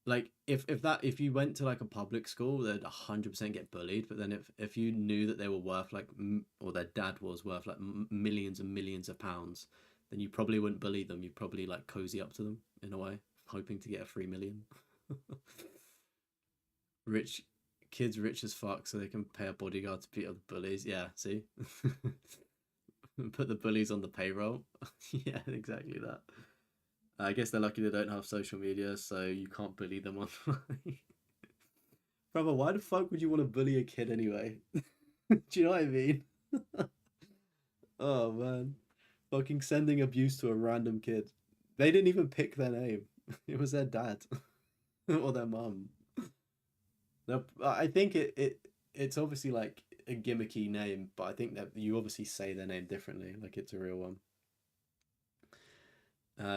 Like if you went to like a public school, they'd 100% get bullied. But then if you knew that they were worth like or their dad was worth like millions and millions of pounds, then you probably wouldn't bully them. You'd probably like cozy up to them in a way, hoping to get a 3 million. Rich kids, rich as fuck, so they can pay a bodyguard to beat up the bullies. Yeah, see, put the bullies on the payroll. Yeah, exactly that. I guess they're lucky they don't have social media, so you can't bully them online. Brother, why the fuck would you want to bully a kid anyway? Do you know what I mean? Oh man, fucking sending abuse to a random kid. They didn't even pick their name. It was their dad or their mum. I think it's obviously like a gimmicky name, but I think that you obviously say their name differently, like it's a real one.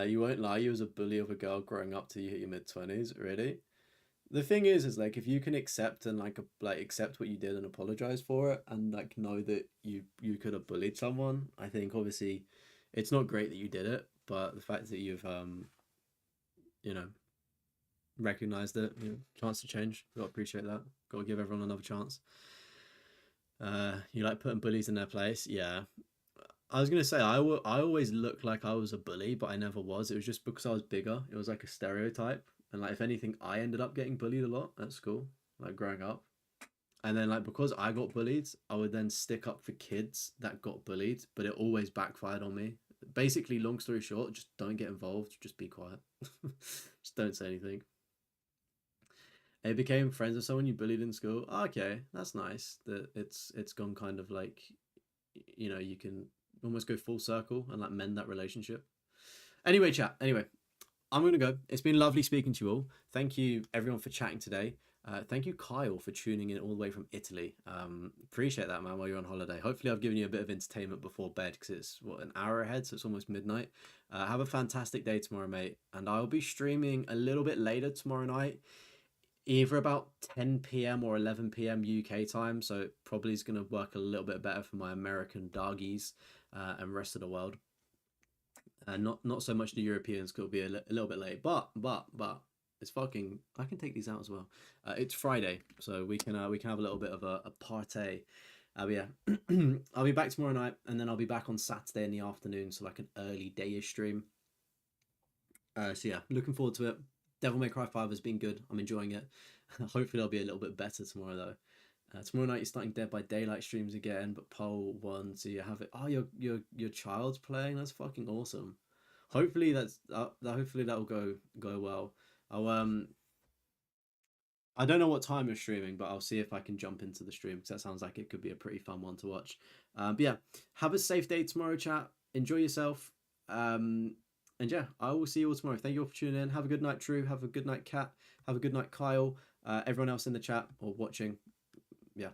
You won't lie, you was a bully of a girl growing up till you hit your mid-20s, really? The thing is like if you can accept and like accept what you did and apologize for it and like know that you could have bullied someone, I think obviously it's not great that you did it, but the fact that you've you know recognized it, chance to change, gotta appreciate that. Gotta give everyone another chance. You like putting bullies in their place? Yeah. I was gonna say I always looked like I was a bully, but I never was. It was just because I was bigger. It was like a stereotype, and like if anything, I ended up getting bullied a lot at school, like growing up. And then like because I got bullied, I would then stick up for kids that got bullied, but it always backfired on me. Basically, long story short, just don't get involved. Just be quiet. Just don't say anything. It became friends with someone you bullied in school. Oh, okay, that's nice. That it's gone kind of like, you can almost go full circle and like mend that relationship. Anyway, chat. Anyway, I'm gonna go. It's been lovely speaking to you all. Thank you everyone for chatting today. Thank you, Kyle, for tuning in all the way from Italy. Appreciate that, man, while you're on holiday. Hopefully I've given you a bit of entertainment before bed because it's, an hour ahead, so it's almost midnight. Have a fantastic day tomorrow, mate. And I'll be streaming a little bit later tomorrow night, either about 10 p.m. or 11 p.m. UK time. So it probably is going to work a little bit better for my American doggies and rest of the world. Not so much the Europeans, because it'll be a little bit late. But it's fucking. I can take these out as well. It's Friday, so we can have a little bit of a party. Yeah, I'll be back tomorrow night, and then I'll be back on Saturday in the afternoon, so like an early day-ish stream. So yeah, looking forward to it. Devil May Cry 5 has been good. I'm enjoying it. Hopefully it'll be a little bit better tomorrow though. Tomorrow night you're starting Dead by Daylight streams again, but poll one, so you have it. Oh, your child's playing. That's fucking awesome. Hopefully hopefully that'll go well. I don't know what time you're streaming, but I'll see if I can jump into the stream because that sounds like it could be a pretty fun one to watch. But yeah, have a safe day tomorrow, chat. Enjoy yourself. And yeah, I will see you all tomorrow. Thank you all for tuning in. Have a good night, Drew. Have a good night, Kat. Have a good night, Kyle. Everyone else in the chat or watching. Yeah,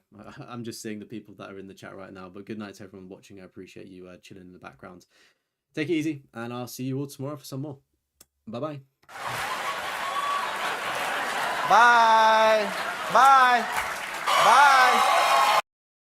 I'm just seeing the people that are in the chat right now. But good night to everyone watching. I appreciate you chilling in the background. Take it easy, and I'll see you all tomorrow for some more. Bye-bye. Bye. Bye. Bye.